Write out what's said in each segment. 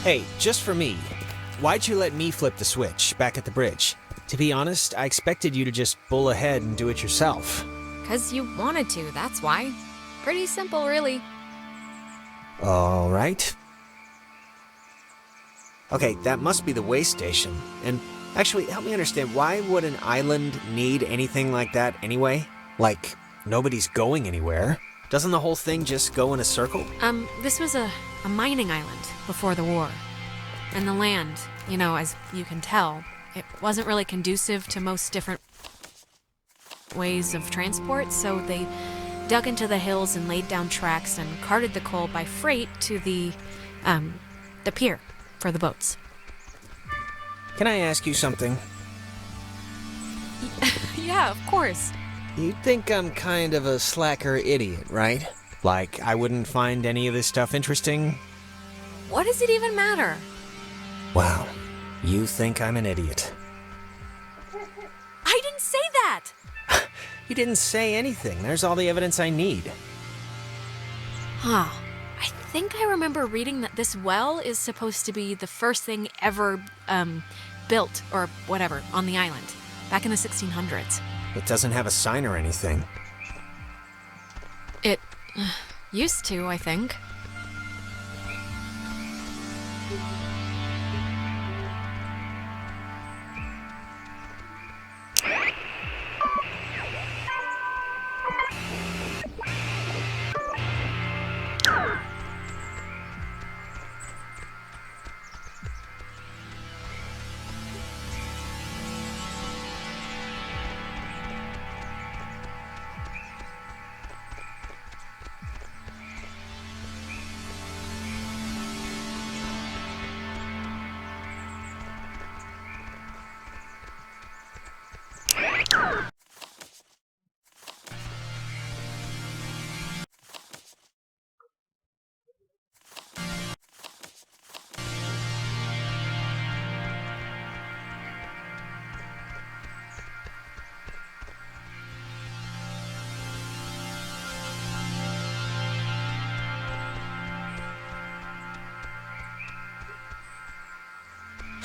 Hey, just for me, why'd you let me flip the switch back at the bridge? To be honest, I expected you to just bull ahead and do it yourself. 'Cause you wanted to, that's why. Pretty simple, really. All right. Okay, that must be the way station. And actually, help me understand, why would an island need anything like that anyway? Like, nobody's going anywhere. Doesn't the whole thing just go in a circle? This was a mining island before the war. And the land, you know, as you can tell, it wasn't really conducive to most different ways of transport, so they dug into the hills and laid down tracks and carted the coal by freight to the pier for the boats. Can I ask you something? Yeah, of course. You think I'm kind of a slacker idiot, right? Like, I wouldn't find any of this stuff interesting? What does it even matter? Wow, you think I'm an idiot. I didn't say that! You didn't say anything. There's all the evidence I need. Huh. I think I remember reading that this well is supposed to be the first thing ever, built, or whatever, on the island, back in the 1600s. It doesn't have a sign or anything. It used to, I think.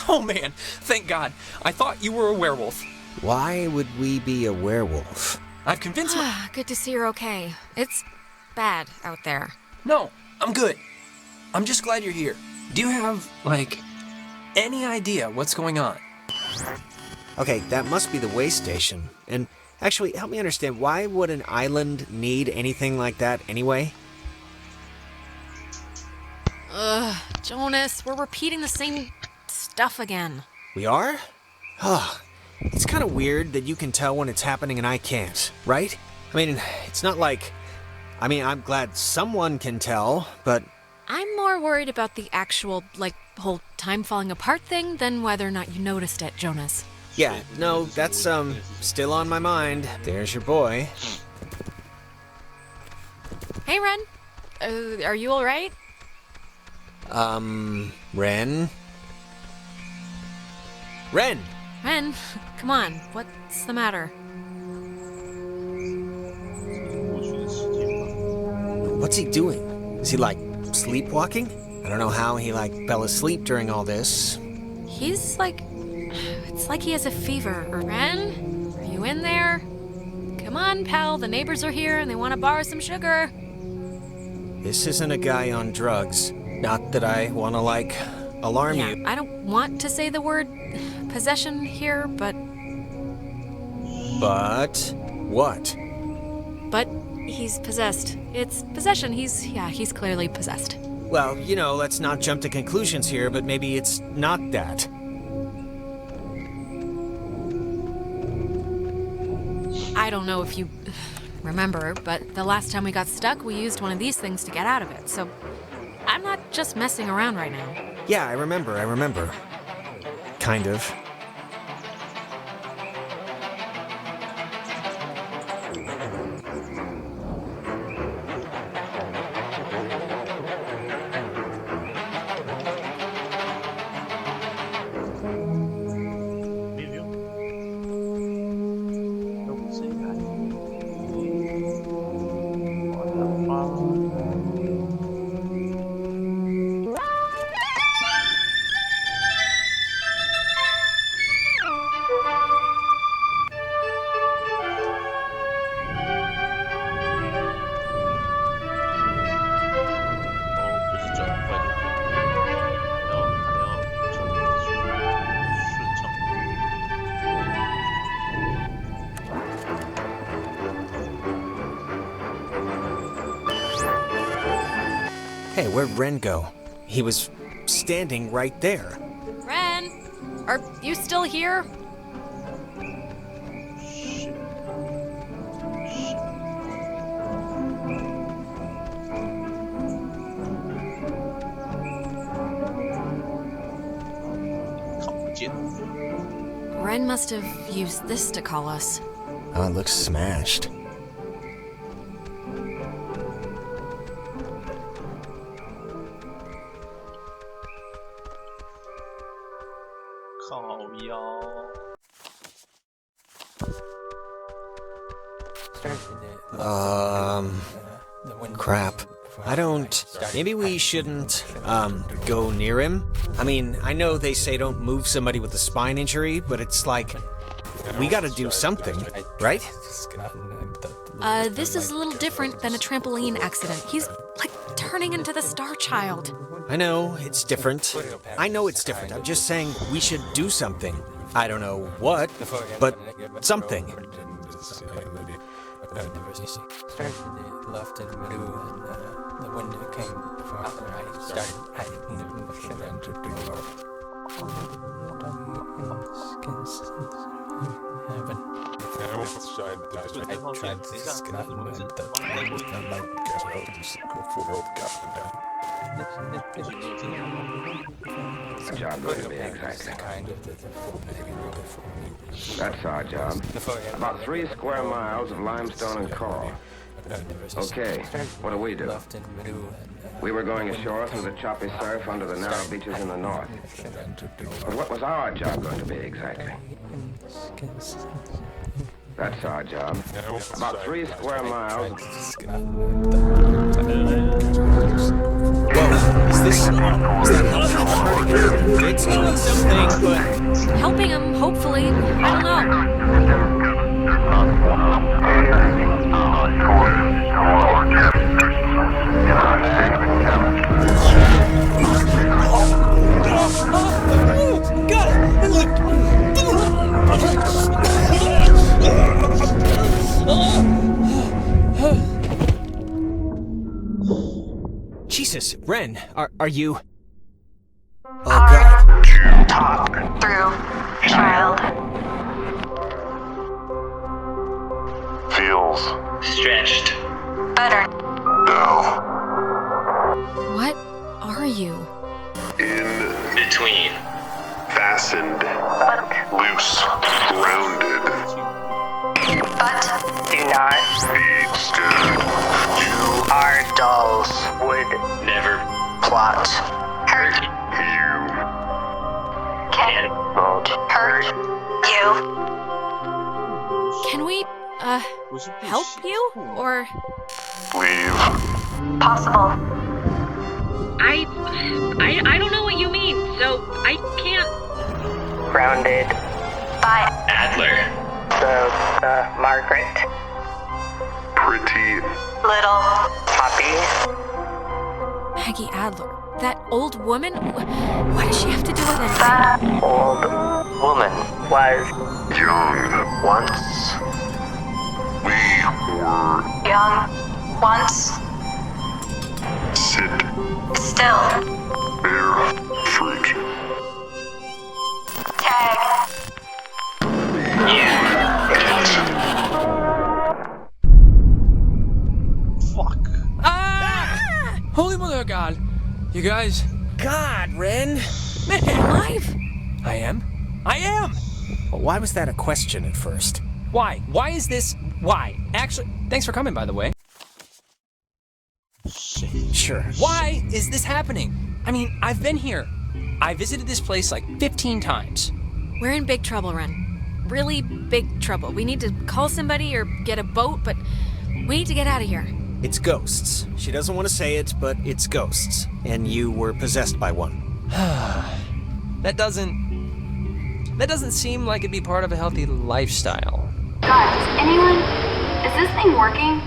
Oh man, thank God. I thought you were a werewolf. Why would we be a werewolf? I've convinced my... Good to see you're okay. It's bad out there. No, I'm good. I'm just glad you're here. Do you have, like, any idea what's going on? Okay, that must be the way station. And actually, help me understand, why would an island need anything like that anyway? Jonas, we're repeating the same stuff again. We are? It's kind of weird that you can tell when it's happening and I can't, right? I mean, it's not like... I'm glad someone can tell, but... I'm more worried about the actual, whole time falling apart thing than whether or not you noticed it, Jonas. Yeah, no, that's, still on my mind. There's your boy. Hey, Ren. Are you alright? Ren? Ren! Ren, come on. What's the matter? What's he doing? Is he, sleepwalking? I don't know how he, fell asleep during all this. He's, it's like he has a fever. Ren, are you in there? Come on, pal. The neighbors are here and they want to borrow some sugar. This isn't a guy on drugs. Not that I want to, alarm you. I don't want to say the word possession here, but... But... what? But he's possessed. It's possession. He's clearly possessed. Well, let's not jump to conclusions here, but maybe it's not that. I don't know if you remember, but the last time we got stuck, we used one of these things to get out of it, so I'm not just messing around right now. Yeah, I remember. Kind of. Hey, where'd Ren go? He was standing right there. Ren, are you still here? Ren must have used this to call us. Oh, it looks smashed. Crap. Maybe we shouldn't, go near him? I mean, I know they say don't move somebody with a spine injury, but it's like, we gotta do something, right? This is a little different than a trampoline accident. He's, like, turning into the Star Child. I know, it's different. I know it's different. I'm just saying we should do something. I don't know what, but something. Left and blue, and the wind came after I started Job going to be exactly. That's our job. About 3 square miles of limestone and coral. Okay, what do we do? We were going ashore through the choppy surf under the narrow beaches in the north. But what was our job going to be exactly? That's our job. About 3 square miles. Whoa, is that helping him? It's doing something, but... Helping him, hopefully. I don't know. Jesus, Ren, are you... Oh, God. Talk through, child. Feels Stretched. Better. no. What are you? In Between. fastened, loose, grounded, But do not. be still. You Our dolls would never plot. Hurt can won't hurt you. Can we, help you? Or... leave. Possible. I don't know what you mean, so I can't. Grounded. By Adler. the Margaret. Pretty Little Poppy. Maggie Adler. That old woman? What does she have to do with anything? That old woman was young. once We were young. Once. sit, Still. bear fruit. Tag. Holy mother of God! You guys... God, Ren! Alive? I am? I am! Well, why was that a question at first? Why? Why is this... Why? Actually, thanks for coming, by the way. Sure. Why is this happening? I mean, I've been here. I visited this place like 15 times. We're in big trouble, Ren. Really big trouble. We need to call somebody or get a boat, but we need to get out of here. It's ghosts. She doesn't want to say it, but it's ghosts. And you were possessed by one. That doesn't seem like it'd be part of a healthy lifestyle. Guys, is this thing working?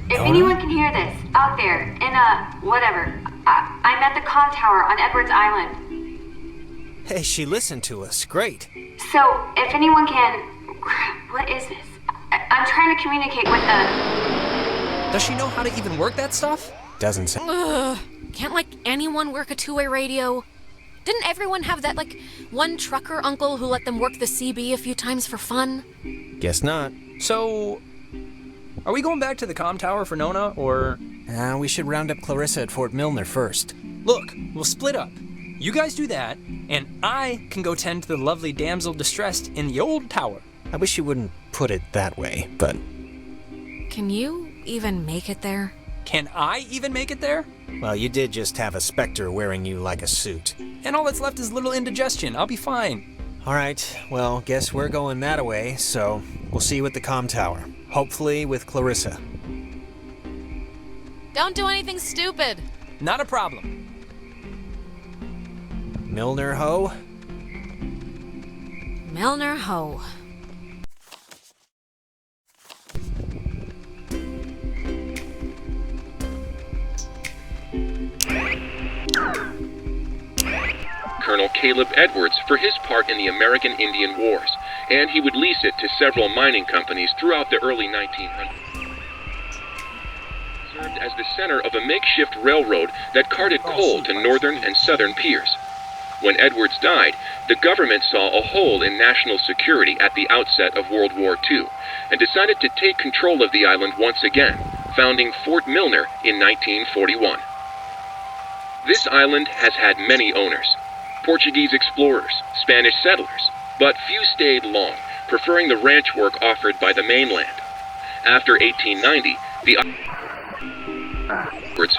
If anyone can hear this, out there, in whatever, I'm at the comm tower on Edwards Island. Hey, she listened to us. Great. So, if anyone can, what is this? I'm trying to communicate with the... Does she know how to even work that stuff? doesn't sound... Ugh. Can't, like, anyone work a two-way radio? Didn't everyone have that, like, one trucker uncle who let them work the CB a few times for fun? Guess not. So, are we going back to the comm tower for Nona, or...? We should round up Clarissa at Fort Milner first. Look, we'll split up. You guys do that, and I can go tend to the lovely damsel distressed in the old tower. I wish you wouldn't put it that way, but... Can you even make it there? Can I even make it there? Well, you did just have a specter wearing you like a suit. And all that's left is little indigestion. I'll be fine. Alright, well, guess we're going that away, so we'll see you at the comm tower. Hopefully with Clarissa. Don't do anything stupid. Not a problem. Milner ho? Milner ho. Colonel Caleb Edwards for his part in the American Indian Wars, and he would lease it to several mining companies throughout the early 1900s. Served as the center of a makeshift railroad that carted coal to northern and southern piers. When Edwards died, the government saw a hole in national security at the outset of World War II, and decided to take control of the island once again, founding Fort Milner in 1941. This island has had many owners. Portuguese explorers, Spanish settlers, but few stayed long, preferring the ranch work offered by the mainland. After 1890, the Edwards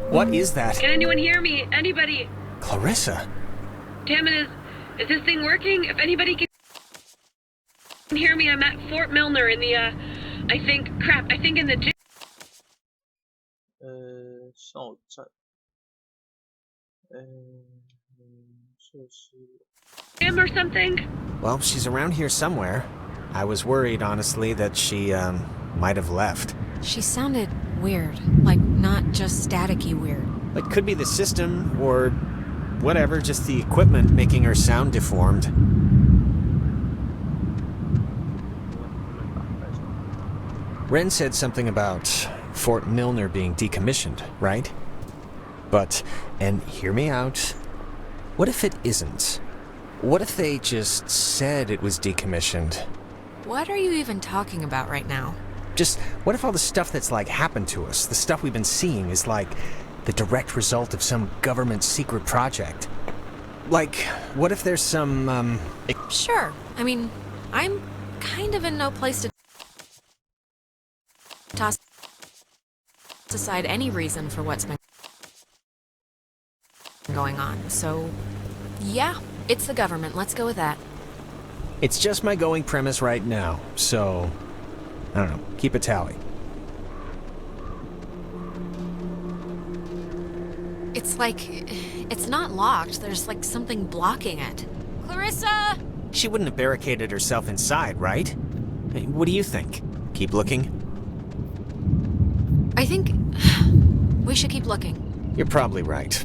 What is that? Can anyone hear me? Anybody? Clarissa? Damn it, is this thing working? If anybody can hear me, I'm at Fort Milner in the, I think in the gym or something? Well, she's around here somewhere. I was worried, honestly, that she, might have left. She sounded weird. Like, not just staticky weird. It could be the system, or whatever, just the equipment making her sound deformed. Ren said something about Fort Milner being decommissioned, right? But, and hear me out, what if it isn't? What if they just said it was decommissioned? What are you even talking about right now? Just, what if all the stuff that's, like, happened to us, the stuff we've been seeing, is, like, the direct result of some government secret project? Like, what if there's some, Sure. I mean, I'm kind of in no place to toss aside any reason for what's been going on, so yeah, it's the government. Let's go with that. It's just my going premise right now, so... I don't know, keep a tally. It's like... it's not locked. There's like something blocking it. Clarissa! She wouldn't have barricaded herself inside, right? Hey, what do you think? Keep looking? I think... we should keep looking. You're probably right.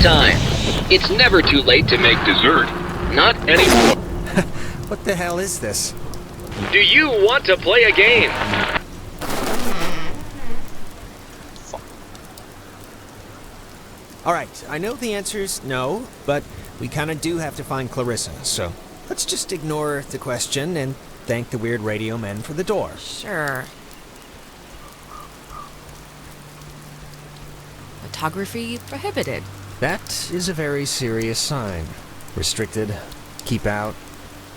time. It's never too late to make dessert. Not anymore. What the hell is this? Do you want to play a game? Alright, I know the answer's no, but we kinda do have to find Clarissa, so let's just ignore the question and thank the weird radio men for the door. Sure. Photography prohibited. That is a very serious sign. Restricted, keep out.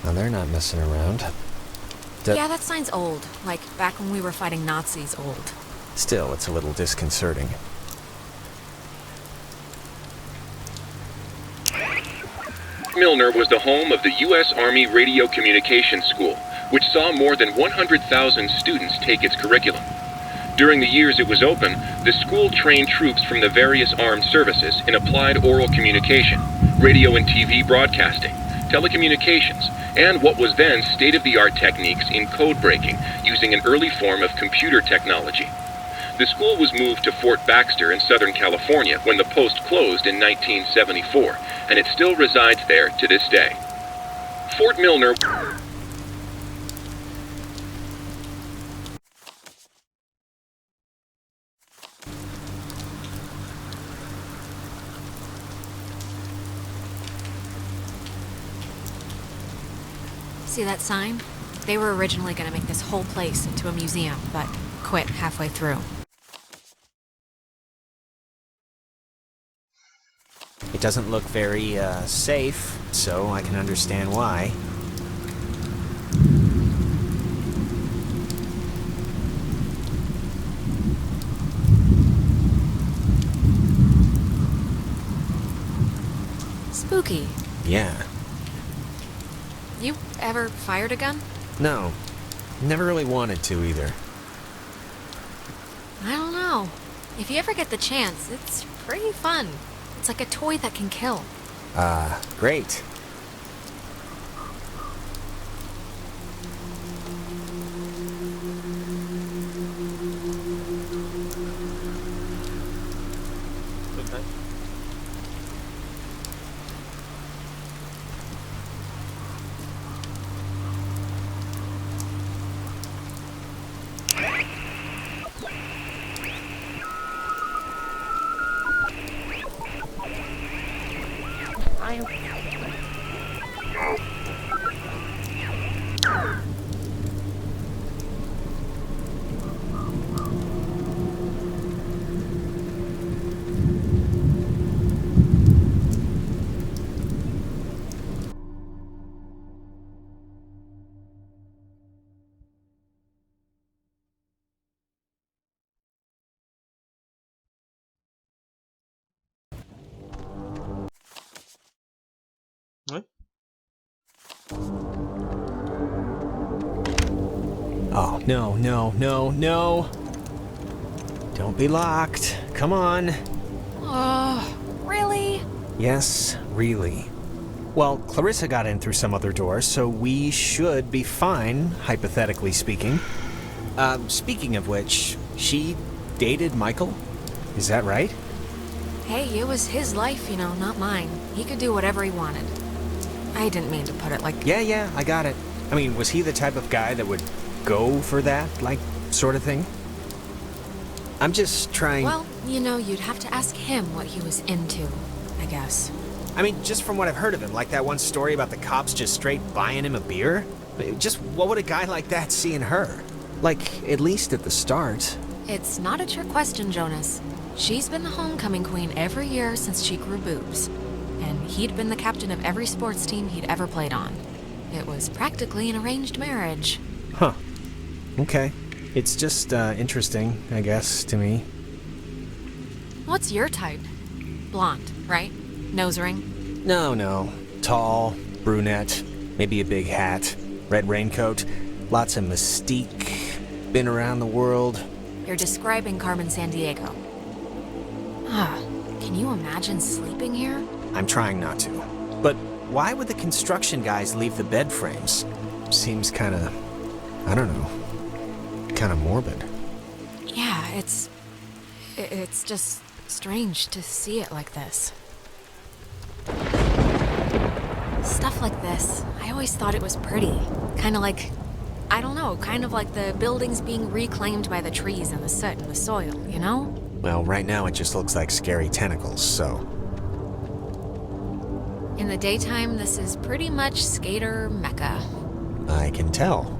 Now they're not messing around. Yeah, that sign's old. Like back when we were fighting Nazis old. Still, it's a little disconcerting. Milner was the home of the U.S. Army Radio Communications School, which saw more than 100,000 students take its curriculum. During the years it was open, the school trained troops from the various armed services in applied oral communication, radio and TV broadcasting, telecommunications, and what was then state-of-the-art techniques in code breaking using an early form of computer technology. The school was moved to Fort Baxter in Southern California when the post closed in 1974, and it still resides there to this day. Fort Milner... See that sign? They were originally going to make this whole place into a museum, but quit halfway through. It doesn't look very, safe, so I can understand why. Spooky. Yeah. You ever fired a gun? No. Never really wanted to, either. I don't know. If you ever get the chance, it's pretty fun. It's like a toy that can kill. Great. Oh, no, no, no, no! Don't be locked. Come on. Oh, really? Yes, really. Well, Clarissa got in through some other door, so we should be fine, hypothetically speaking. Speaking of which, she dated Michael? Is that right? Hey, it was his life, you know, not mine. He could do whatever he wanted. I didn't mean to put it like... Yeah, I got it. I mean, was he the type of guy that would go for that, like, sort of thing? I'm just trying... Well, you know, you'd have to ask him what he was into, I guess. I mean, just from what I've heard of him, like that one story about the cops just straight buying him a beer? Just what would a guy like that see in her? Like, at least at the start. It's not a trick question, Jonas. She's been the homecoming queen every year since she grew boobs. And he'd been the captain of every sports team he'd ever played on. It was practically an arranged marriage. Huh. Okay. It's just, interesting, I guess, to me. What's your type? Blonde, right? Nose ring? No. Tall, brunette, maybe a big hat, red raincoat, lots of mystique, been around the world. You're describing Carmen Sandiego. Ah, can you imagine sleeping here? I'm trying not to. But why would the construction guys leave the bed frames? Seems kinda... I don't know. Kinda morbid. Yeah, it's just strange to see it like this. this. I always thought it was pretty. Kind of like, I don't know, kind of like the buildings being reclaimed by the trees and the soot and the soil, you know? Well, right now it just looks like scary tentacles, so... In the daytime, this is pretty much skater mecca. I can tell.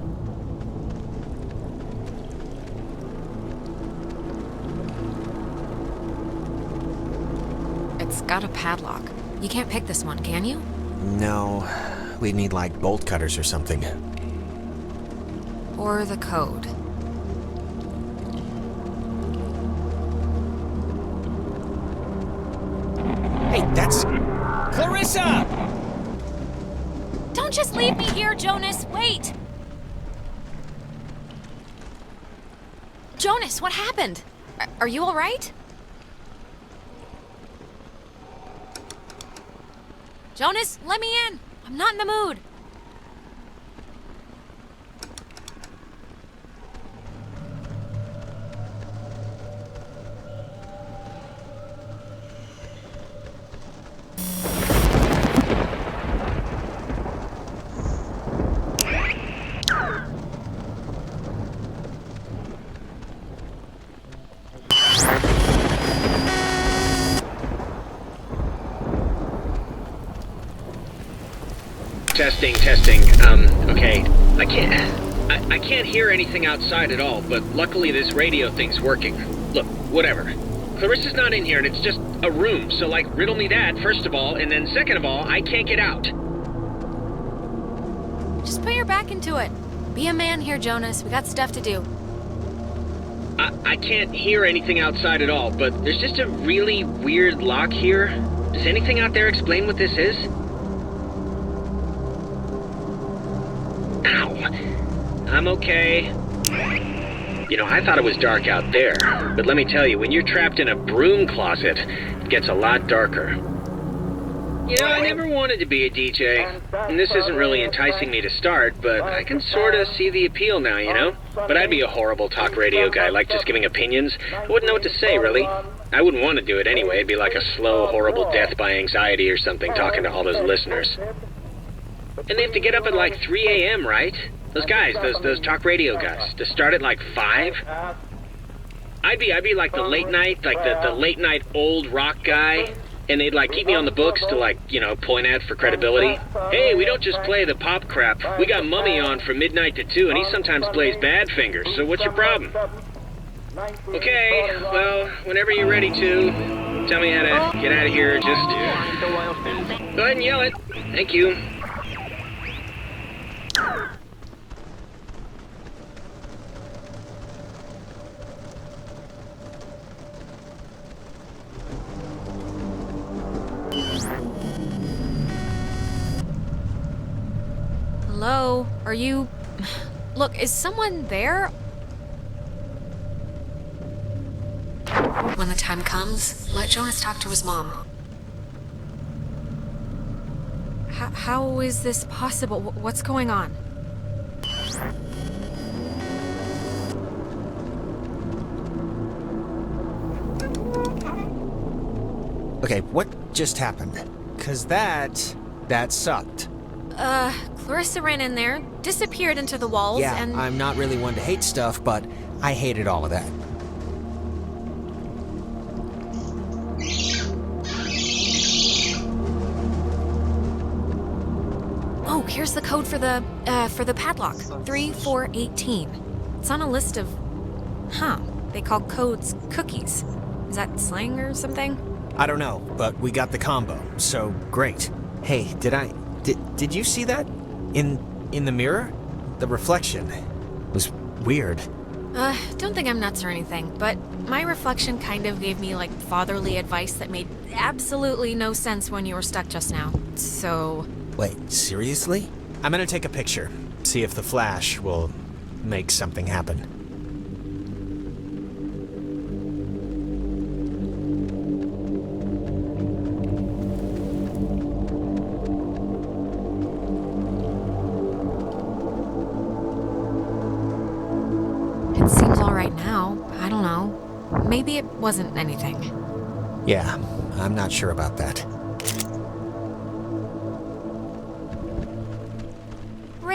It's got a padlock. You can't pick this one, can you? No, we need like bolt cutters or something. Or the code. Hey, that's... Clarissa! Don't just leave me here, Jonas! Wait! Jonas, what happened? Are you alright? Jonas, let me in! I'm not in the mood! Testing. Okay. I can't hear anything outside at all, but luckily this radio thing's working. Look, whatever. Clarissa's not in here and it's just a room, so like, riddle me that, first of all, and then second of all, I can't get out. Just put your back into it. Be a man here, Jonas. We got stuff to do. I can't hear anything outside at all, but there's just a really weird lock here. Does anything out there explain what this is? Ow. I'm okay. You know, I thought it was dark out there, but let me tell you, when you're trapped in a broom closet, it gets a lot darker. You know, I never wanted to be a DJ, and this isn't really enticing me to start, but I can sort of see the appeal now, you know? But I'd be a horrible talk radio guy, like just giving opinions. I wouldn't know what to say, really. I wouldn't want to do it anyway. It'd be like a slow, horrible death by anxiety or something, talking to all those listeners. And they have to get up at like 3 a.m., right? Those guys, those talk radio guys, to start at like 5? I'd be like the late night, like the late night old rock guy. And they'd like keep me on the books to like, you know, point at for credibility. Hey, we don't just play the pop crap. We got Mummy on from midnight to 2, and he sometimes plays Badfinger, so what's your problem? Okay, well, whenever you're ready to, tell me how to get out of here, just go ahead and yell it. Thank you. Hello? Are you... Look, is someone there? When the time comes, let Jonas talk to his mom. How is this possible? What's going on? Okay, what just happened? 'Cause that sucked. Clarissa ran in there, disappeared into the walls, Yeah, and... I'm not really one to hate stuff, but I hated all of that. Oh, here's the code for the padlock. 3418. It's on a list of... Huh. They call codes cookies. Is that slang or something? I don't know, but we got the combo, so great. Hey, did you see that? In the mirror? The reflection. It was weird. Don't think I'm nuts or anything, but my reflection kind of gave me, like, fatherly advice that made absolutely no sense when you were stuck just now. So... Wait, seriously? I'm gonna take a picture, see if the flash will make something happen. It seems all right now. I don't know. Maybe it wasn't anything. Yeah, I'm not sure about that.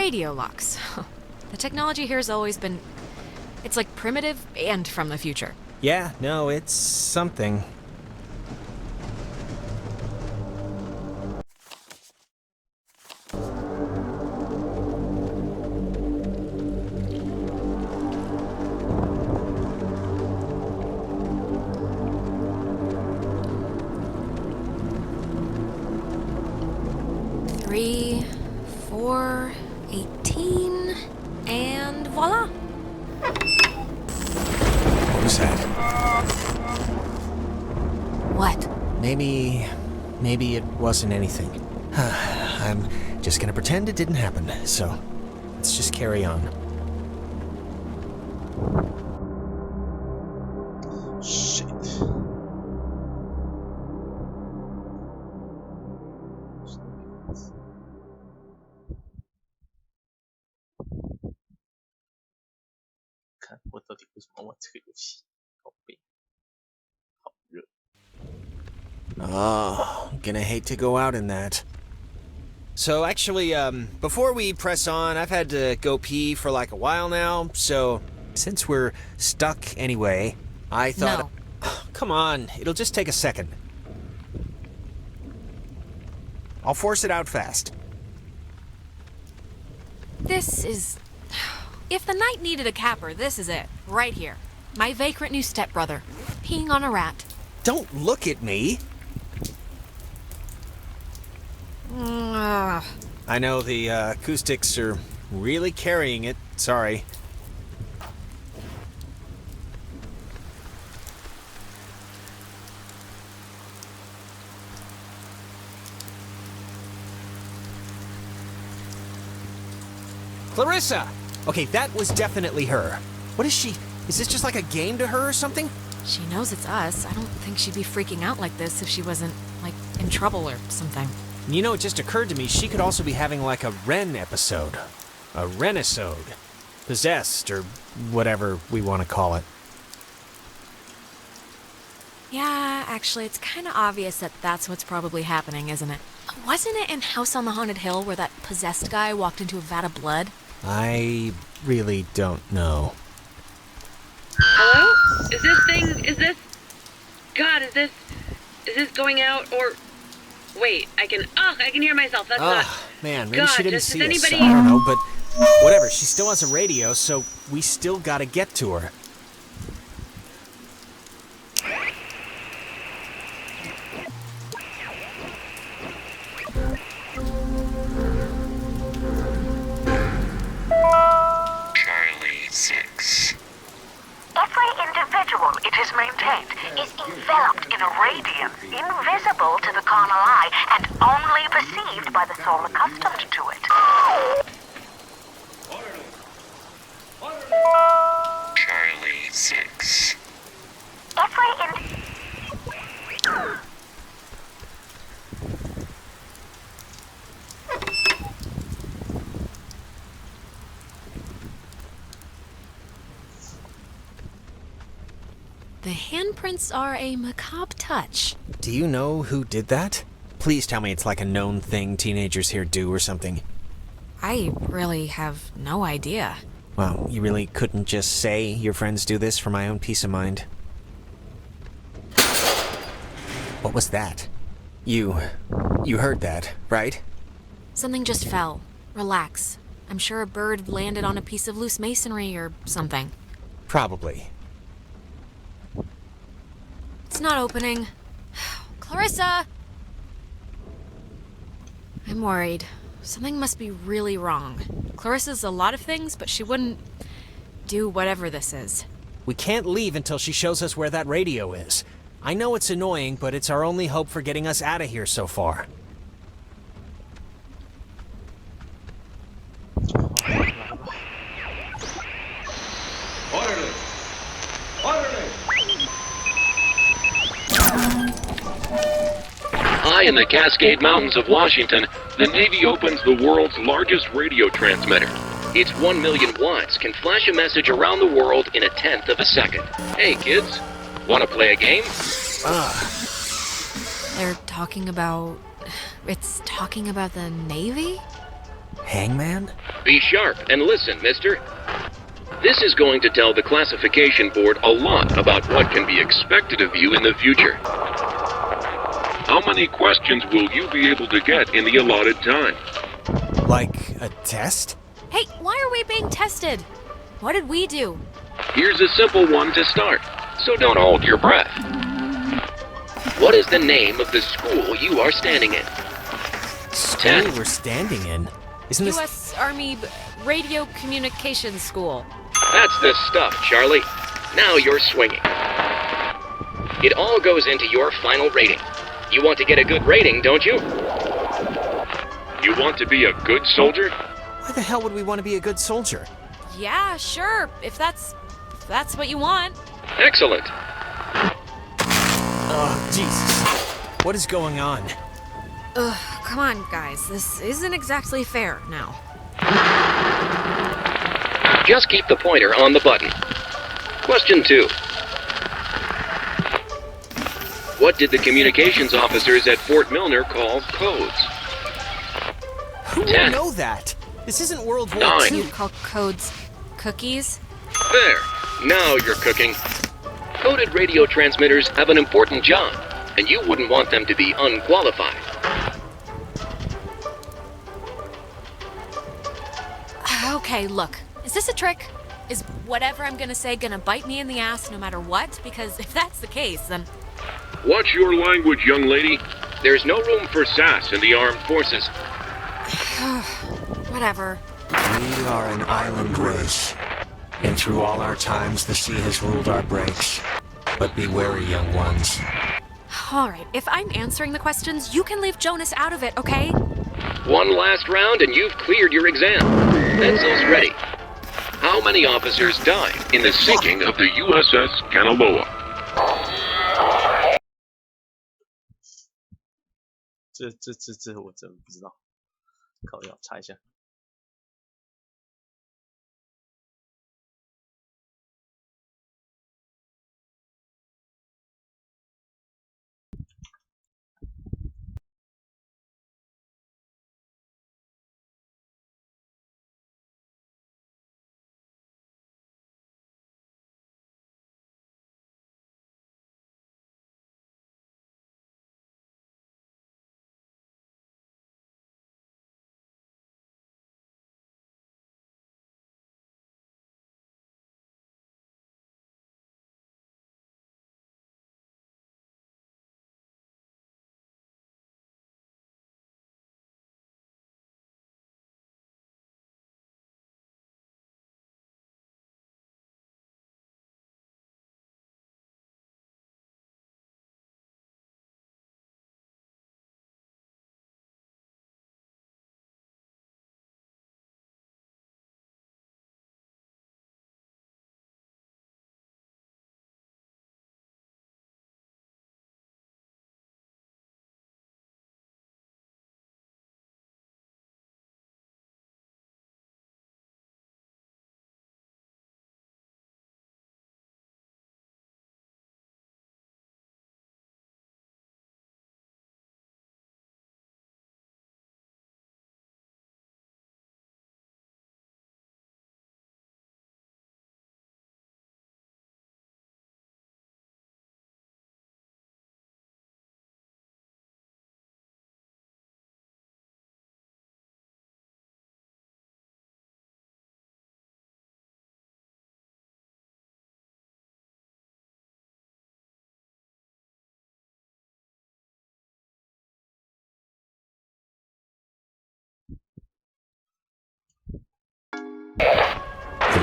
radio locks. The technology here has always been... It's like primitive and from the future. Yeah, no, it's something. Three, 4, 18, and voila! What was that? What? Maybe it wasn't anything. I'm just gonna pretend it didn't happen, so let's just carry on. Shit.看我到底为什么玩这个游戏？好背，好热。 Oh, gonna hate to go out in that. So actually, before we press on, I've had to go pee for like a while now, so since we're stuck anyway, I thought... No. Come on, it'll just take a second. I'll force it out fast. This is... If the night needed a capper, this is it. Right here. My vagrant new stepbrother. Peeing on a rat. Don't look at me! I know the acoustics are really carrying it. Sorry. Clarissa! Okay, that was definitely her. What is she? Is this just like a game to her or something? She knows it's us. I don't think she'd be freaking out like this if she wasn't, like, in trouble or something. You know, it just occurred to me she could also be having like a Ren episode. A Renisode. Possessed, or whatever we want to call it. Yeah, actually, it's kind of obvious that that's what's probably happening, isn't it? Wasn't it in House on the Haunted Hill where that possessed guy walked into a vat of blood? I really don't know. Hello? Is this going out, or... Wait, I can hear myself, that's not... Man, maybe God, she didn't just see is us. anybody... I don't know, but whatever, she still has a radio, so we still gotta get to her. Charlie 6. Every individual, it is maintained, is enveloped in a radiance invisible to the carnal eye and only perceived by the soul accustomed to it. Charlie 6. The handprints are a macabre touch. Do you know who did that? Please tell me it's like a known thing teenagers here do or something. I really have no idea. Well, you really couldn't just say your friends do this for my own peace of mind. What was that? You heard that, right? Something just fell. Relax. I'm sure a bird landed on a piece of loose masonry or something. Probably. It's not opening. Clarissa! I'm worried. Something must be really wrong. Clarissa's a lot of things, but she wouldn't do whatever this is. We can't leave until she shows us where that radio is. I know it's annoying, but it's our only hope for getting us out of here so far. Orderly! Orderly! High in the Cascade Mountains of Washington, the Navy opens the world's largest radio transmitter. Its 1 million watts can flash a message around the world in a tenth of a second. Hey kids, want to play a game? They're talking about... It's talking about the Navy? Hangman? Be sharp and listen, mister. This is going to tell the classification board a lot about what can be expected of you in the future. How many questions will you be able to get in the allotted time? Like a test? Hey, why are we being tested? What did we do? Here's a simple one to start, so don't hold your breath. What is the name of the school you are standing in? School we're standing in? Isn't this... U.S. Army Radio Communications School. That's the stuff, Charlie. Now you're swinging. It all goes into your final rating. You want to get a good rating, don't you? You want to be a good soldier? Why the hell would we want to be a good soldier? Yeah, sure, if that's what you want. Excellent. Oh, Jesus. What is going on? Ugh, come on, guys. This isn't exactly fair now. Just keep the pointer on the button. Question 2. What did the communications officers at Fort Milner call codes? Who would know that? This isn't World War 9. II. You call codes cookies? There. Now you're cooking. Coded radio transmitters have an important job, and you wouldn't want them to be unqualified. Okay, look. Is this a trick? Is whatever I'm gonna say gonna bite me in the ass no matter what? Because if that's the case, then... Watch your language, young lady. There's no room for sass in the armed forces. Whatever. We are an island race, and through all our times the sea has ruled our breaks. But be wary, young ones. Alright, if I'm answering the questions, you can leave Jonas out of it, okay? One last round and you've cleared your exam. Pencils ready. How many officers died in the sinking of the USS Kanaloa? 这我真不知道，靠，要查一下。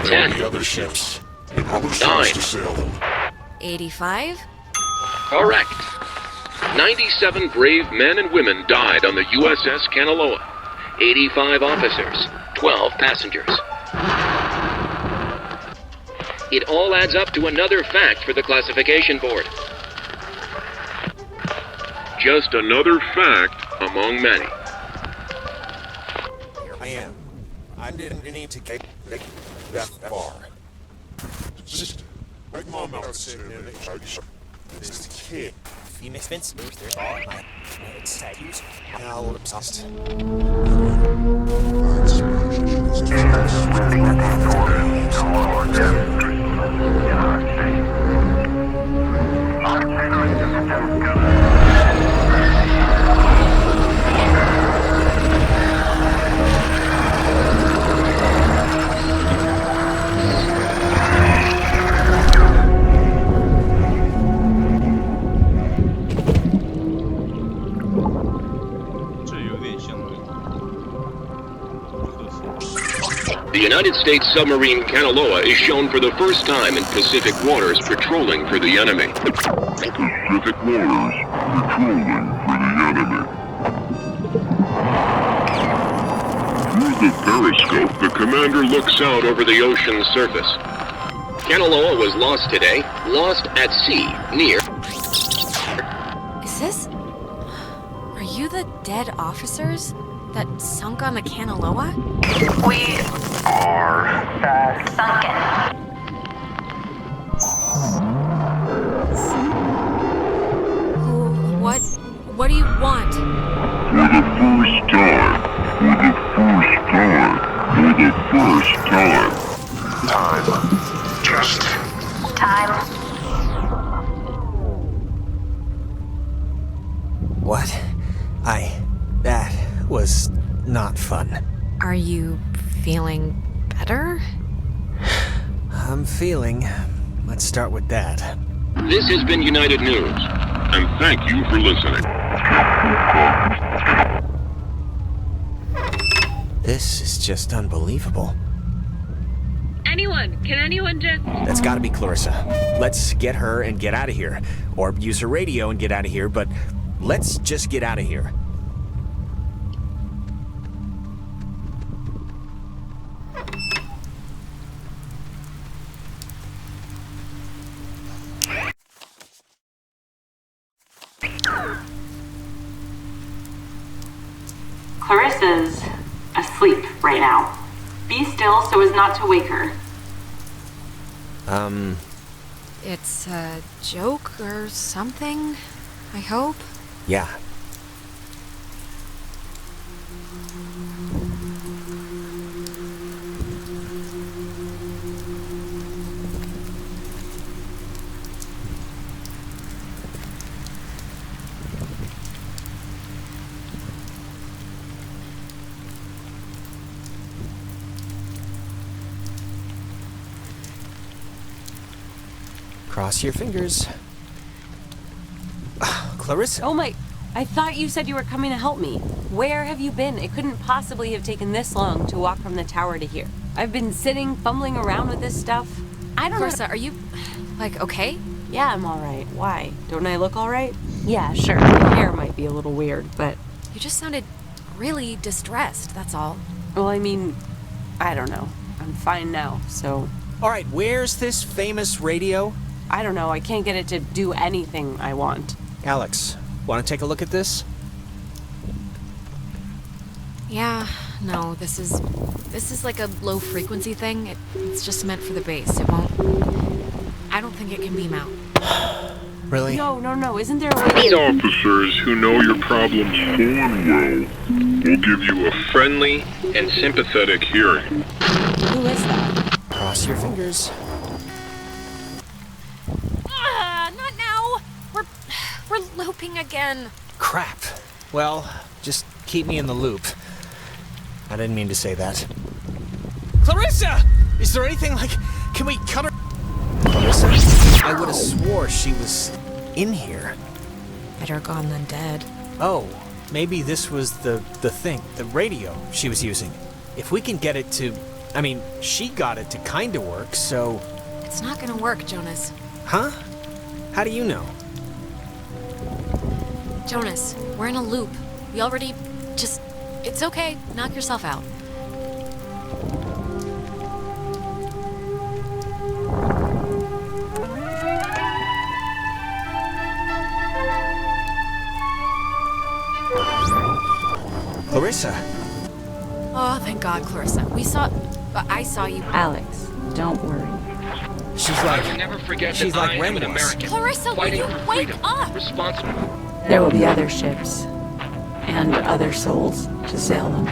There will be other ships and other ships to sail them. 85? Correct. 97 brave men and women died on the USS Kanaloa. 85 officers, 12 passengers. It all adds up to another fact for the classification board. Just another fact among many. Here I am. I didn't need to get that far. Just like mom out sitting in the church. This kid. You misfits? There's all my... It's sad. Now, obsessed. The United States submarine Kanaloa is shown for the first time in Pacific waters patrolling for the enemy. Pacific waters patrolling for the enemy. Through the periscope, The commander looks out over the ocean's surface. Kanaloa was lost today, lost at sea, near... Is this... Are you the dead officers that sunk on the Kanaloa? We are sunken. What do you want? For the first time. Time. Just Time. What? That was not fun. Are you feeling better? I'm feeling. Let's start with that. This has been United News, and thank you for listening. This is just unbelievable. Can anyone just... That's gotta be Clarissa. Let's get her and get out of here. Or use her radio and get out of here, but let's just get out of here. Clarissa's asleep right now. Be still so as not to wake her. It's a joke or something, I hope? Yeah. Cross your fingers. Clarissa. Oh my... I thought you said you were coming to help me. Where have you been? It couldn't possibly have taken this long to walk from the tower to here. I've been sitting, fumbling around with this stuff. I don't know... Clarissa, are you, like, okay? Yeah, I'm alright. Why? Don't I look alright? Yeah, sure. My hair might be a little weird, but... You just sounded really distressed, that's all. Well, I mean, I don't know. I'm fine now, so... Alright, where's this famous radio? I don't know. I can't get it to do anything I want. Alex, want to take a look at this? Yeah, no, this is like a low frequency thing. It's just meant for the bass. It won't... I don't think it can beam out. Really? No, isn't there a way... These officers who know your problems full and well will give you a friendly and sympathetic hearing. Who is that? Cross your fingers. Not now! We're looping again. Crap. Well, just keep me in the loop. I didn't mean to say that. Clarissa! Is there anything like... Can we cut her... Clarissa? I would have swore she was in here. Better gone than dead. Oh, maybe this was the thing, the radio she was using. If we can get it to... I mean, she got it to kinda work, so... It's not gonna work, Jonas. Huh? How do you know? Jonas, we're in a loop. We already... Just... It's okay. Knock yourself out. Clarissa. Oh, thank God, Clarissa. I saw you. Alex, don't worry. She's like... I will never forget she's that like I am an Ren was. American. Clarissa, will you wake up? Responsible. There will be other ships. And other souls to sail them.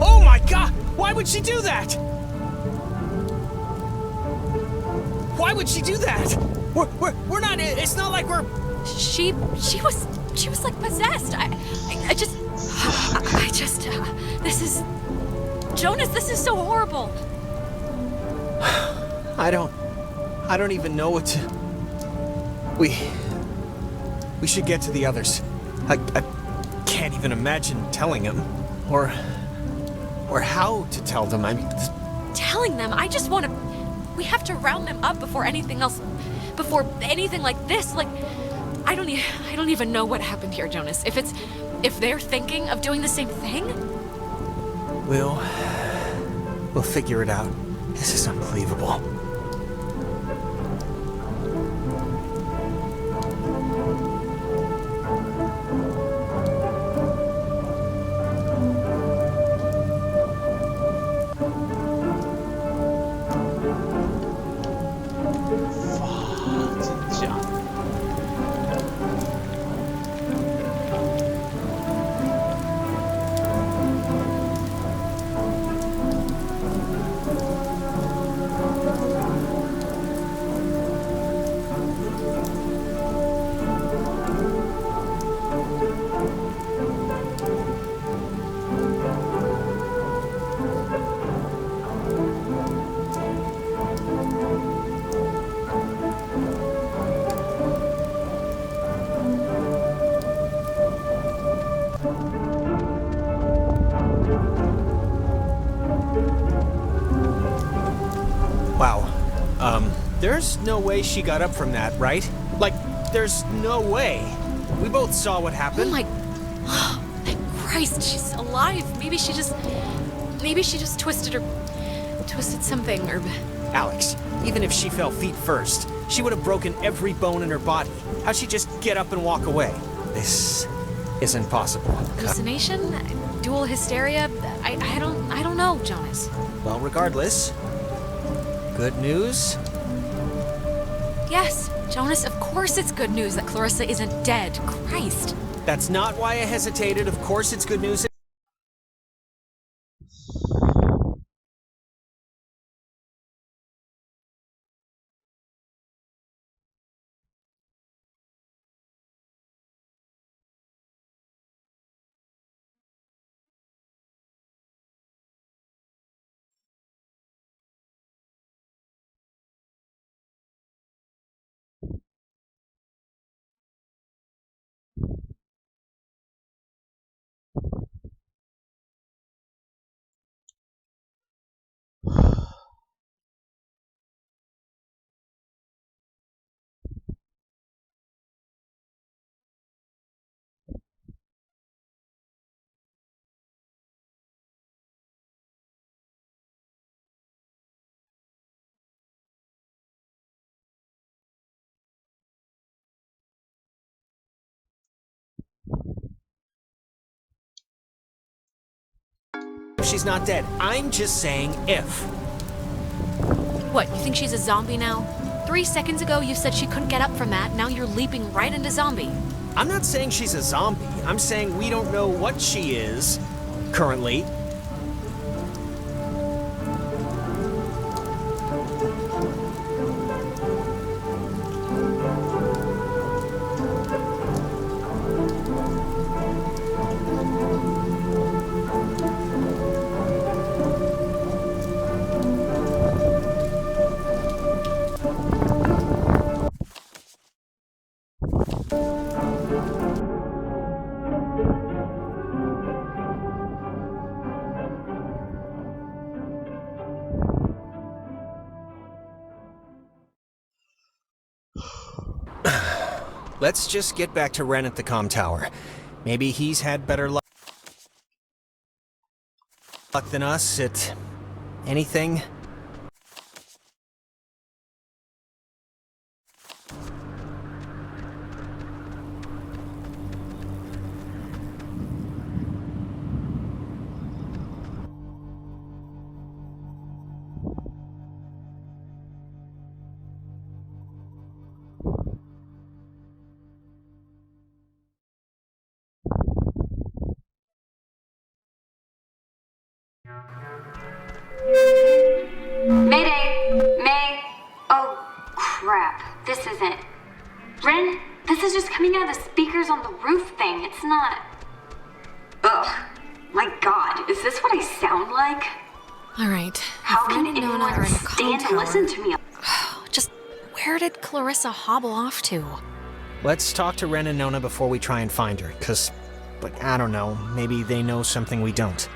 Oh my God! Why would she do that? Why would she do that? We're not... It's not like we're... She was like possessed. I just... This is... Jonas, this is so horrible. I don't even know what to... We should get to the others. I can't even imagine telling him. Or how to tell them. I mean, Telling them, I just want to... We have to round them up before anything else... Before anything like this, like... I don't even know what happened here, Jonas. If they're thinking of doing the same thing? We'll figure it out. This is unbelievable. There's no way she got up from that, right? Like, there's no way. We both saw what happened. Oh my... Thank Christ, she's alive. Maybe she just twisted something, or... Alex, even if she fell feet first, she would have broken every bone in her body. How'd she just get up and walk away? This isn't possible. Hallucination? Dual hysteria? I don't know, Jonas. Well, regardless, good news? Yes, Jonas, of course it's good news that Clarissa isn't dead. Christ. That's not why I hesitated. Of course it's good news. She's not dead. I'm just saying if. What, you think she's a zombie now? 3 seconds ago you said she couldn't get up from that, now you're leaping right into zombie. I'm not saying she's a zombie. I'm saying we don't know what she is, currently. Let's just get back to Ren at the comm tower. Maybe he's had better luck than us at anything. Mayday! May! Oh, crap. This isn't... Ren, this is just coming out of the speakers on the roof thing. It's not... Ugh. My god, is this what I sound like? Alright. How can anyone stand to listen to me? Just where did Clarissa hobble off to? Let's talk to Ren and Nona before we try and find her, because Like, I don't know, maybe they know something we don't.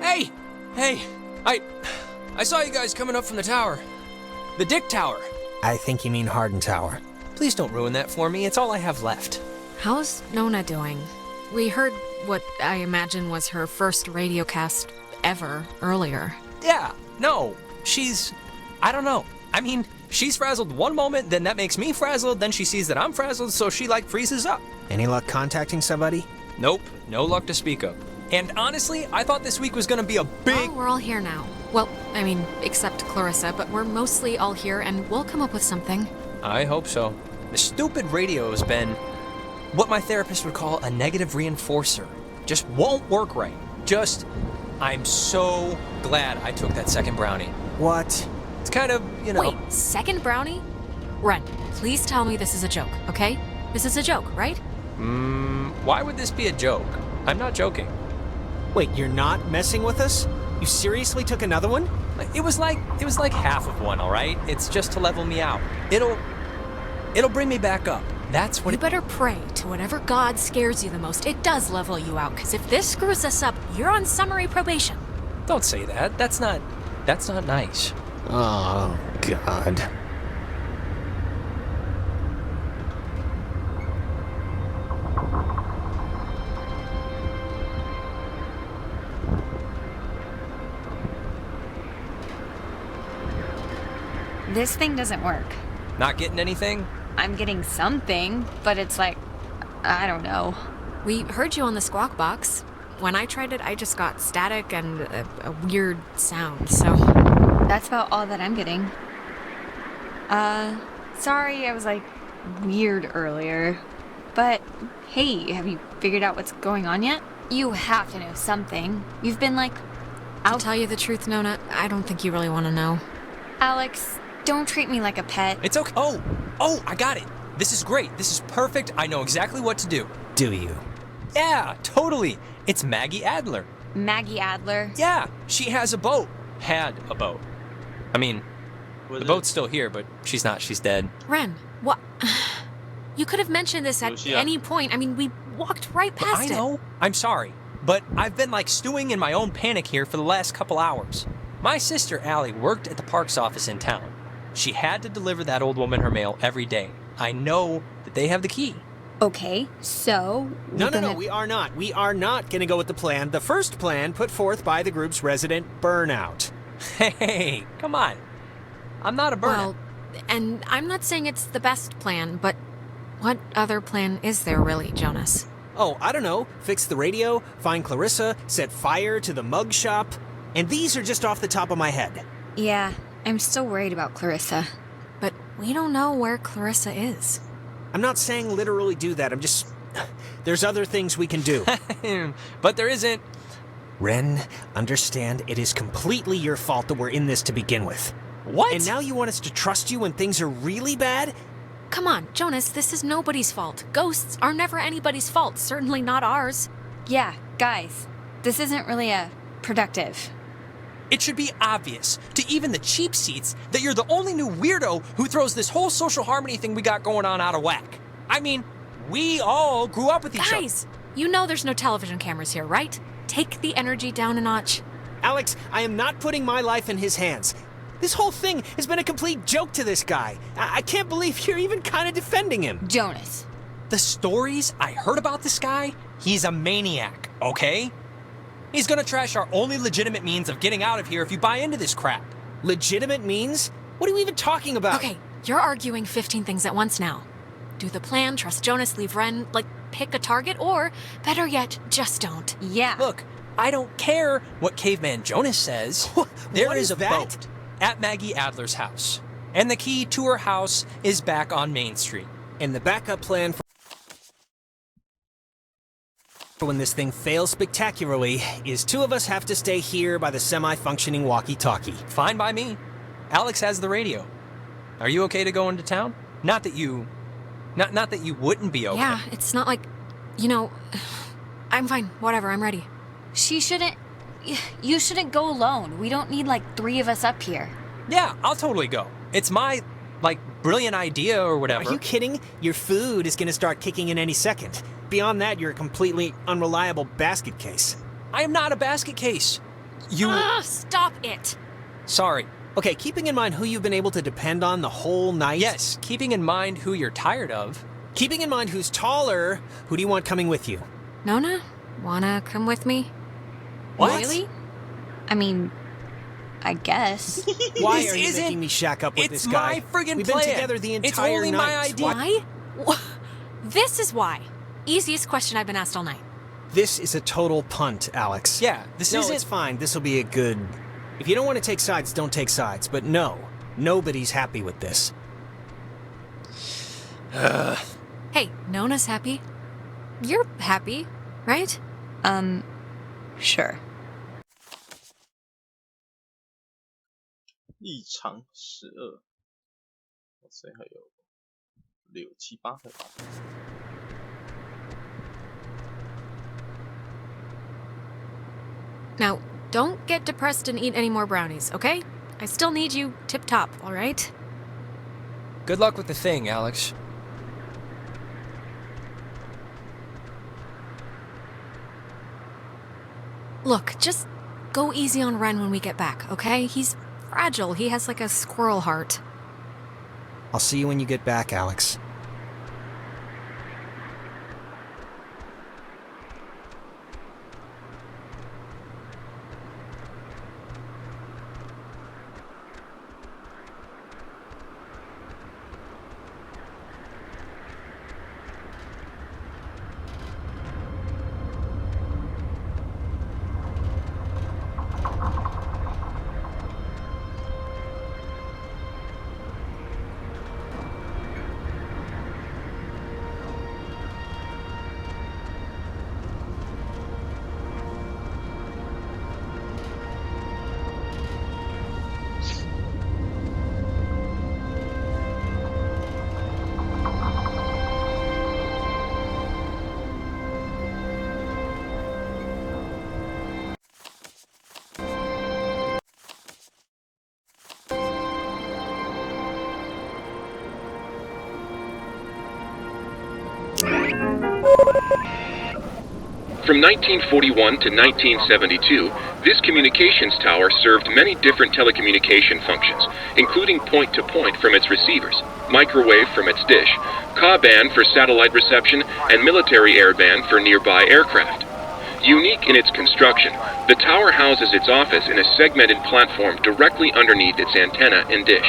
Hey! Hey! I saw you guys coming up from the tower. The Dick Tower. I think you mean Harden Tower. Please don't ruin that for me. It's all I have left. How's Nona doing? We heard what I imagine was her first radio cast ever earlier. Yeah, no. I don't know. I mean, she's frazzled one moment, then that makes me frazzled, then she sees that I'm frazzled, so she freezes up. Any luck contacting somebody? Nope, no luck to speak of. And honestly, I thought this week was gonna be a big... Well, we're all here now. Well, I mean, except Clarissa, but we're mostly all here, and we'll come up with something. I hope so. The stupid radio has been what my therapist would call a negative reinforcer. Just won't work right. I'm so glad I took that second brownie. What? It's kind of, Wait, second brownie? Ren, please tell me this is a joke, okay? This is a joke, right? Why would this be a joke? I'm not joking. Wait, you're not messing with us? You seriously took another one? It was like half of one, all right? It's just to level me out. It'll bring me back up. That's what You better pray to whatever god scares you the most. It does level you out, because if this screws us up, you're on summary probation. Don't say that. That's not nice. Oh, God. This thing doesn't work. Not getting anything? I'm getting something, but it's like, I don't know. We heard you on the squawk box. When I tried it, I just got static and a weird sound, so... That's about all that I'm getting. Sorry I was weird earlier. But, hey, have you figured out what's going on yet? You have to know something. You've been I'll tell you the truth, Nona, I don't think you really want to know. Alex, don't treat me like a pet. It's okay. Oh, I got it. This is great. This is perfect. I know exactly what to do. Do you? Yeah, totally. It's Maggie Adler. Maggie Adler? Yeah, she has a boat. Had a boat. I mean, the boat's still here, but she's not. She's dead. Ren, what? You could have mentioned this at any point. I mean, we walked right past it. I know. I'm sorry. But I've been stewing in my own panic here for the last couple hours. My sister Allie worked at the parks office in town. She had to deliver that old woman her mail every day. I know that they have the key. Okay, so... No, we are not. We are not going to go with the plan. The first plan put forth by the group's resident Burnout. Hey, come on. I'm not a burnout. Well, and I'm not saying it's the best plan, but what other plan is there really, Jonas? Oh, I don't know. Fix the radio, find Clarissa, set fire to the mug shop. And these are just off the top of my head. Yeah, I'm still worried about Clarissa. But we don't know where Clarissa is. I'm not saying literally do that. I'm just... There's other things we can do. But there isn't. Ren, understand it is completely your fault that we're in this to begin with. What? And now you want us to trust you when things are really bad? Come on, Jonas, this is nobody's fault. Ghosts are never anybody's fault, certainly not ours. Yeah, guys, this isn't really productive. It should be obvious to even the cheap seats that you're the only new weirdo who throws this whole social harmony thing we got going on out of whack. I mean, we all grew up with each other. Guys, you know there's no television cameras here, right? Take the energy down a notch. Alex, I am not putting my life in his hands. This whole thing has been a complete joke to this guy. I can't believe you're even kind of defending him. Jonas. The stories I heard about this guy, he's a maniac, okay? He's gonna trash our only legitimate means of getting out of here if you buy into this crap. Legitimate means? What are you even talking about? Okay, you're arguing 15 things at once now. Do the plan, trust Jonas, leave Ren, pick a target, or, better yet, just don't. Yeah. Look, I don't care what Caveman Jonas says. There is a boat at Maggie Adler's house. And the key to her house is back on Main Street. And the backup plan for when this thing fails spectacularly is two of us have to stay here by the semi-functioning walkie-talkie. Fine by me. Alex has the radio. Are you okay to go into town? Not that you wouldn't be okay. Yeah, it's not like You know, I'm fine. Whatever, I'm ready. You shouldn't go alone. We don't need like 3 of us up here. Yeah, I'll totally go. It's my, brilliant idea or whatever. Are you kidding? Your food is gonna start kicking in any second. Beyond that, you're a completely unreliable basket case. I am not a basket case. Stop it. Sorry. Okay, keeping in mind who you've been able to depend on the whole night. Yes, keeping in mind who you're tired of. Keeping in mind who's taller, who do you want coming with you? Nona, wanna come with me? What? Really? I mean, I guess. Why This are you isn't- making me shack up with this guy? It's my friggin' We've plan. been together the entire It's only night. my idea. Why? This is why. Easiest question I've been asked all night. This is a total punt, Alex. Yeah, this No, isn't... it's fine. This will be a good... If you don't want to take sides, don't take sides. But no, nobody's happy with this. Hey, Nona's happy. You're happy, right? Sure. 一长12，所以还有6、7、8还有8。Now, don't get depressed and eat any more brownies, okay? I still need you tip-top, all right? Good luck with the thing, Alex. Look, just go easy on Ren when we get back, okay? He's fragile. He has like a squirrel heart. I'll see you when you get back, Alex. From 1941 to 1972, this communications tower served many different telecommunication functions, including point-to-point from its receivers, microwave from its dish, Ka-band for satellite reception, and military airband for nearby aircraft. Unique in its construction, the tower houses its office in a segmented platform directly underneath its antenna and dish.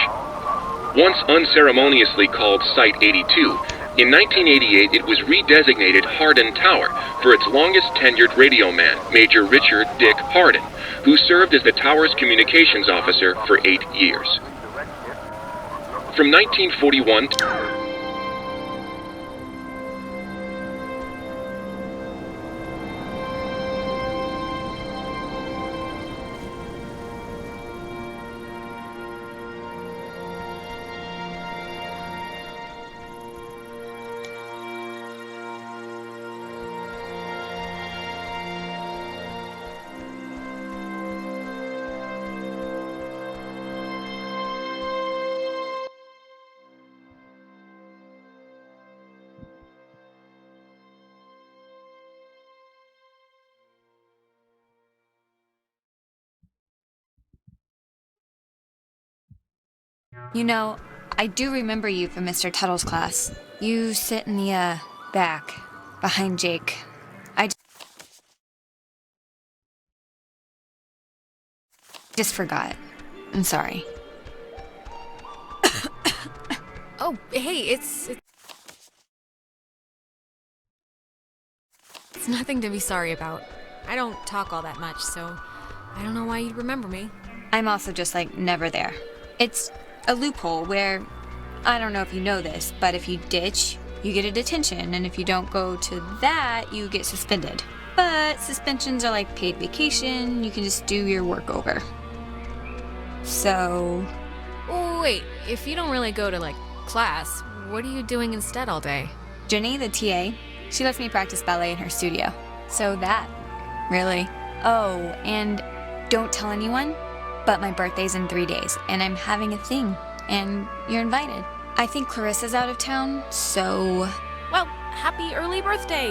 Once unceremoniously called Site 82, in 1988 it was redesignated Hardin Tower for its longest tenured radio man, Major Richard Dick Hardin, who served as the tower's communications officer for 8 years. From 1941 to You know, I do remember you from Mr. Tuttle's class. You sit in the, back, behind Jake. I just forgot. I'm sorry. Oh, hey, it's nothing to be sorry about. I don't talk all that much, so I don't know why you'd remember me. I'm also just, never there. It's a loophole where, I don't know if you know this, but if you ditch, you get a detention, and if you don't go to that, you get suspended. But suspensions are like paid vacation, you can just do your work over. So... Oh, wait, if you don't really go to, class, what are you doing instead all day? Jenny, the TA, She lets me practice ballet in her studio. So that, really. Oh, and don't tell anyone, but my birthday's in 3 days, and I'm having a thing, and you're invited. I think Clarissa's out of town, so... Well, happy early birthday!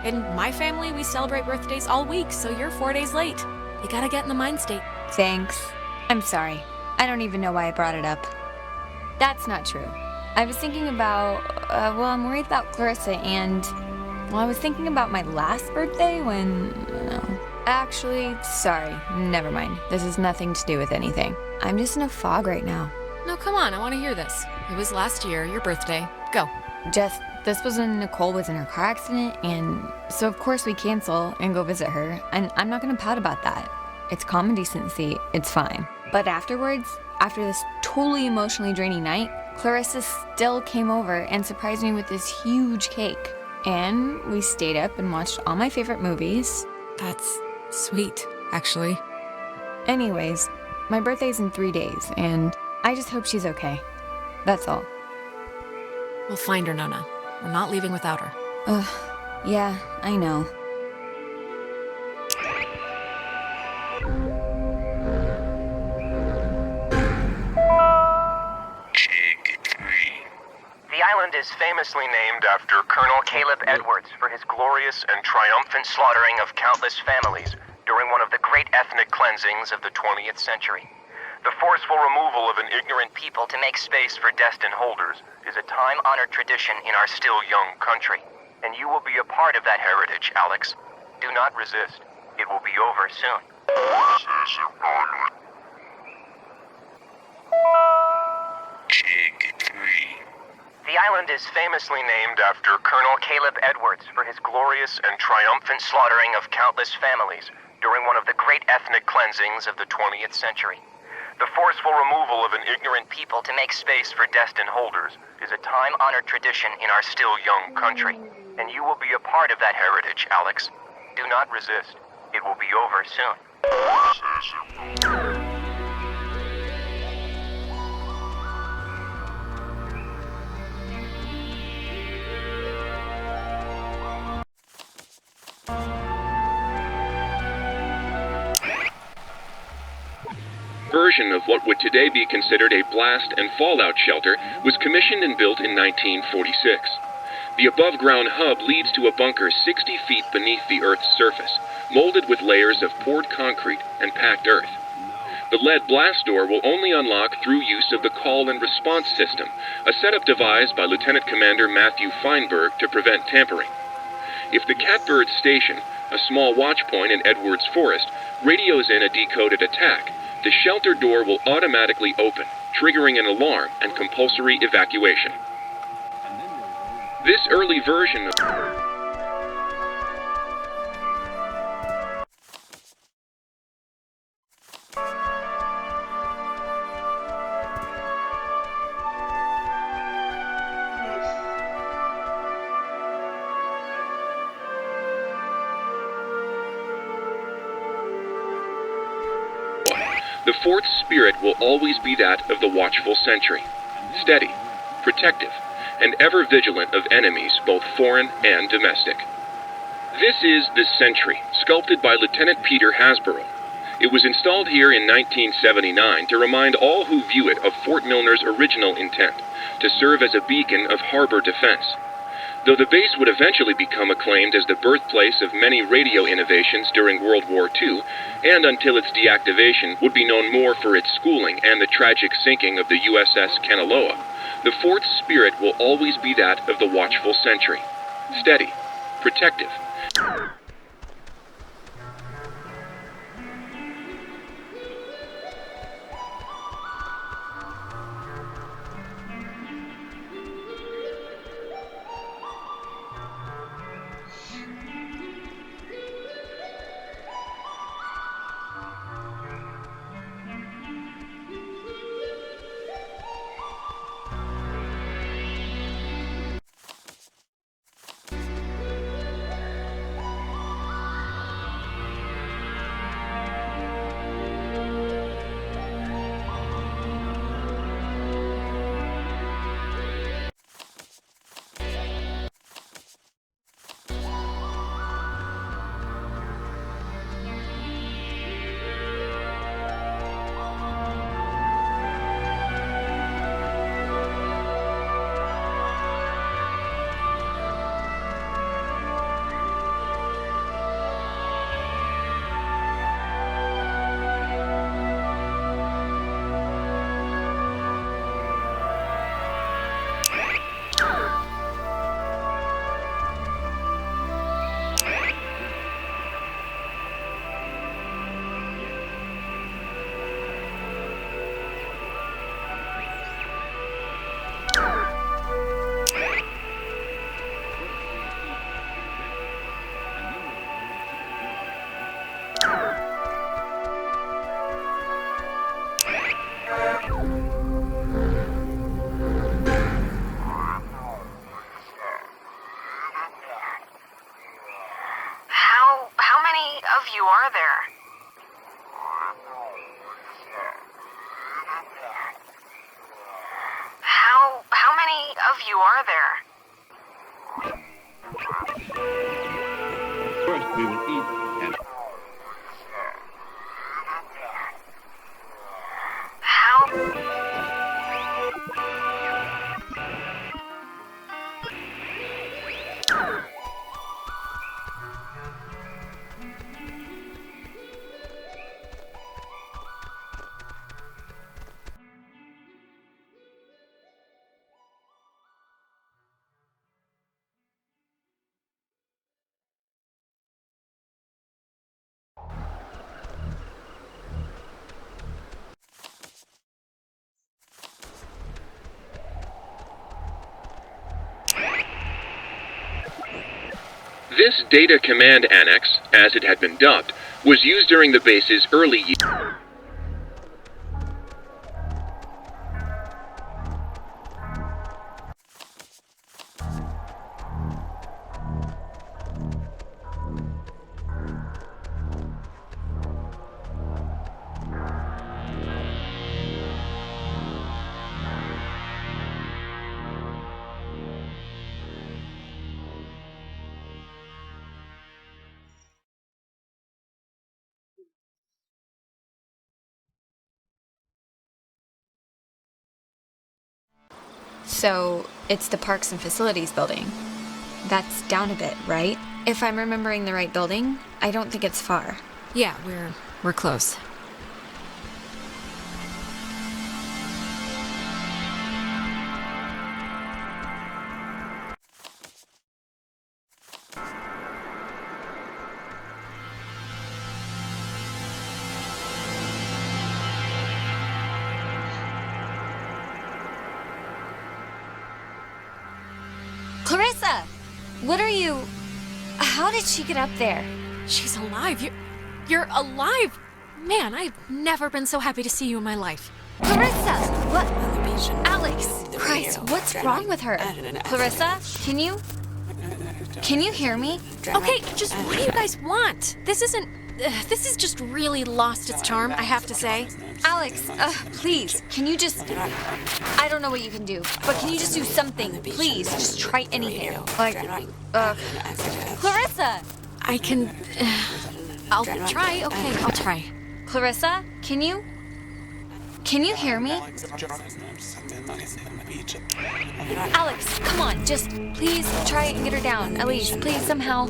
In my family, we celebrate birthdays all week, so you're 4 days late. You gotta get in the mind state. Thanks. I'm sorry. I don't even know why I brought it up. That's not true. I was thinking about, I'm worried about Clarissa and, I was thinking about my last birthday when, Actually, sorry, never mind. This has nothing to do with anything. I'm just in a fog right now. No, come on, I want to hear this. It was last year, your birthday. Go. This was when Nicole was in her car accident, and so of course we cancel and go visit her, and I'm not gonna pout about that. It's common decency, it's fine. But afterwards, after this totally emotionally draining night, Clarissa still came over and surprised me with this huge cake. And we stayed up and watched all my favorite movies. That's sweet, actually. Anyways, my birthday's in 3 days, and I just hope she's okay. That's all. We'll find her, Nona. We're not leaving without her. Yeah, I know. The island is famously named after Colonel Caleb Edwards for his glorious and triumphant slaughtering of countless families during one of the great ethnic cleansings of the 20th century. The forceful removal of an ignorant people to make space for destined holders is a time-honored tradition in our still young country. And you will be a part of that heritage, Alex. Do not resist. It will be over soon. The island is famously named after Colonel Caleb Edwards for his glorious and triumphant slaughtering of countless families during one of the great ethnic cleansings of the 20th century. The forceful removal of an ignorant people to make space for destined holders is a time-honored tradition in our still young country. And you will be a part of that heritage, Alex. Do not resist. It will be over soon. Version of what would today be considered a blast and fallout shelter was commissioned and built in 1946. The above-ground hub leads to a bunker 60 feet beneath the Earth's surface, molded with layers of poured concrete and packed earth. The lead blast door will only unlock through use of the call and response system, a setup devised by Lieutenant Commander Matthew Feinberg to prevent tampering. If the Catbird Station, a small watch point in Edwards Forest, radios in a decoded attack, the shelter door will automatically open, triggering an alarm and compulsory evacuation. This early version of the fort's spirit will always be that of the watchful sentry, steady, protective, and ever vigilant of enemies both foreign and domestic. This is the Sentry, sculpted by Lieutenant Peter Hasborough. It was installed here in 1979 to remind all who view it of Fort Milner's original intent, to serve as a beacon of harbor defense. Though the base would eventually become acclaimed as the birthplace of many radio innovations during World War II, and until its deactivation would be known more for its schooling and the tragic sinking of the USS Kanaloa, the fort's spirit will always be that of the watchful sentry, steady, protective. many of you are there? How many of you are there? First we will eat and... This Data Command Annex, as it had been dubbed, was used during the base's early years. So, it's the Parks and Facilities building. That's down a bit, right? If I'm remembering the right building, I don't think it's far. Yeah, we're close. Clarissa! What are you... How did she get up there? She's alive. You're alive! Man, I've never been so happy to see you in my life. Clarissa! What? Alex! Christ, what's wrong with her? Clarissa, can you hear me? Okay, just what do you guys want? This is just really lost its charm, I have to say. Alex, please, can you just... I don't know what you can do, but can you just do something? Please, just try anything. Like, Clarissa! I can... I'll try, okay, I'll try. Clarissa, can you hear me? Alex, come on, just please try and get her down. At least, please, somehow.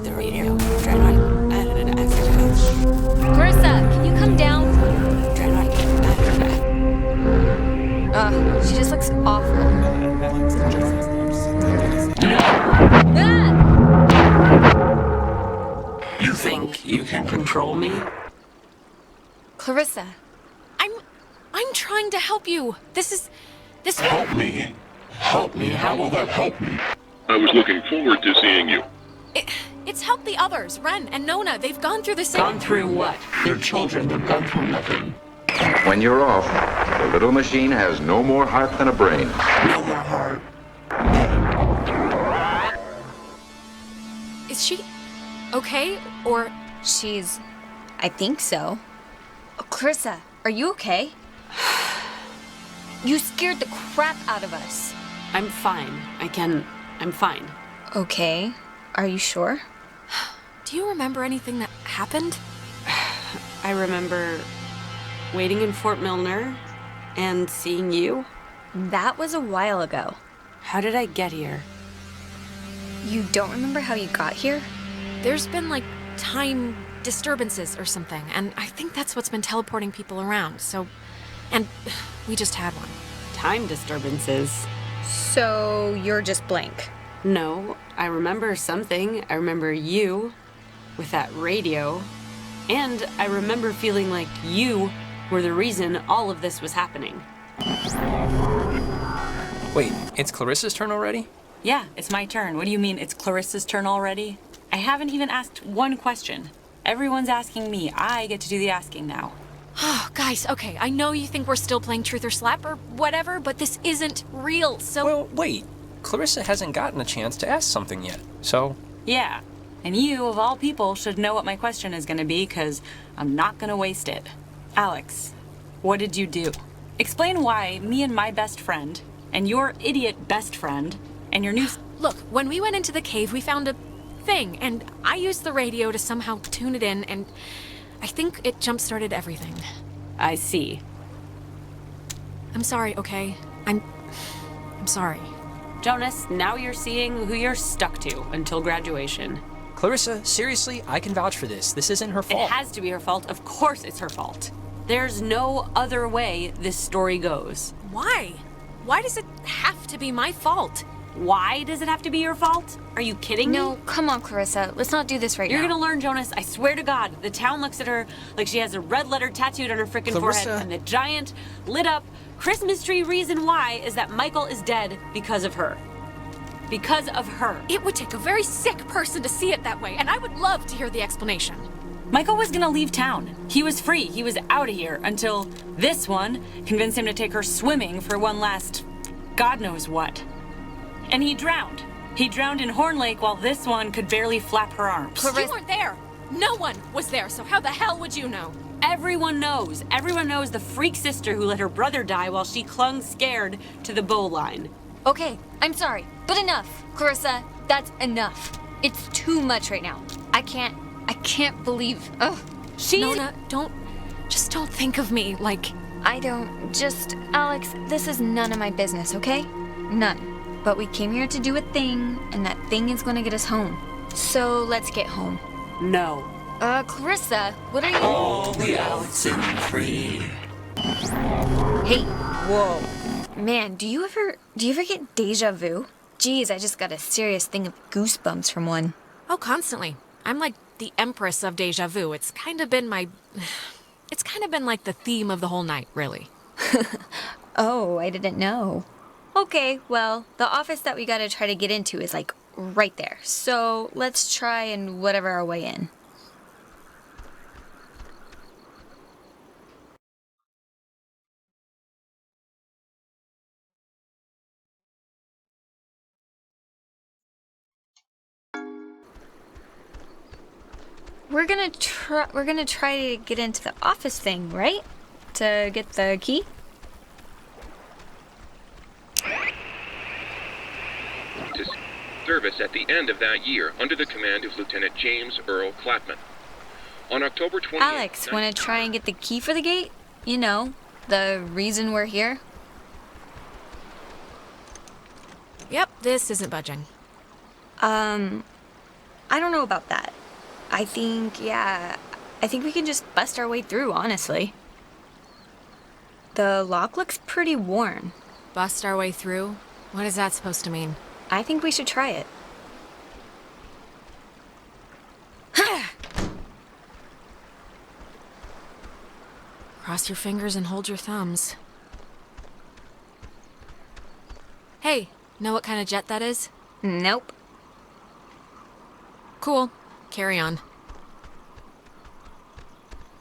Clarissa, can you come down? She just looks awful. You think you can control me? Clarissa. I'm trying to help you. This... Help me. Help me. How will that help me? I was looking forward to seeing you. It's helped the others. Ren and Nona, they've gone through the same... Gone through what? They're children. They've gone through nothing. When you're off, the little machine has no more heart than a brain. No more heart. Is she okay? Or... I think so. Clarissa, are you okay? You scared the crap out of us. I'm fine. I'm fine. Okay. Are you sure? Do you remember anything that happened? I remember waiting in Fort Milner and seeing you. That was a while ago. How did I get here? You don't remember how you got here? There's been, like, time disturbances or something, and I think that's what's been teleporting people around, so... And we just had one. Time disturbances? So you're just blank? No, I remember something. I remember you with that radio, and I remember feeling like you were the reason all of this was happening. Wait, it's Clarissa's turn already? Yeah, it's my turn. What do you mean it's Clarissa's turn already? I haven't even asked one question. Everyone's asking me. I get to do the asking now. Oh, guys, okay, I know you think we're still playing Truth or Slap or whatever, but this isn't real, so... Well, wait. Clarissa hasn't gotten a chance to ask something yet, so... Yeah, And you, of all people, should know what my question is gonna be, because I'm not gonna waste it. Alex, what did you do? Explain why me and my best friend, and your idiot best friend, and your new... Look, when we went into the cave, we found a thing, and I used the radio to somehow tune it in, and I think it jump-started everything. I see. I'm sorry, okay? I'm sorry. Jonas, now you're seeing who you're stuck to until graduation. Clarissa, seriously, I can vouch for this. This isn't her fault. It has to be her fault. Of course it's her fault. There's no other way this story goes. Why? Why does it have to be my fault? Why does it have to be your fault? Are you kidding me? No, come on, Clarissa. Let's not do this right You're now. gonna learn, Jonas. I swear to God. The town looks at her like she has a red letter tattooed on her frickin' forehead. And the giant, lit up Christmas tree reason why is that Michael is dead because of her. Because of her. It would take a very sick person to see it that way, and I would love to hear the explanation. Michael was gonna leave town. He was free. He was out of here until this one convinced him to take her swimming for one last God knows what. And he drowned. He drowned in Horn Lake while this one could barely flap her arms. You weren't there. No one was there, so how the hell would you know? Everyone knows. Everyone knows the freak sister who let her brother die while she clung scared to the bow line. Okay, I'm sorry, but enough. Clarissa, that's enough. It's too much right now. I can't believe, ugh. Nona, don't think of me like... Alex, this is none of my business, okay? None. But we came here to do a thing, and that thing is gonna get us home. So let's get home. No. Clarissa, what are you... All the Oxenfree. Hey, whoa. Man, do you ever get deja vu? Geez, I just got a serious thing of goosebumps from one. Oh, constantly. I'm like the empress of deja vu. It's kind of been like the theme of the whole night, really. Oh, I didn't know. Okay, well, the office that we gotta try to get into is like right there. So let's try and whatever our way in. We're gonna try to get into the office thing, right? To get the key? To service at the end of that year under the command of Lieutenant James Earl Clapman. On October 28th... Alex, wanna try and get the key for the gate? You know, the reason we're here? Yep, this isn't budging. I don't know about that. I think we can just bust our way through, honestly. The lock looks pretty worn. Bust our way through? What is that supposed to mean? I think we should try it. Cross your fingers and hold your thumbs. Hey, know what kind of jet that is? Nope. Cool. Carry on.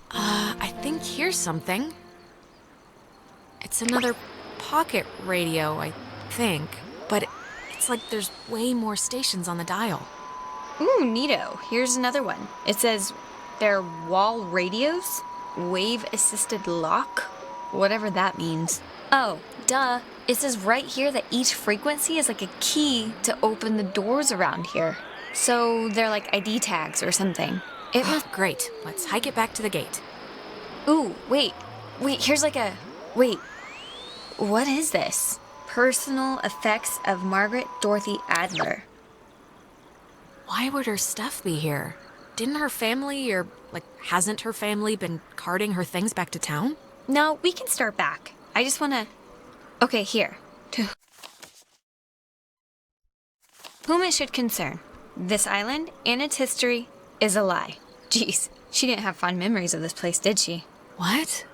I think here's something. It's another pocket radio, I think. But it's like there's way more stations on the dial. Ooh, neato. Here's another one. It says they're wall radios? Wave-assisted lock? Whatever that means. Oh, duh. It says right here that each frequency is like a key to open the doors around here. So they're like ID tags or something. It must... Great. Let's hike it back to the gate. Ooh, wait, here's like a... Wait, what is this? Personal effects of Margaret Dorothy Adler. Why would her stuff be here? Didn't her family, or, like, hasn't her family been carting her things back to town? No, we can start back. I just wanna... Okay, here. To whom it should concern, this island and its history is a lie. Jeez, she didn't have fond memories of this place, did she? What?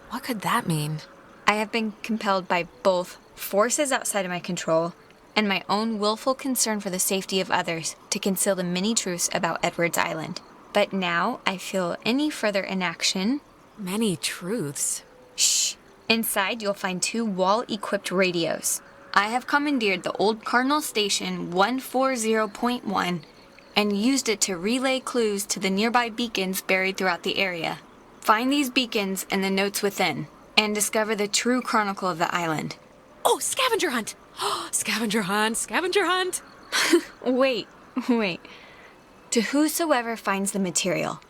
What could that mean? I have been compelled by both forces outside of my control and my own willful concern for the safety of others to conceal the many truths about Edwards Island. But now I feel any further inaction... Many truths? Shh. Inside, you'll find 2 wall-equipped radios. I have commandeered the old Cardinal Station 140.1 and used it to relay clues to the nearby beacons buried throughout the area. Find these beacons and the notes within, and discover the true chronicle of the island. Oh, scavenger hunt! Scavenger hunt, scavenger hunt! Wait. To whosoever finds the material,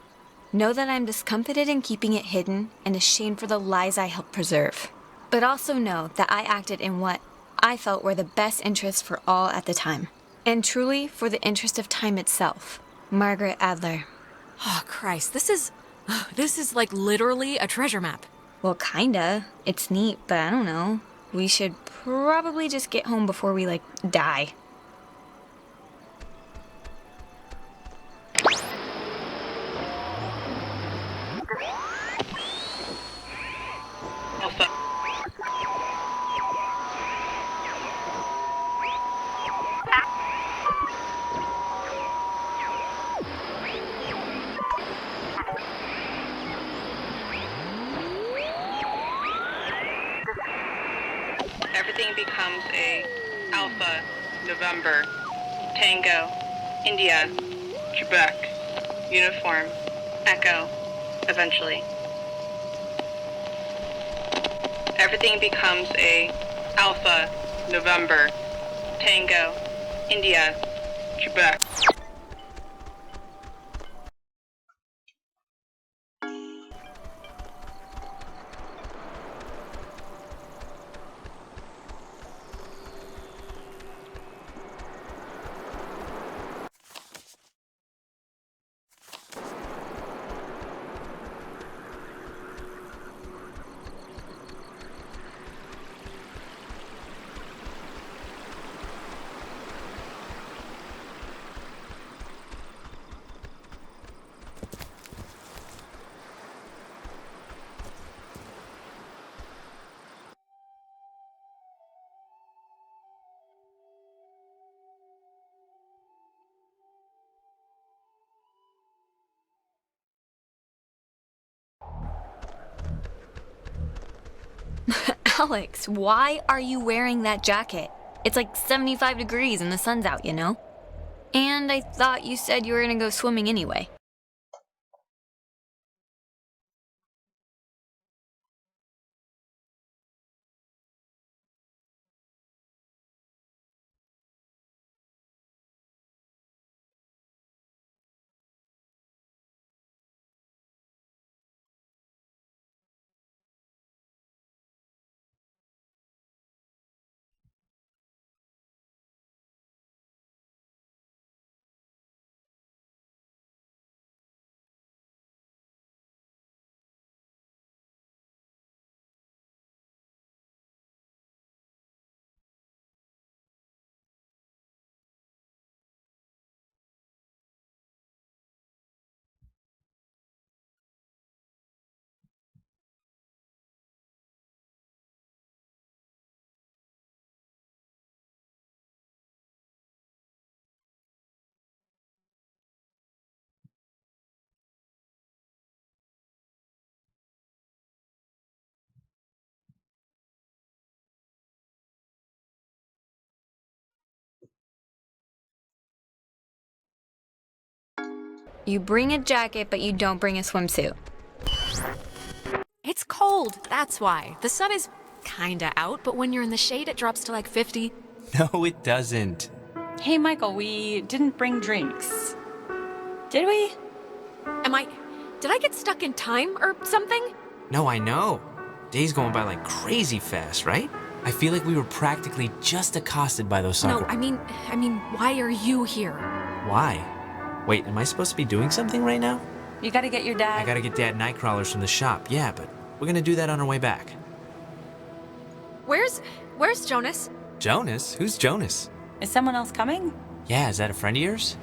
know that I'm discomfited in keeping it hidden and ashamed for the lies I helped preserve. But also know that I acted in what I felt were the best interests for all at the time. And truly for the interest of time itself. Margaret Adler. Oh, Christ, this is like literally a treasure map. Well, kinda. It's neat, but I don't know. We should probably just get home before we, die. Everything becomes a Alpha, November, Tango, India, Quebec, Uniform, Echo, eventually. Everything becomes a Alpha, November, Tango, India, Quebec. Alex, why are you wearing that jacket? It's like 75 degrees and the sun's out, you know? And I thought you said you were gonna go swimming anyway. You bring a jacket, but you don't bring a swimsuit. It's cold, that's why. The sun is kinda out, but when you're in the shade, it drops to like 50. No, it doesn't. Hey, Michael, we didn't bring drinks. Did we? Did I get stuck in time or something? No, I know. Days going by like crazy fast, right? I feel like we were practically just accosted by those soccer... No, I mean, why are you here? Why? Wait, am I supposed to be doing something right now? You gotta get your dad... I gotta get Dad nightcrawlers from the shop, yeah, but we're gonna do that on our way back. Where's Jonas? Jonas? Who's Jonas? Is someone else coming? Yeah, is that a friend of yours?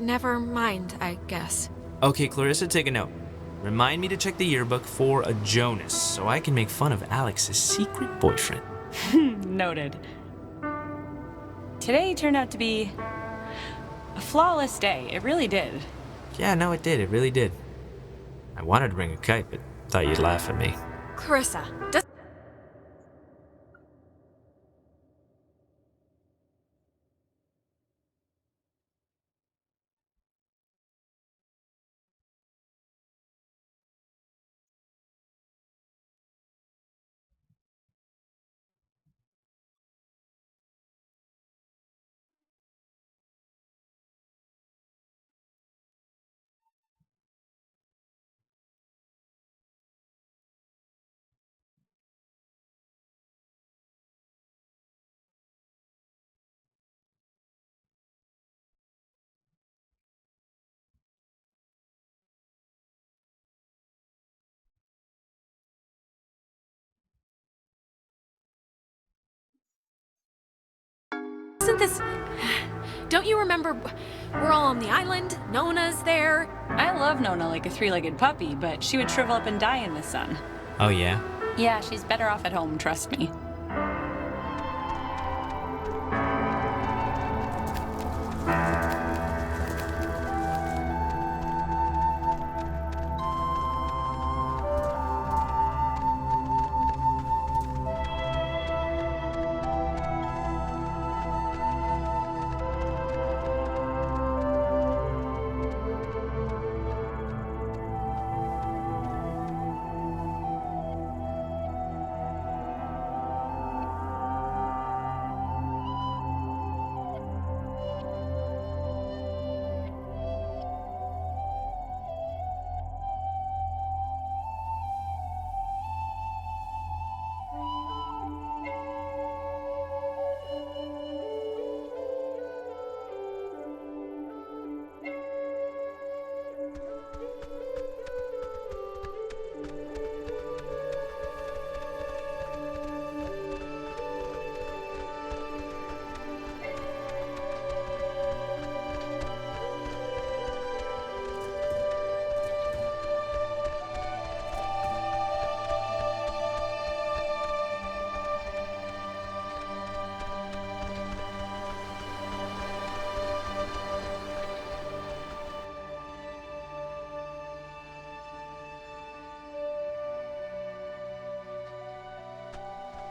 Never mind, I guess. Okay, Clarissa, take a note. Remind me to check the yearbook for a Jonas, so I can make fun of Alex's secret boyfriend. Noted. Today turned out to be a flawless day. It really did. Yeah, no, it did. It really did. I wanted to bring a kite, but thought you'd laugh at me. Clarissa, does... Isn't this... Don't you remember we're all on the island? Nona's there. I love Nona like a three-legged puppy, but she would shrivel up and die in the sun. Oh, yeah? Yeah, she's better off at home, trust me.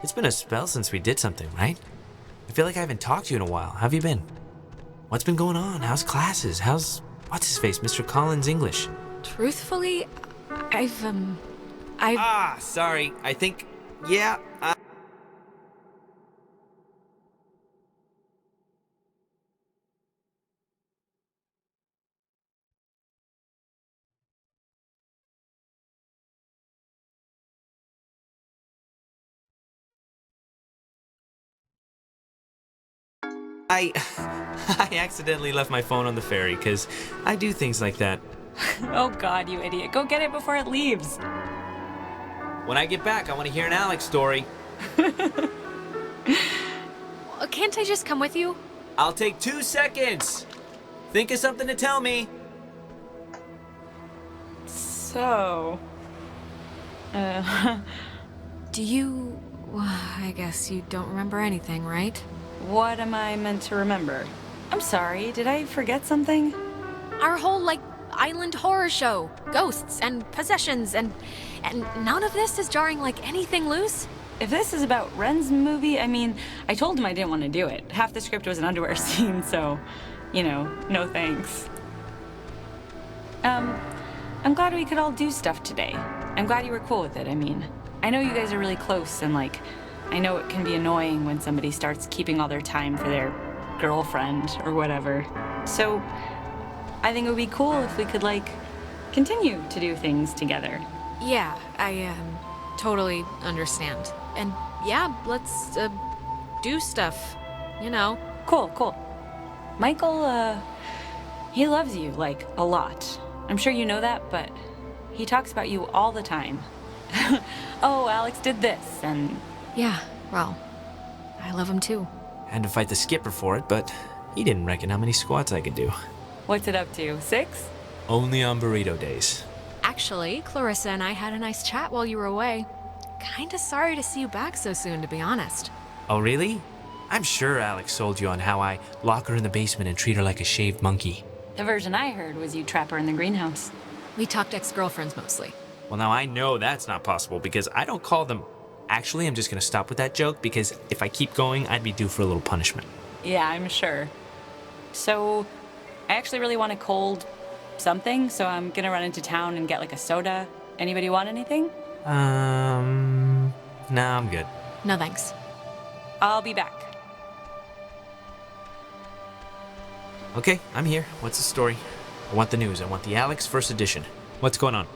It's been a spell since we did something, right? I feel like I haven't talked to you in a while. How have you been? What's been going on? How's classes? How's... what's-his-face, Mr. Collins' English? Truthfully, I've... sorry. I think... yeah, I accidentally left my phone on the ferry, because I do things like that. Oh god, you idiot. Go get it before it leaves. When I get back, I want to hear an Alex story. Can't I just come with you? I'll take 2 seconds. Think of something to tell me. So... Do you... I guess you don't remember anything, right? What am I meant to remember? I'm sorry, did I forget something? Our whole, island horror show. Ghosts and possessions and none of this is jarring like anything loose? If this is about Ren's movie, I mean, I told him I didn't want to do it. Half the script was an underwear scene, so, no thanks. I'm glad we could all do stuff today. I'm glad you were cool with it, I mean. I know you guys are really close, and, I know it can be annoying when somebody starts keeping all their time for their girlfriend or whatever. So, I think it would be cool if we could, continue to do things together. Yeah, I, totally understand. And, yeah, let's, do stuff, Cool. Michael, he loves you, a lot. I'm sure you know that, but he talks about you all the time. Oh, Alex did this, and... Yeah, well, I love him too. Had to fight the skipper for it, but he didn't reckon how many squats I could do. What's it up to, 6? Only on burrito days. Actually, Clarissa and I had a nice chat while you were away. Kinda sorry to see you back so soon, to be honest. Oh, really? I'm sure Alex sold you on how I lock her in the basement and treat her like a shaved monkey. The version I heard was you trap her in the greenhouse. We talked ex-girlfriends mostly. Well, now I know that's not possible because I don't call them... Actually, I'm just gonna stop with that joke because if I keep going, I'd be due for a little punishment. Yeah, I'm sure. So, I actually really want a cold something, so I'm gonna run into town and get a soda. Anybody want anything? No, I'm good. No thanks. I'll be back. Okay, I'm here. What's the story? I want the news. I want the Alex first edition. What's going on?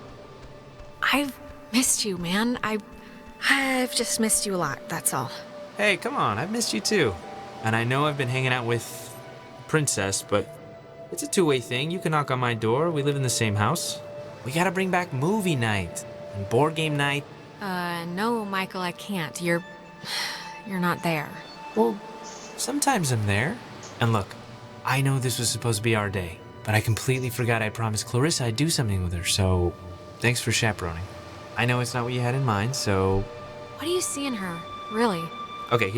I've missed you, man. I've just missed you a lot, that's all. Hey, come on, I've missed you too. And I know I've been hanging out with Princess, but it's a two-way thing. You can knock on my door. We live in the same house. We gotta bring back movie night and board game night. No, Michael, I can't. You're not there. Well, Sometimes I'm there. And look, I know this was supposed to be our day, but I completely forgot I promised Clarissa I'd do something with her, so thanks for chaperoning. I know it's not what you had in mind, so... What do you see in her, really? Okay.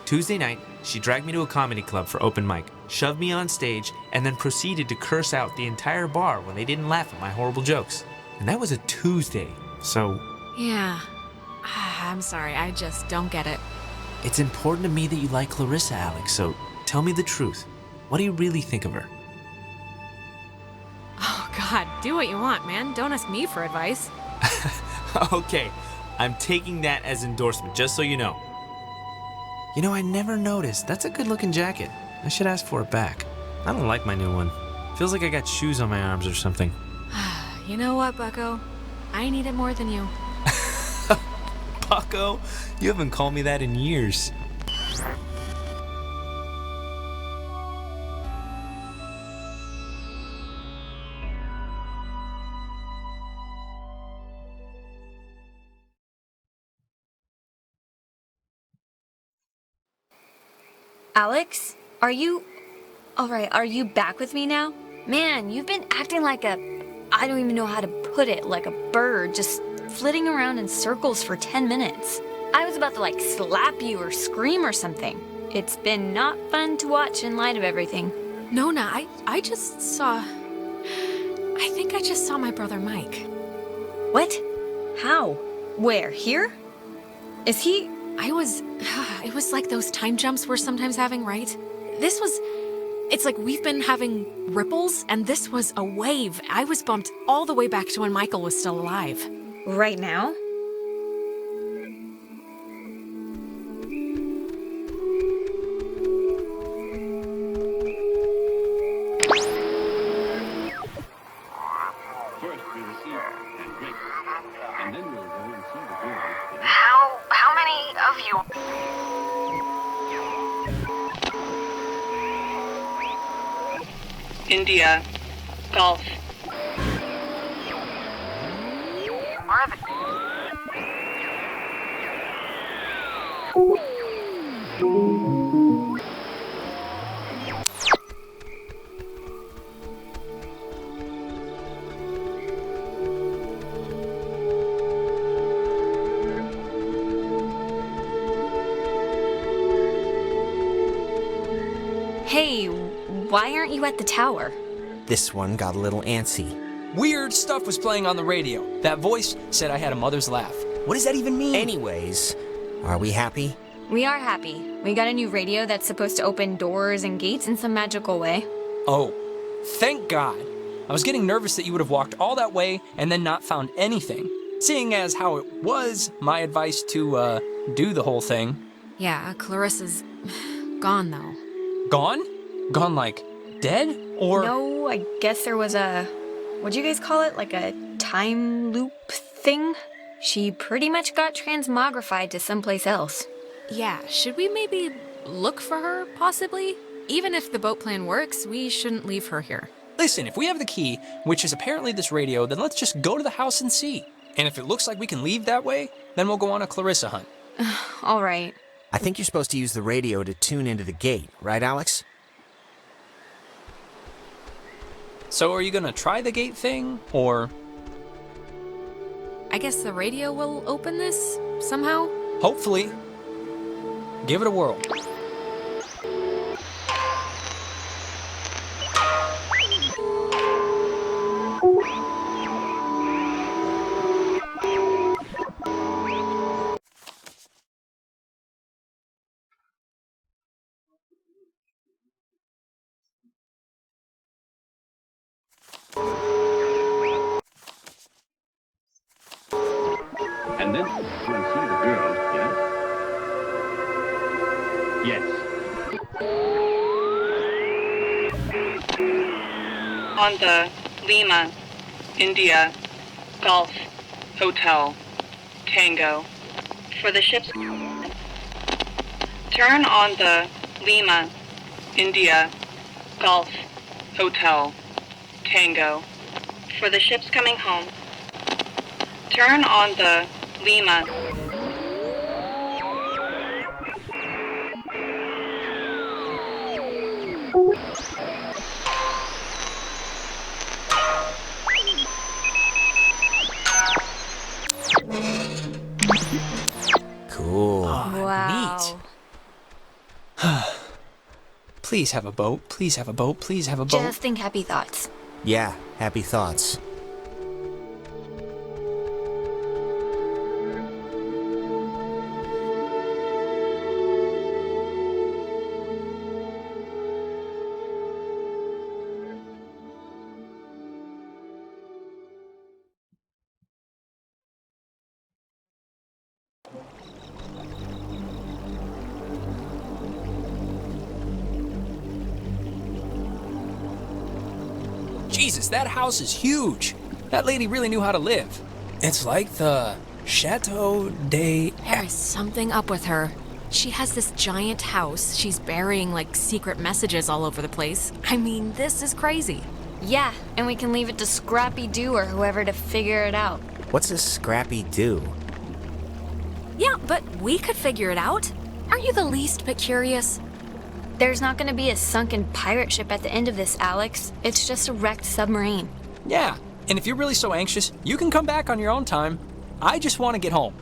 Tuesday night, she dragged me to a comedy club for open mic, shoved me on stage, and then proceeded to curse out the entire bar when they didn't laugh at my horrible jokes. And that was a Tuesday, so... Yeah. I'm sorry, I just don't get it. It's important to me that you like Clarissa, Alex, so tell me the truth. What do you really think of her? Oh, God, do what you want, man. Don't ask me for advice. Okay, I'm taking that as endorsement, just so you know. You know, I never noticed. That's a good-looking jacket. I should ask for it back. I don't like my new one. Feels like I got shoes on my arms or something. You know what, Bucko? I need it more than you. Bucko? You haven't called me that in years. Alex, are you... Alright, are you back with me now? Man, you've been acting like a... I don't even know how to put it, like a bird, just flitting around in circles for 10 minutes. I was about to, like, slap you or scream or something. It's been not fun to watch in light of everything. Nona, I just saw... I think I just saw my brother Mike. What? How? Where? Here? Is he... It was like those time jumps we're sometimes having, right? It's like we've been having ripples, and this was a wave. I was bumped all the way back to when Michael was still alive. Right now? How many of you? India. Golf. Are the... Hey, why aren't you at the tower? This one got a little antsy. Weird stuff was playing on the radio. That voice said I had a mother's laugh. What does that even mean? Anyways, are we happy? We are happy. We got a new radio that's supposed to open doors and gates in some magical way. Oh, thank God. I was getting nervous that you would have walked all that way and then not found anything. Seeing as how it was my advice to, do the whole thing. Yeah, Clarissa's gone, though. Gone? Gone like dead? Or... No, I guess there was a... What'd you guys call it? Like a time loop thing? She pretty much got transmogrified to someplace else. Yeah, should we maybe look for her, possibly? Even if the boat plan works, we shouldn't leave her here. Listen, if we have the key, which is apparently this radio, then let's just go to the house and see. And if it looks like we can leave that way, then we'll go on a Clarissa hunt. All right. I think you're supposed to use the radio to tune into the gate, right, Alex? So are you gonna try the gate thing, or...? I guess the radio will open this, somehow? Hopefully. Give it a whirl. And then when you see the girl, yes? Yes. On the Lima, India, Golf, Hotel, Tango. For the ship's... Turn on the Lima, India, Golf, Hotel, Tango. For the ships coming home. Turn on the Lima. Please have a boat. Please have a boat. Please have a boat. Just think happy thoughts. Yeah, happy thoughts. Jesus, that house is huge. That lady really knew how to live. It's like the Chateau de... There is something up with her. She has this giant house. She's burying, like, secret messages all over the place. I mean, this is crazy. Yeah, and we can leave it to Scrappy Doo or whoever to figure it out. What's a Scrappy Doo? Yeah, but we could figure it out. Aren't you the least bit curious? There's not gonna be a sunken pirate ship at the end of this, Alex. It's just a wrecked submarine. Yeah, and if you're really so anxious, you can come back on your own time. I just want to get home.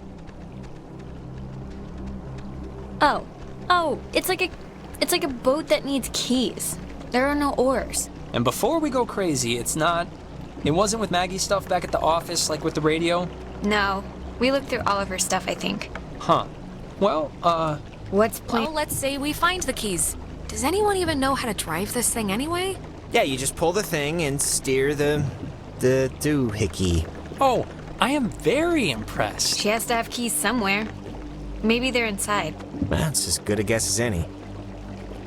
Oh, it's like a boat that needs keys. There are no oars. And before we go crazy, it wasn't with Maggie's stuff back at the office, like with the radio? No, we looked through all of her stuff, I think. Huh. Well, What's plain? Well, let's say we find the keys. Does anyone even know how to drive this thing anyway? Yeah, you just pull the thing and steer the doohickey. Oh, I am very impressed. She has to have keys somewhere. Maybe they're inside. That's as good a guess as any.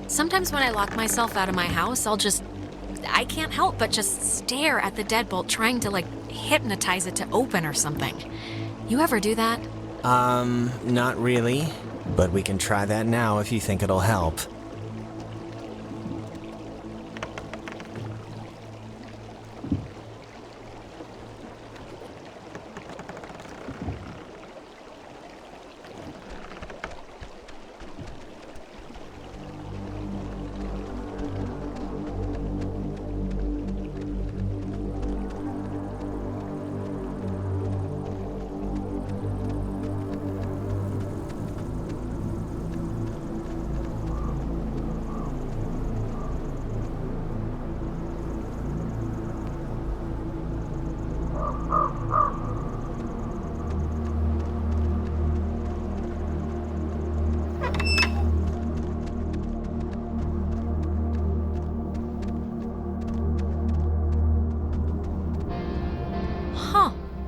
Sometimes when I lock myself out of my house, I can't help but just stare at the deadbolt trying to, like, hypnotize it to open or something. You ever do that? Not really. But we can try that now if you think it'll help.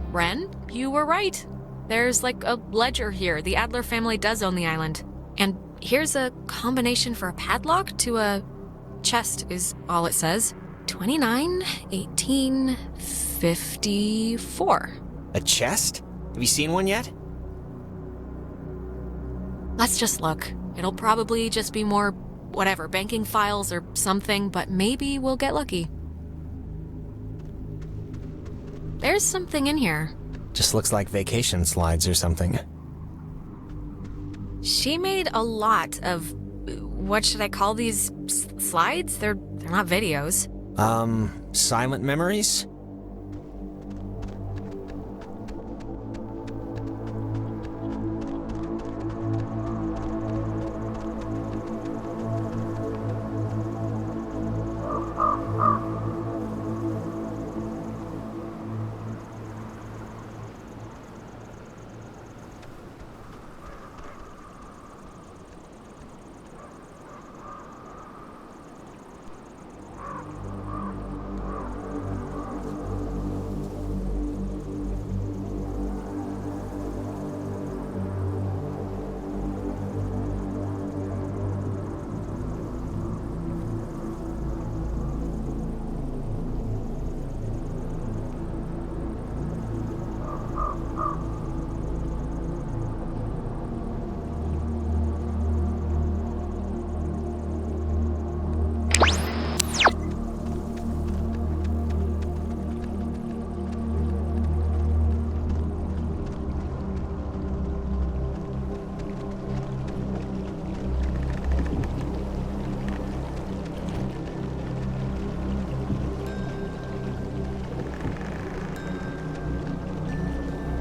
Ren, you were right. There's like a ledger here. The Adler family does own the island. And here's a combination for a padlock to a chest is all it says. 29, 18, 54. A chest? Have you seen one yet? Let's just look. It'll probably just be more, whatever, banking files or something, but maybe we'll get lucky. There's something in here. Just looks like vacation slides or something. She made a lot of, what should I call these slides? They're not videos. Silent memories?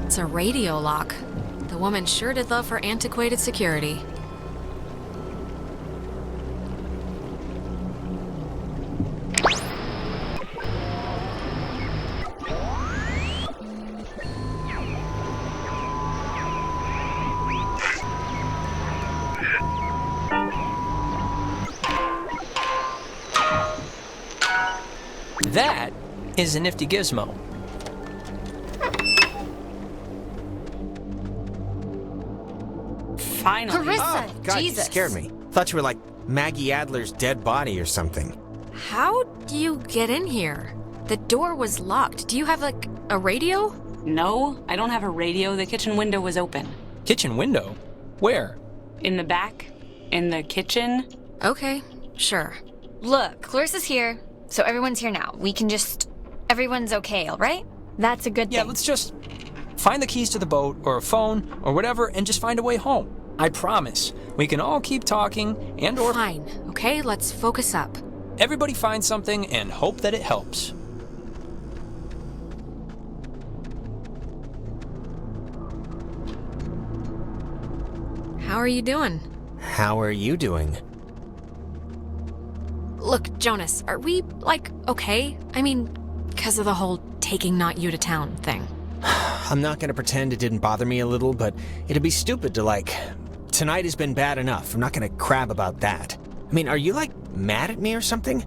It's a radio lock. The woman sure did love her antiquated security. That is a nifty gizmo. Finally. Clarissa, Oh, God, Jesus. you scared me. Thought you were like Maggie Adler's dead body or something. How do you get in here? The door was locked. Do you have, like, a radio? No, I don't have a radio. The kitchen window was open. Kitchen window? Where? In the back? In the kitchen? Okay, sure. Look, Clarissa's here, so everyone's here now. We can just... Everyone's okay, all right? That's a good thing. Yeah, let's just find the keys to the boat or a phone or whatever and just find a way home. I promise. We can all keep talking and or... Fine, okay? Let's focus up. Everybody find something and hope that it helps. How are you doing? How are you doing? Look, Jonas, are we, like, okay? I mean, because of the whole taking not you to town thing. I'm not gonna pretend it didn't bother me a little, but it'd be stupid to, like... Tonight has been bad enough. I'm not gonna crab about that. I mean, are you, like, mad at me or something?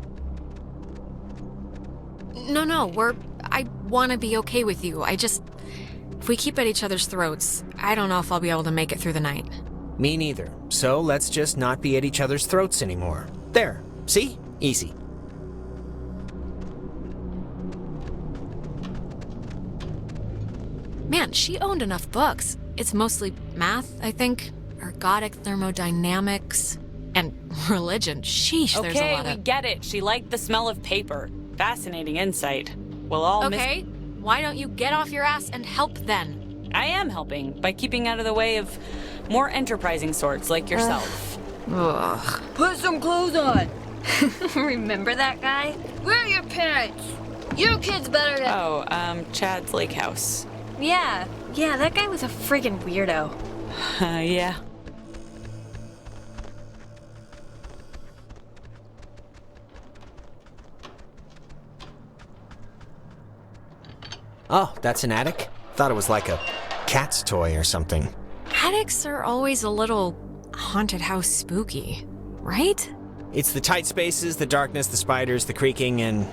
No, I want to be okay with you. If we keep at each other's throats, I don't know if I'll be able to make it through the night. Me neither. So let's just not be at each other's throats anymore. There. See? Easy. Man, she owned enough books. It's mostly math, I think. Ergodic thermodynamics. And religion. Sheesh, there's a lot Okay, of... we get it. She liked the smell of paper. Fascinating insight. We'll all Okay, why don't you get off your ass and help then? I am helping by keeping out of the way of more enterprising sorts like yourself. Ugh. Put some clothes on. Remember that guy? Where are your parents? You kids better get... Oh, Chad's Lake House. Yeah, that guy was a friggin' weirdo. Yeah. Oh, that's an attic? Thought it was like a cat's toy or something. Attics are always a little haunted house spooky, right? It's the tight spaces, the darkness, the spiders, the creaking, and...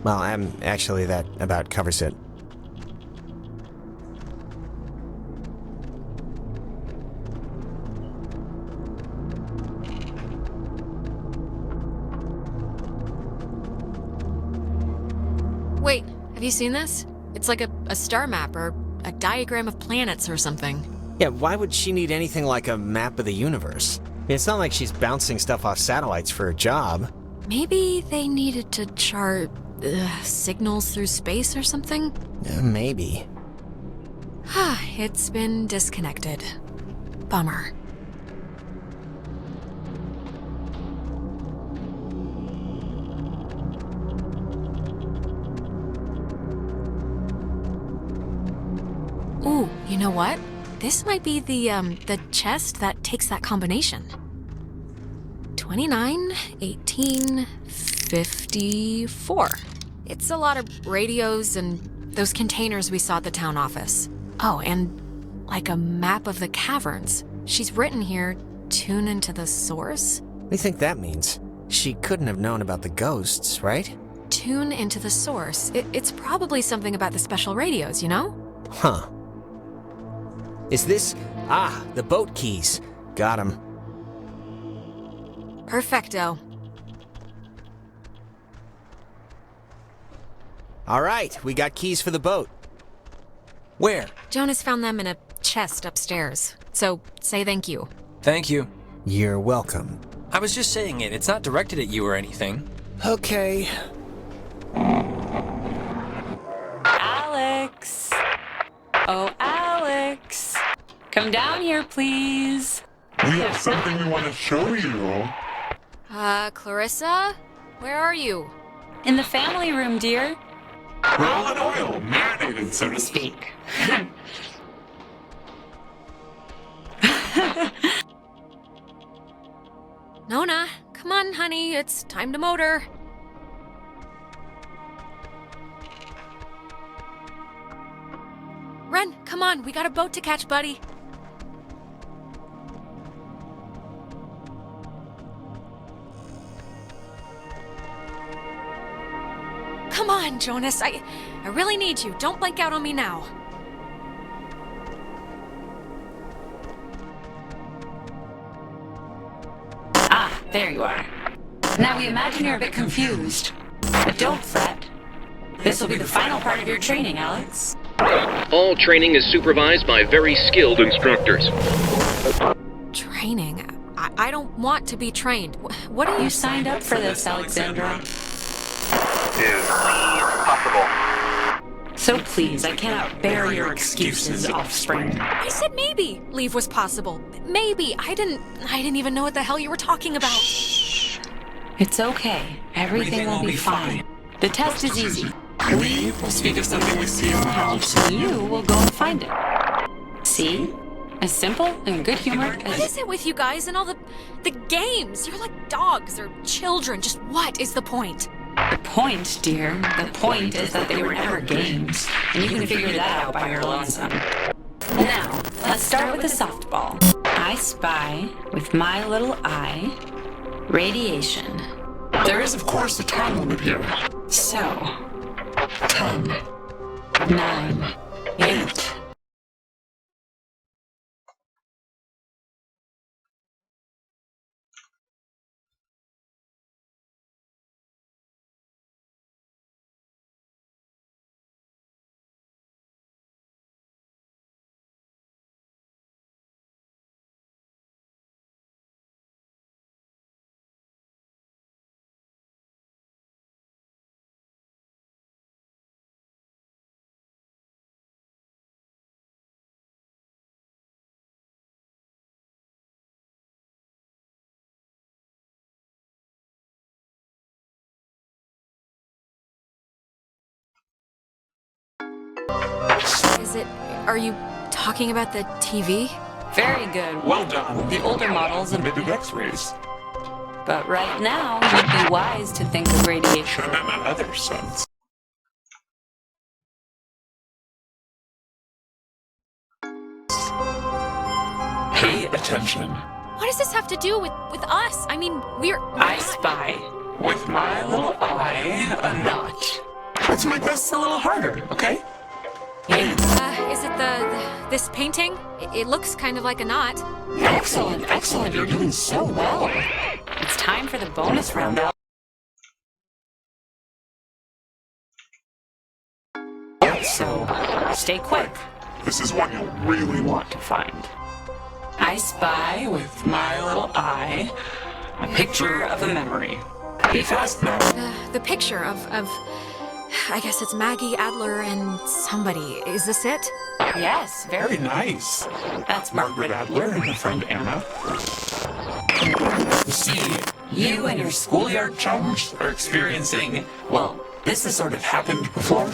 Well, actually, that about covers it. Wait, have you seen this? It's like a star map or a diagram of planets or something. Yeah, why would she need anything like a map of the universe? I mean, it's not like she's bouncing stuff off satellites for a job. Maybe they needed to chart signals through space or something? Maybe. It's been disconnected. Bummer. Ooh, you know what? This might be the chest that takes that combination. 29, 18, 54. It's a lot of radios and those containers we saw at the town office. Oh, and like a map of the caverns. She's written here, tune into the source. What do you think that means? She couldn't have known about the ghosts, right? Tune into the source. It's probably something about the special radios, you know? Huh. Is this... Ah, the boat keys. Got 'em. Perfecto. All right, we got keys for the boat. Where? Jonas found them in a chest upstairs. So, say thank you. Thank you. You're welcome. I was just saying it. It's not directed at you or anything. Okay. Alex. Oh, Alex. Come down here, please. We have something we want to show you. Clarissa? Where are you? In the family room, dear. We're all in oil, marinated, so to speak. Nona, come on, honey. It's time to motor. Ren, come on. We got a boat to catch, buddy. Come on. on, Jonas. I really need you. Don't blank out on me now. Ah, there you are. Now we imagine you're a bit confused. But don't fret. This will be the final part of your training, Alex. All training is supervised by very skilled instructors. Training? I don't want to be trained. What are You signed up for this, Alexandra. Is possible. So please, I cannot bear your excuses, offspring. I said maybe leave was possible. Maybe. I didn't even know what the hell you were talking about. It's okay. Everything will be fine. The test is easy. We will speak of something we see in the house, and you will go and find it. See? As simple and good humored What as... is it with you guys and all the games? You're like dogs or children. Just what is the point? The point, dear, the point is that they were never games, and you can figure that out by your lonesome. Now, let's start with the softball. I spy, with my little eye, radiation. There is, of course, a time limit here. So, 10, 9, 8... Are you talking about the TV? Very good. Well done. The older models and Emitted X-rays. But right now, you'd be wise to think of radiation. In another sense. Pay attention. What does this have to do with us? I mean, we're I spy. With my little eye, a knot. Let's make this a little harder, okay? Is it this painting? It looks kind of like a knot. Excellent, excellent. You're doing so well. It's time for the bonus round. So, stay quick. This is one you'll really want to find. I spy with my little eye a picture of a memory. Be fast now. The picture of I guess it's Maggie, Adler, and somebody. Is this it? Yes, Very nice. That's Margaret Adler and her friend Anna. See, you and your schoolyard chums are experiencing, well, this has sort of happened before.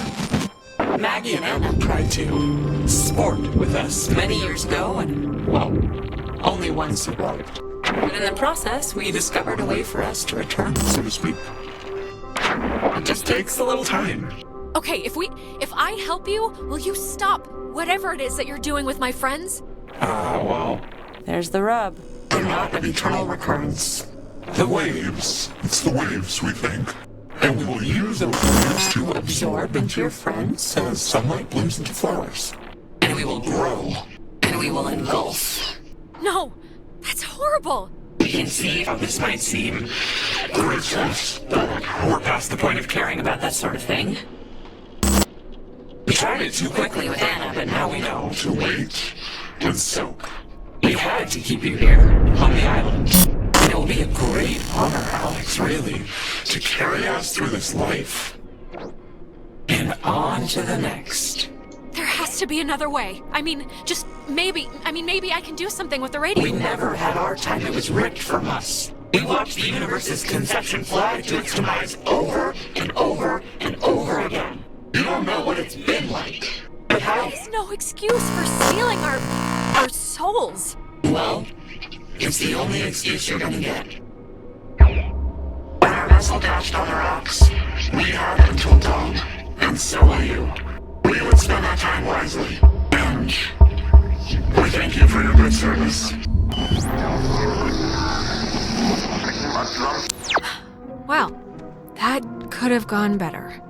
Maggie and Anna tried to sport with us many years ago, and, well, only one survived. But in the process, we Discovered a way for us to return, so to speak. It just takes a little time. Okay, if I help you, will you stop whatever it is that you're doing with my friends? Well, There's the rub. they're not of eternal recurrence. The waves. It's the waves, we think. And we will use those waves to absorb into your friends as sunlight blooms into flowers. And we will grow. And we will engulf. No, that's horrible. We can see how this might seem gracious, but we're past the point of caring about that sort of thing. We tried it too quickly with Anna, but now we know to wait and soak. We had to keep you here, on the island. And it will be a great honor, Alex, really, to carry us through this life. And on to the next. There has to be another way. I mean, maybe I can do something with the radio. We never had our time. It was ripped from us. We watched the universe's conception flag to its demise over and over and over again. You don't know what it's been like. But how? There's no excuse for stealing our souls. Well, it's the only excuse you're gonna get. When our vessel dashed on the rocks, we had until dawn, and so will you. We would spend our time wisely, and we thank you for your good service. Well, that could have gone better.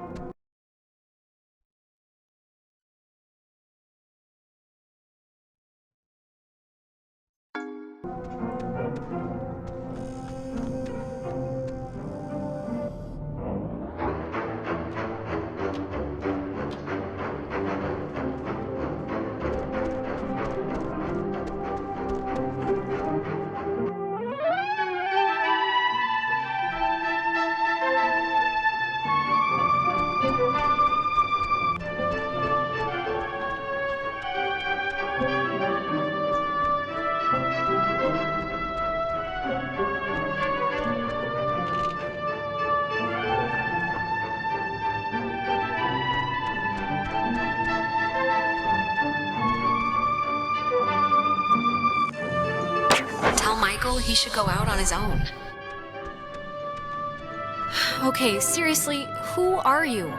feel he should go out on his own. Okay, seriously, who are you?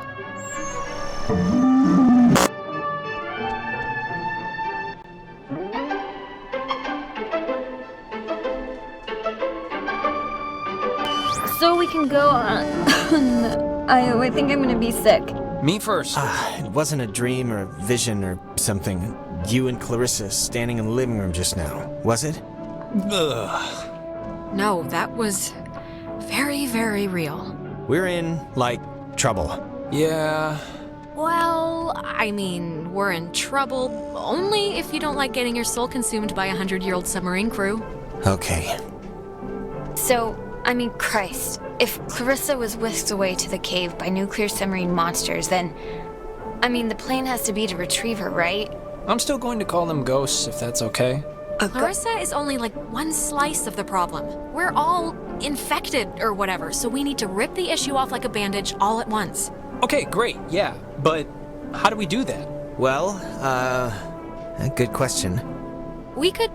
So we can go on. I think I'm gonna be sick. Me first. It wasn't a dream or a vision or something. You and Clarissa standing in the living room just now, was it? Ugh. No, that was very, very real. We're in, like, trouble. Yeah. Well, I mean, we're in trouble only if you don't like getting your soul consumed by a 100-year-old submarine crew. Okay. So, I mean, Christ, if Clarissa was whisked away to the cave by nuclear submarine monsters, then, I mean, the plan has to be to retrieve her, right? I'm still going to call them ghosts, if that's okay. Clarissa is only like one slice of the problem. We're all infected or whatever, so we need to rip the issue off like a bandage all at once. Okay, great, yeah, but how do we do that? Well, a good question. We could,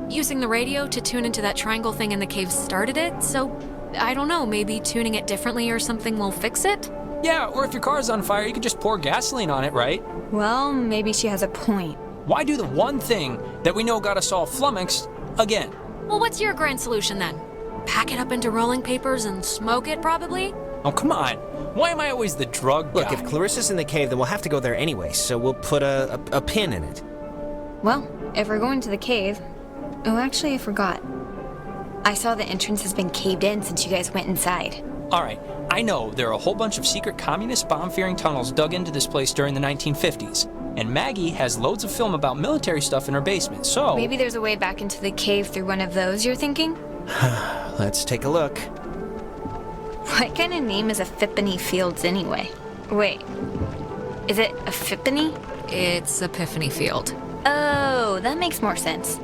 using the radio to tune into that triangle thing in the cave started it, so I don't know, maybe tuning it differently or something will fix it? Yeah, or if your car's on fire, you could just pour gasoline on it, right? Well, maybe she has a point. Why do the one thing that we know got us all flummoxed again? Well, what's your grand solution then? Pack it up into rolling papers and smoke it, probably? Oh, come on. Why am I always the drug guy? Look, if Clarissa's in the cave, then we'll have to go there anyway, so we'll put a pin in it. Well, if we're going to the cave... Oh, actually, I forgot. I saw the entrance has been caved in since you guys went inside. Alright, I know there are a whole bunch of secret communist bomb-fearing tunnels dug into this place during the 1950s. And Maggie has loads of film about military stuff in her basement, so... Maybe there's a way back into the cave through one of those, you're thinking? Let's take a look. What kind of name is Epiphany Fields anyway? Wait, is it Epiphany? It's Epiphany Field. Oh, that makes more sense.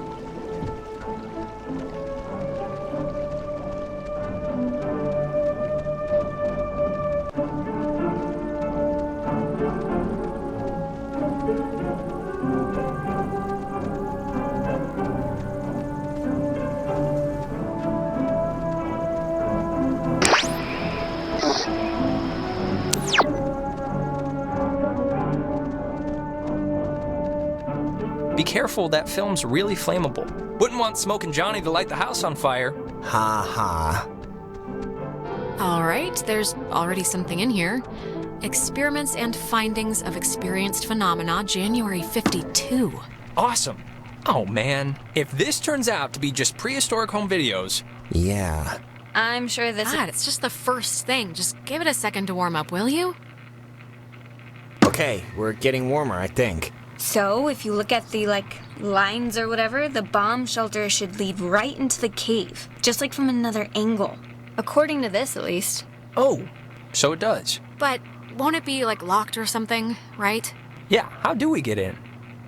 Be careful, that film's really flammable. Wouldn't want Smokin' Johnny to light the house on fire. Ha ha. All right, there's already something in here. Experiments and Findings of Experienced Phenomena, January 52. Awesome. Oh man, if this turns out to be just prehistoric home videos... Yeah. I'm sure this... God, it's just the first thing. Just give it a second to warm up, will you? Okay, we're getting warmer, I think. So, if you look at the, lines or whatever, the bomb shelter should lead right into the cave. Just like from another angle. According to this, at least. Oh, so it does. But won't it be, locked or something, right? Yeah, how do we get in?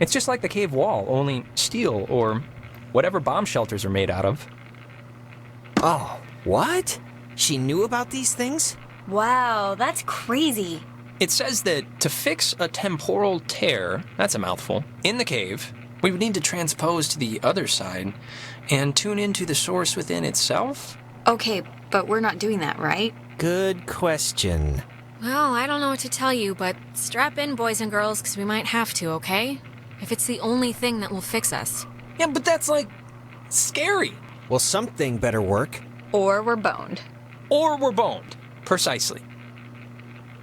It's just like the cave wall, only steel or whatever bomb shelters are made out of. Oh, what? She knew about these things? Wow, that's crazy. It says that to fix a temporal tear, that's a mouthful, in the cave, we would need to transpose to the other side and tune into the source within itself? Okay, but we're not doing that, right? Good question. Well, I don't know what to tell you, but strap in, boys and girls, because we might have to, okay? If it's the only thing that will fix us. Yeah, but that's, scary. Well, something better work. Or we're boned. Or we're boned. Precisely.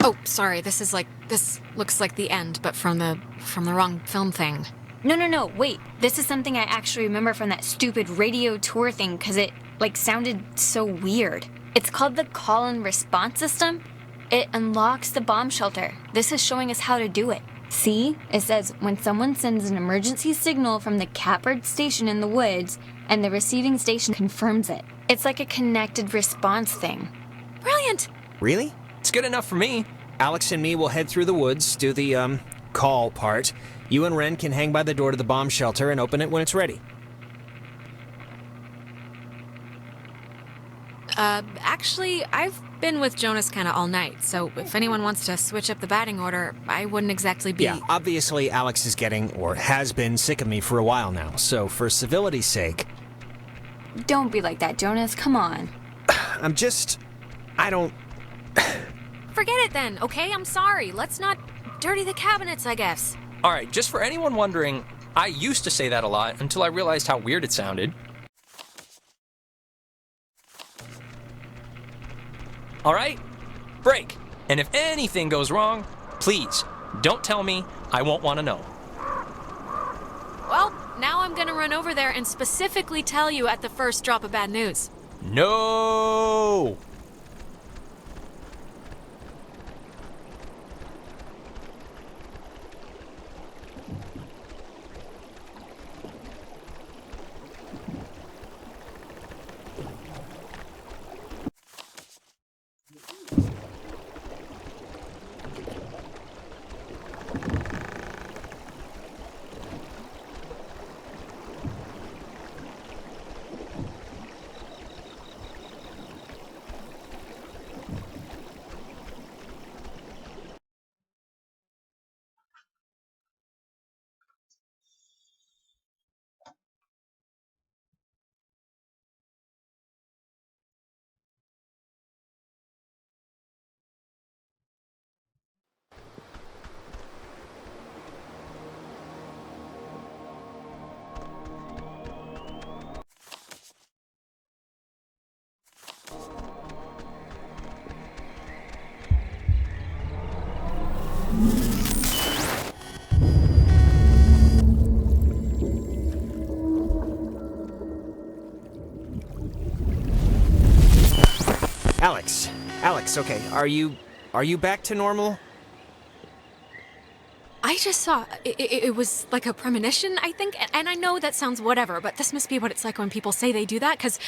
Oh, sorry, this looks like the end, but from the wrong film thing. No, wait. This is something I actually remember from that stupid radio tour thing, because it, sounded so weird. It's called the call and response system. It unlocks the bomb shelter. This is showing us how to do it. See? It says, when someone sends an emergency signal from the Catbird station in the woods, and the receiving station confirms it. It's like a connected response thing. Brilliant! Really? It's good enough for me. Alex and me will head through the woods, do the, call part. You and Ren can hang by the door to the bomb shelter and open it when it's ready. Actually, I've been with Jonas kinda all night, so if anyone wants to switch up the batting order, I wouldn't exactly be... Yeah, obviously Alex is getting, or has been, sick of me for a while now, so for civility's sake... Don't be like that, Jonas. Come on. I don't... Forget it then, okay? I'm sorry. Let's not dirty the cabinets, I guess. Alright, just for anyone wondering, I used to say that a lot until I realized how weird it sounded. Alright? Break. And if anything goes wrong, please, don't tell me. I won't want to know. Well, now I'm gonna run over there and specifically tell you at the first drop of bad news. No! Alex, okay, are you back to normal? I just saw, it was like a premonition, I think, and I know that sounds whatever, but this must be what it's like when people say they do that, because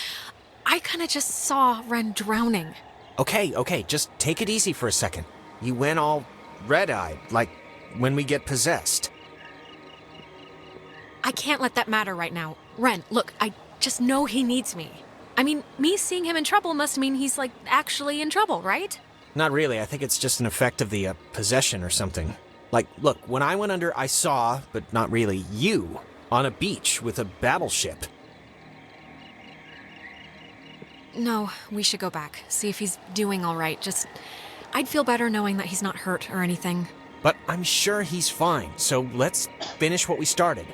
I kind of just saw Ren drowning. Okay, just take it easy for a second. You went all red-eyed, like when we get possessed. I can't let that matter right now. Ren, look, I just know he needs me. I mean, me seeing him in trouble must mean he's, like, actually in trouble, right? Not really, I think it's just an effect of the possession or something. Like, look, when I went under, I saw, but not really, you, on a beach with a battleship. No, we should go back, see if he's doing all right. I'd feel better knowing that he's not hurt or anything. But I'm sure he's fine, so let's finish what we started.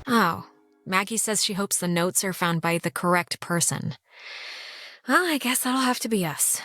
Oh, Maggie says she hopes the notes are found by the correct person. Well, I guess that'll have to be us.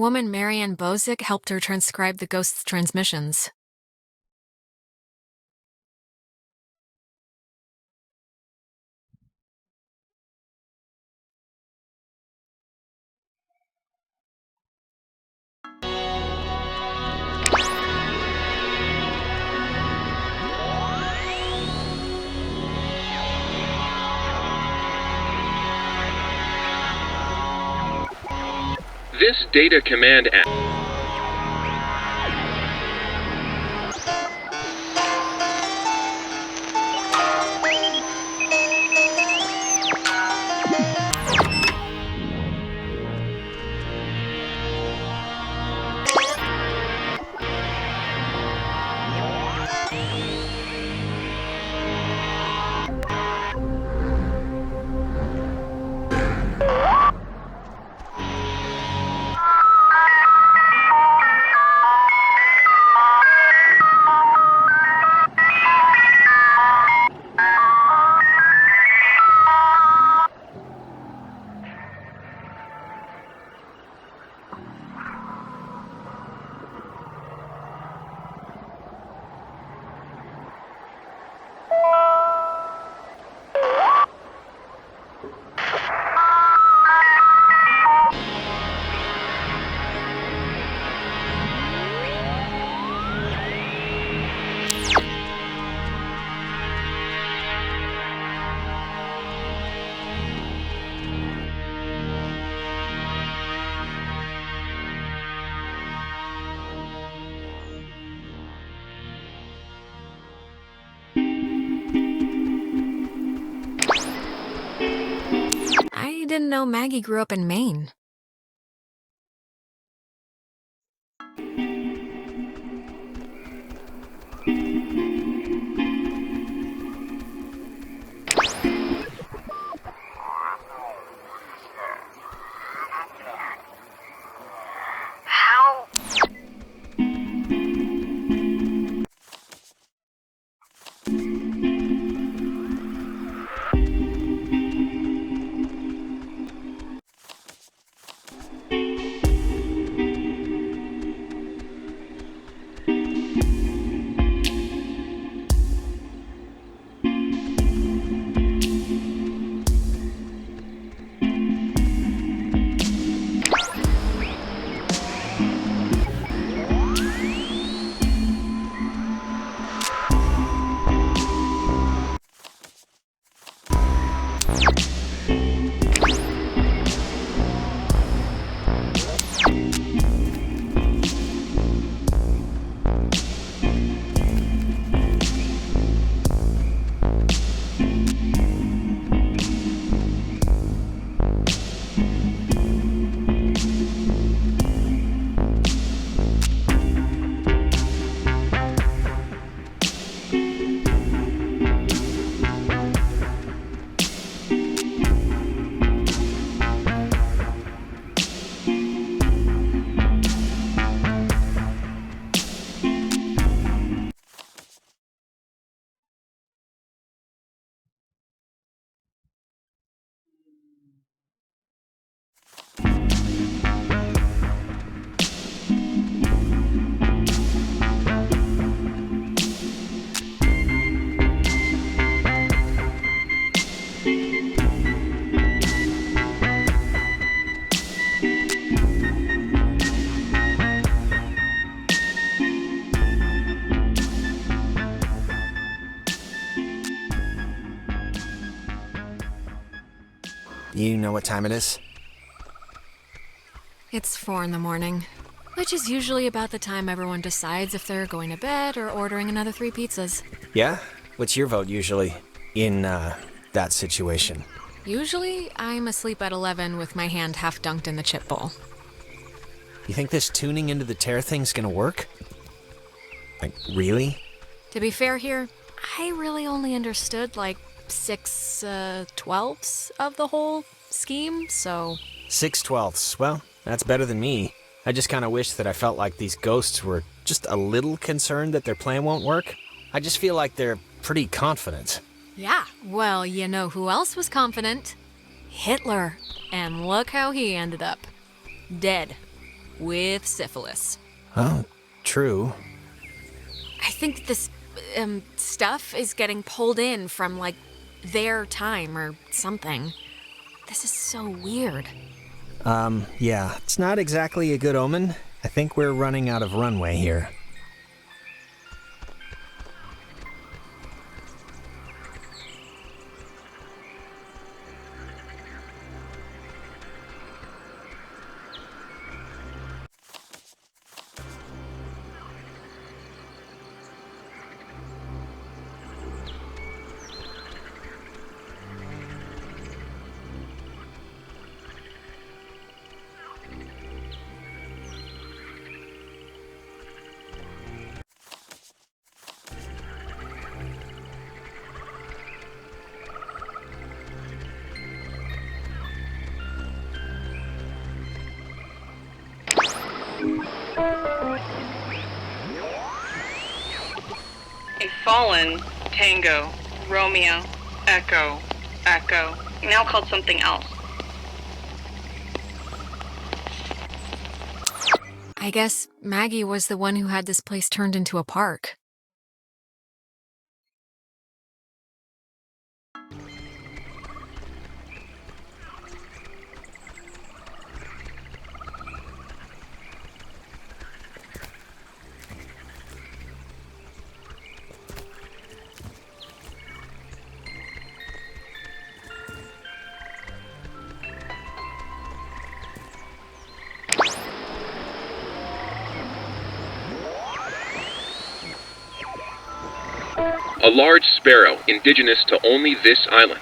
woman Marianne Bozick helped her transcribe the ghost's transmissions. This data command app. I didn't know Maggie grew up in Maine. How? You know what time it is? It's 4 in the morning, which is usually about the time everyone decides if they're going to bed or ordering another 3 pizzas. Yeah? What's your vote usually in, that situation? Usually, I'm asleep at 11 with my hand half dunked in the chip bowl. You think this tuning into the tear thing's gonna work? Like, really? To be fair here, I really only understood like 6/12ths of the whole scheme, so... 6/12ths. Well, that's better than me. I just kinda wish that I felt like these ghosts were just a little concerned that their plan won't work. I just feel like they're pretty confident. Yeah, well, you know who else was confident? Hitler. And look how he ended up. Dead. with syphilis. Oh, true. I think this stuff is getting pulled in from, like, their time or something. This is so weird. Yeah, it's not exactly a good omen. I think we're running out of runway here. A fallen Tango, Romeo, Echo, Echo, now called something else. I guess Maggie was the one who had this place turned into a park. A large sparrow indigenous to only this island.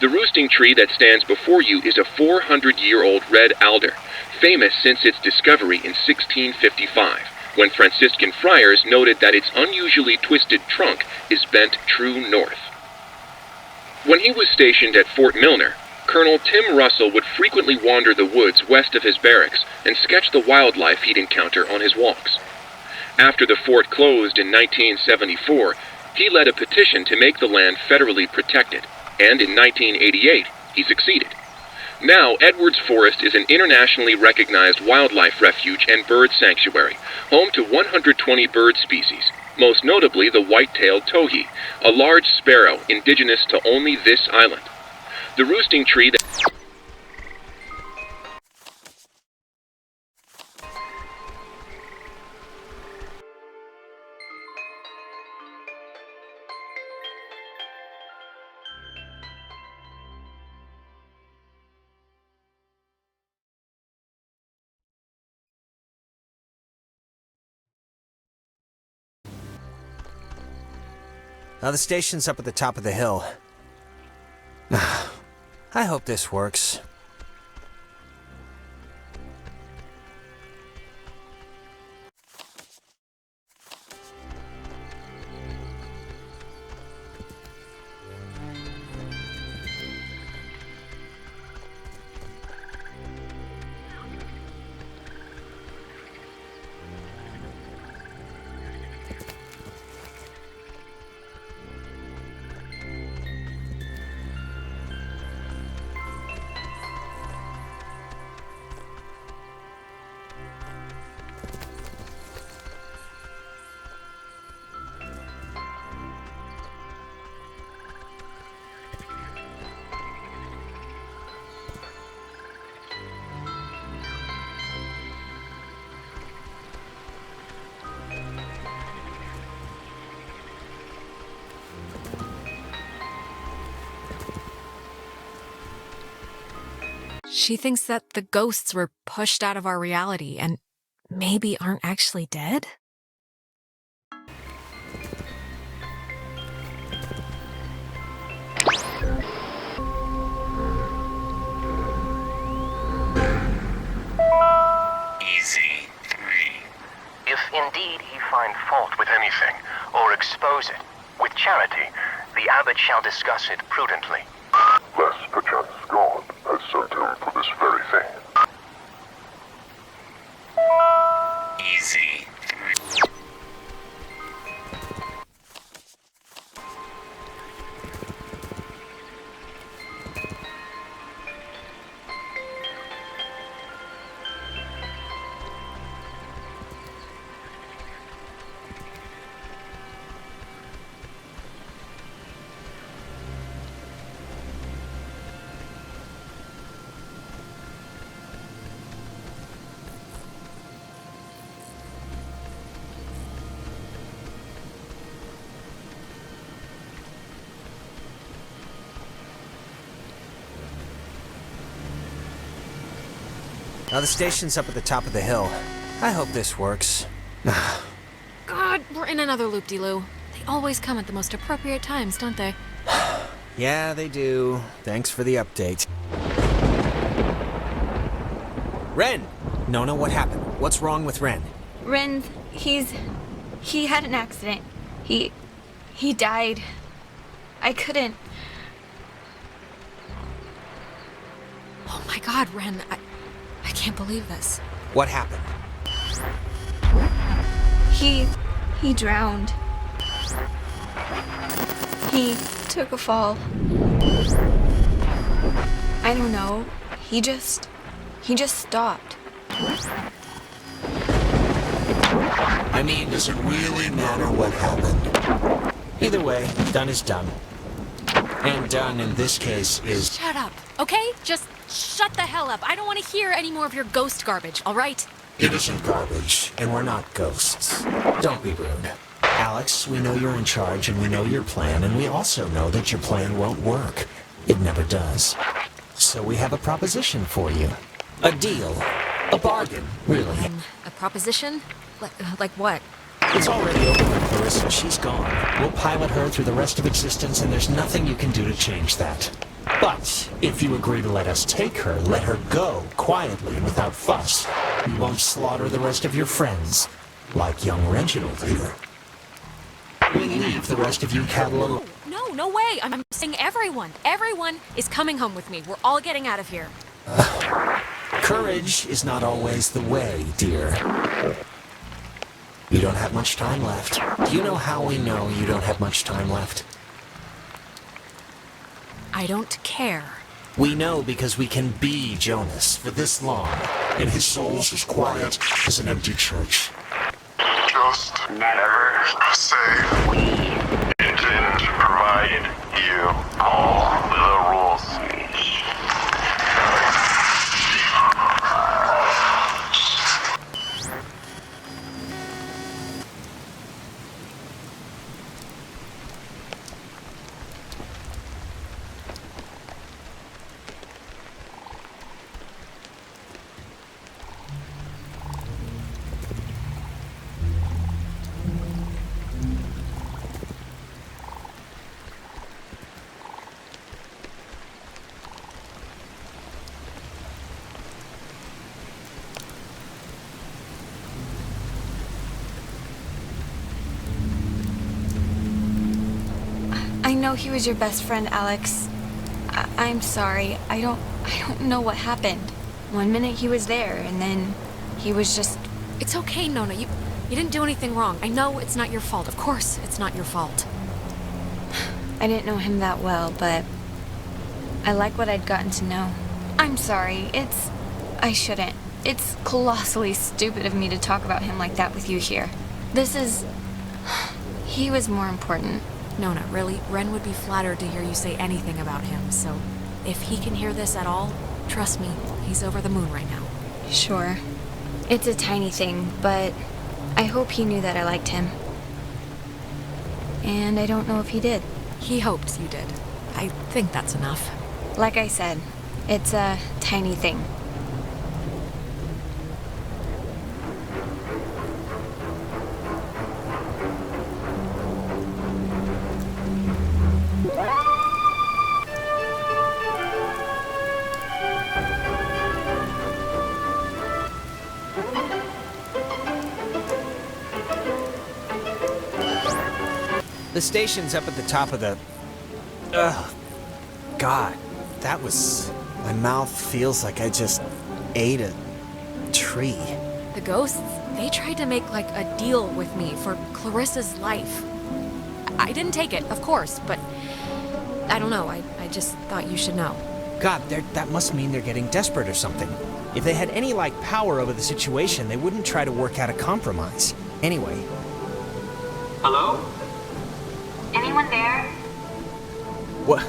The roosting tree that stands before you is a 400-year-old red alder, famous since its discovery in 1655, when Franciscan friars noted that its unusually twisted trunk is bent true north. When he was stationed at Fort Milner, Colonel Tim Russell would frequently wander the woods west of his barracks and sketch the wildlife he'd encounter on his walks. After the fort closed in 1974, he led a petition to make the land federally protected, and in 1988, he succeeded. Now, Edwards Forest is an internationally recognized wildlife refuge and bird sanctuary, home to 120 bird species, most notably the white-tailed towhee, a large sparrow indigenous to only this island. The roosting tree that Now the station's up at the top of the hill. I hope this works. She thinks that the ghosts were pushed out of our reality and maybe aren't actually dead? Easy 3. If indeed he find fault with anything, or expose it, with charity, the abbot shall discuss it prudently. Lest perchance God has sent him for this very thing. Easy 3. Now the station's up at the top of the hill. I hope this works. God, we're in another loop-de-loo. They always come at the most appropriate times, don't they? Yeah, they do. Thanks for the update. Ren! Nona, what happened? What's wrong with Ren? Ren, he had an accident. He died. I couldn't. Oh my God, Ren, I can't believe this. What happened? He drowned. He took a fall. I don't know. He just stopped. I mean, does it really matter what happened? Either way, done is done. And done in this case is... Shut up, okay? Just shut the hell up. I don't want to hear any more of your ghost garbage, all right? It isn't garbage, and we're not ghosts. Don't be rude. Alex, we know you're in charge, and we know your plan, and we also know that your plan won't work. It never does. So we have a proposition for you. A deal. A bargain, really. A proposition? Like what? It's already over with Clarissa. She's gone. We'll pilot her through the rest of existence, and there's nothing you can do to change that. But if you agree to let us take her, let her go, quietly and without fuss. We won't slaughter the rest of your friends, like young Reginald here. We leave the rest of you cattle alone. No way. I'm saying everyone. Everyone is coming home with me. We're all getting out of here. Courage is not always the way, dear. You don't have much time left. Do you know how we know you don't have much time left? I don't care. We know because we can be Jonas for this long, and his soul's as quiet as an empty church. Just never say we didn't provide you all the rules. I know he was your best friend, Alex. I'm sorry. I don't know what happened. One minute he was there, and then he was just... It's okay, Nona. You didn't do anything wrong. I know it's not your fault. Of course it's not your fault. I didn't know him that well, but I like what I'd gotten to know. I'm sorry. I shouldn't. It's colossally stupid of me to talk about him like that with you here. He was more important. Nona, really, Ren would be flattered to hear you say anything about him, so if he can hear this at all, trust me, he's over the moon right now. Sure. It's a tiny thing, but I hope he knew that I liked him. And I don't know if he did. He hoped you did. I think that's enough. Like I said, it's a tiny thing. The station's up at the top of the... God, that was... My mouth feels like I just ate a tree. The ghosts, they tried to make like a deal with me for Clarissa's life. I didn't take it, of course, but I don't know. I just thought you should know. God, that must mean they're getting desperate or something. If they had any, like, power over the situation, they wouldn't try to work out a compromise. Anyway. Hello? Anyone there? What?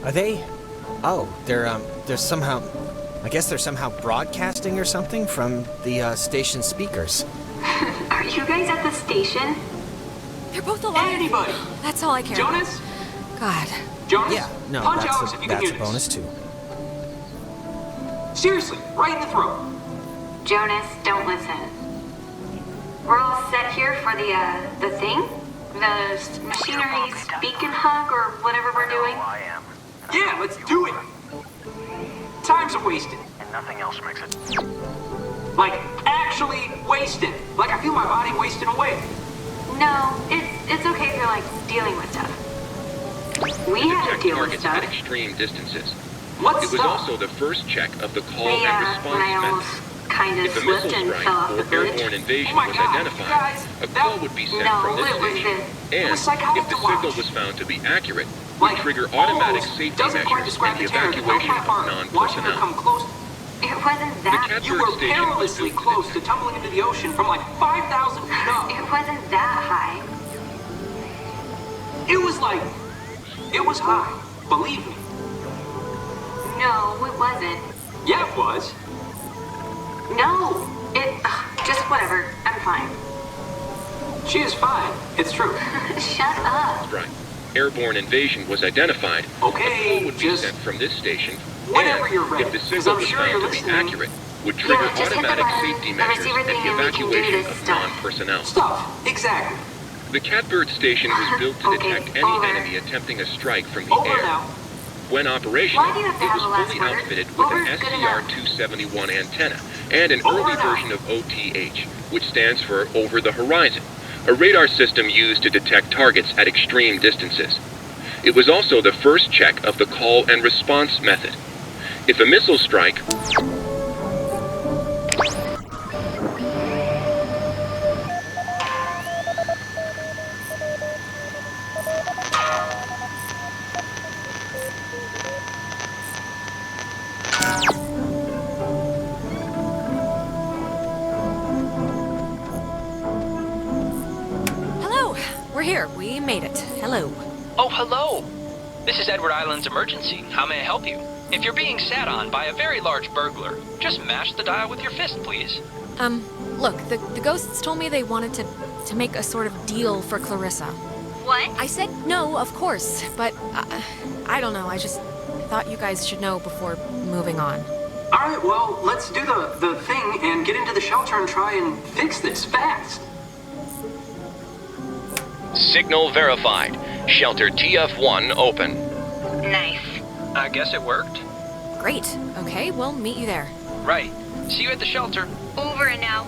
Are they? Oh, they're somehow... I guess they're somehow broadcasting or something from the station speakers. Are you guys at the station? They're both alive. Anybody? That's all I care about. Jonas? God. Jonas? Yeah, no, Punch Alex if you can that's hear a bonus this. too. Seriously, right in the throat. Jonas, don't listen. We're all set here for the thing? The machinery beacon hug or whatever we're doing? Yeah, let's do it! Time's a wasted. And nothing else makes it. Like, actually wasted. Like, I feel my body wasting away. No, it's okay if you're, like, dealing with stuff. We had to deal with Targets stuff. at extreme distances. What It was stuff? also the first check of the call When and response I method. almost kind of If a slipped missile and strike fell off the or bridge. airborne invasion Oh my was God, identified, guys, a call would be sent No, from this it was station, it and was psychotic if the to watch. signal was found to be accurate, would Like, trigger automatic almost safety doesn't quite measures describe and the the terror that fell evacuation my of heart watching her come non-personnel. close. It wasn't The that. Catbird You were station was perilously built close to tumbling into the ocean from like 5,000 feet up. It wasn't that high. It was like, it was high. Believe me. No, it wasn't. Yeah, it was. No, just whatever. I'm fine. She is fine. It's true. Shut up. Right. Airborne invasion was identified. Okay, A call would be just sent from this station, whenever and you're ready, if the 'cause signal I'm was sure found you're to be listening. accurate, would trigger Yeah, just hit the automatic button. safety The measures receiver and thing the and we can do evacuation this of stuff. non-personnel. Stuff. Exactly. The Catbird station was built to Okay, detect any over. enemy attempting a strike from the Over air. now. When operational, Why do you have to it have was the last fully word? outfitted with Over an is good enough. SCR-271 antenna and an Over early now. version of OTH, which stands for Over the Horizon, a radar system used to detect targets at extreme distances. It was also the first check of the call and response method. If a missile strike Hello. We're here. We made it. Hello. Oh, hello! This is Edward Island's emergency. How may I help you? If you're being sat on by a very large burglar, just mash the dial with your fist, please. Look, the ghosts told me they wanted to make a sort of deal for Clarissa. What? I said no, of course, but I don't know. I just thought you guys should know before moving on. Alright, well, let's do the thing and get into the shelter and try and fix this fast. Signal verified. Shelter TF1 open. Nice. I guess it worked. Great. Okay, we'll meet you there. Right. See you at the shelter. Over and out.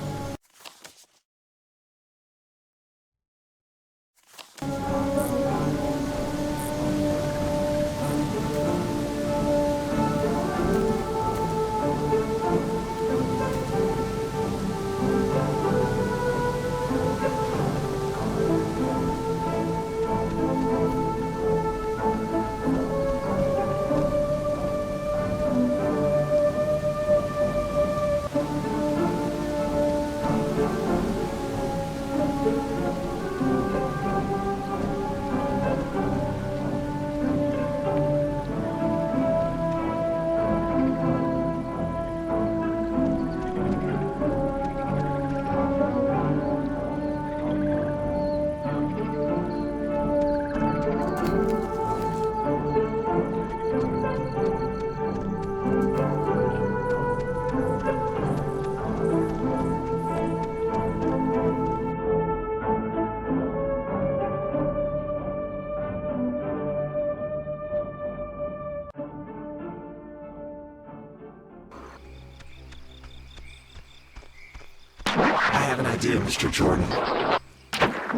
I have an idea, Mr. Jordan.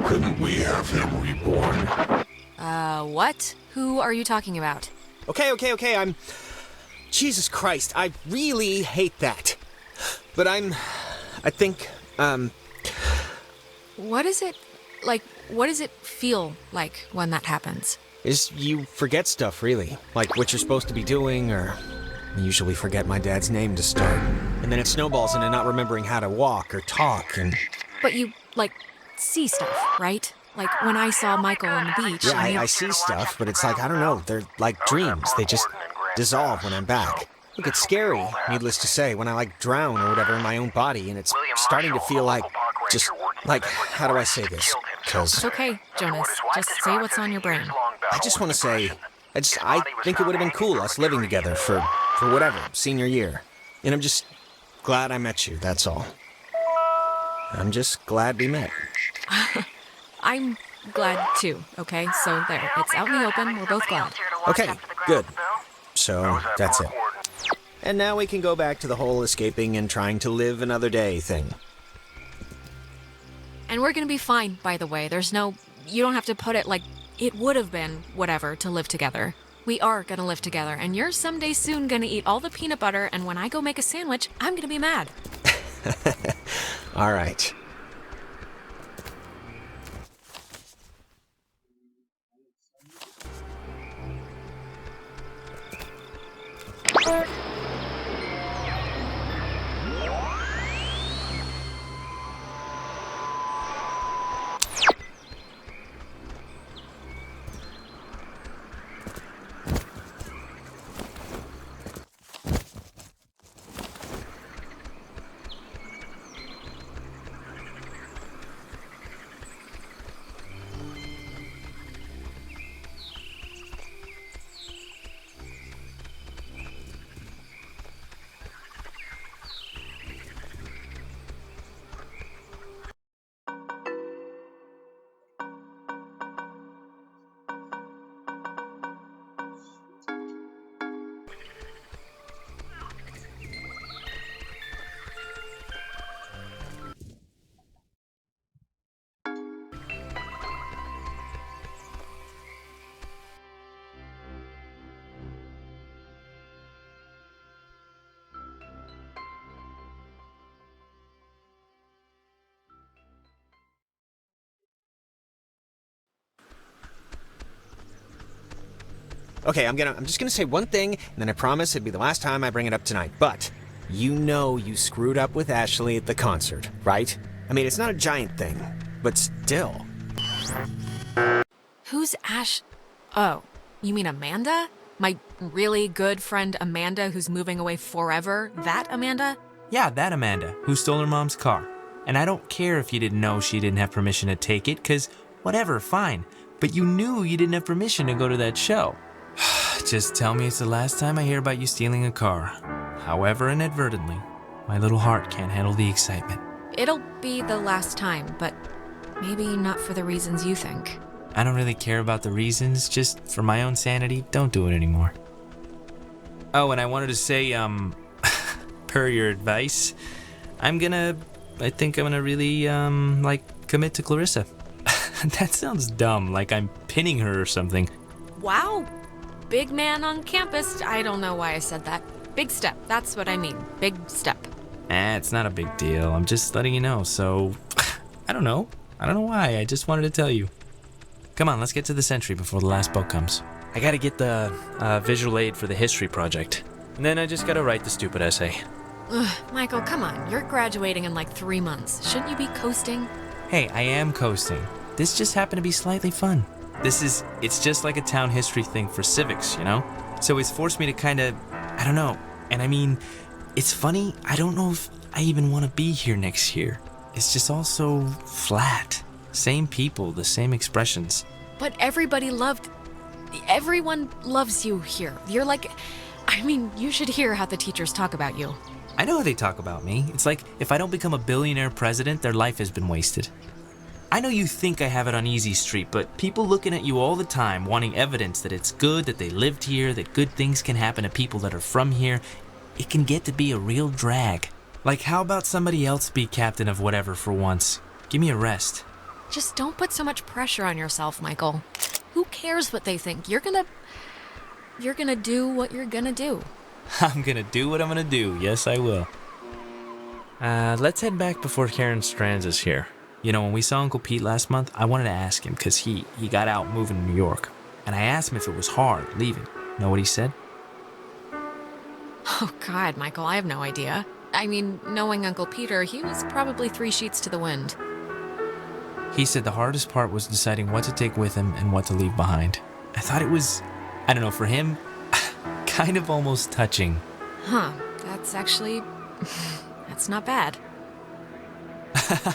Couldn't we have him reborn? What? Who are you talking about? Okay, I'm... Jesus Christ, I really hate that. But I think, What is it, like, what does it feel like when that happens? is you forget stuff, really. Like what you're supposed to be doing, or... I usually forget my dad's name to start. And then it snowballs into not remembering how to walk or talk, and... But you, like, see stuff, right? Like when I saw Michael on the beach. Yeah, and I see stuff, but it's like, I don't know, they're like dreams. They just dissolve when I'm back. Look, it's scary, needless to say, when I, like, drown or whatever in my own body, and it's starting to feel like, just, like, how do I say this? It's 'Cause okay, Jonas. Just say what's on your brain. I just want to say, I think it would have been cool, us living together for whatever, senior year. And I'm just glad I met you, that's all. I'm just glad we met. I'm glad too, okay? So there, it's out in the open, we're both glad. Okay, good. So, that's it. And now we can go back to the whole escaping and trying to live another day thing. And we're gonna be fine, by the way. You don't have to put it like it would have been whatever to live together. We are gonna live together, and you're someday soon gonna eat all the peanut butter, and when I go make a sandwich, I'm gonna be mad. All right. Okay, I'm just gonna say one thing, and then I promise it'd be the last time I bring it up tonight. But you know you screwed up with Ashley at the concert, right? I mean, it's not a giant thing, but still. Who's Ash? Oh, you mean Amanda? My really good friend Amanda who's moving away forever? That Amanda? Yeah, that Amanda, who stole her mom's car. And I don't care if you didn't know she didn't have permission to take it, cause whatever, fine. But you knew you didn't have permission to go to that show. Just tell me it's the last time I hear about you stealing a car. However inadvertently, my little heart can't handle the excitement. It'll be the last time, but maybe not for the reasons you think. I don't really care about the reasons, just for my own sanity, don't do it anymore. Oh, and I wanted to say, per your advice, I think I'm gonna really, commit to Clarissa. That sounds dumb, like I'm pinning her or something. Wow, big man on campus. I don't know why I said that. Big step, that's what I mean, big step. It's not a big deal, I'm just letting you know, so, I don't know why, I just wanted to tell you. Come on, let's get to the Sentry before the last boat comes. I gotta get the visual aid for the history project. And then I just gotta write the stupid essay. Ugh, Michael, come on. You're graduating in like 3 months. Shouldn't you be coasting? Hey, I am coasting. This just happened to be slightly fun. It's just like a town history thing for civics, you know? So it's forced me to kinda, I don't know. And I mean, it's funny, I don't know if I even want to be here next year. It's just all so flat. Same people, the same expressions. But everyone loves you here. You're like, I mean, you should hear how the teachers talk about you. I know how they talk about me. It's like, if I don't become a billionaire president, their life has been wasted. I know you think I have it on easy street, but people looking at you all the time, wanting evidence that it's good, that they lived here, that good things can happen to people that are from here, it can get to be a real drag. Like, how about somebody else be captain of whatever for once? Give me a rest. Just don't put so much pressure on yourself, Michael. Who cares what they think? You're gonna do what you're gonna do. I'm gonna do what I'm gonna do. Yes, I will. Let's head back before Karen Strands is here. You know, when we saw Uncle Pete last month, I wanted to ask him because he got out moving to New York. And I asked him if it was hard leaving. Know what he said? Oh, God, Michael, I have no idea. I mean, knowing Uncle Peter, he was probably 3 sheets to the wind. He said the hardest part was deciding what to take with him and what to leave behind. I thought it was, I don't know, for him, kind of almost touching. Huh, that's not bad.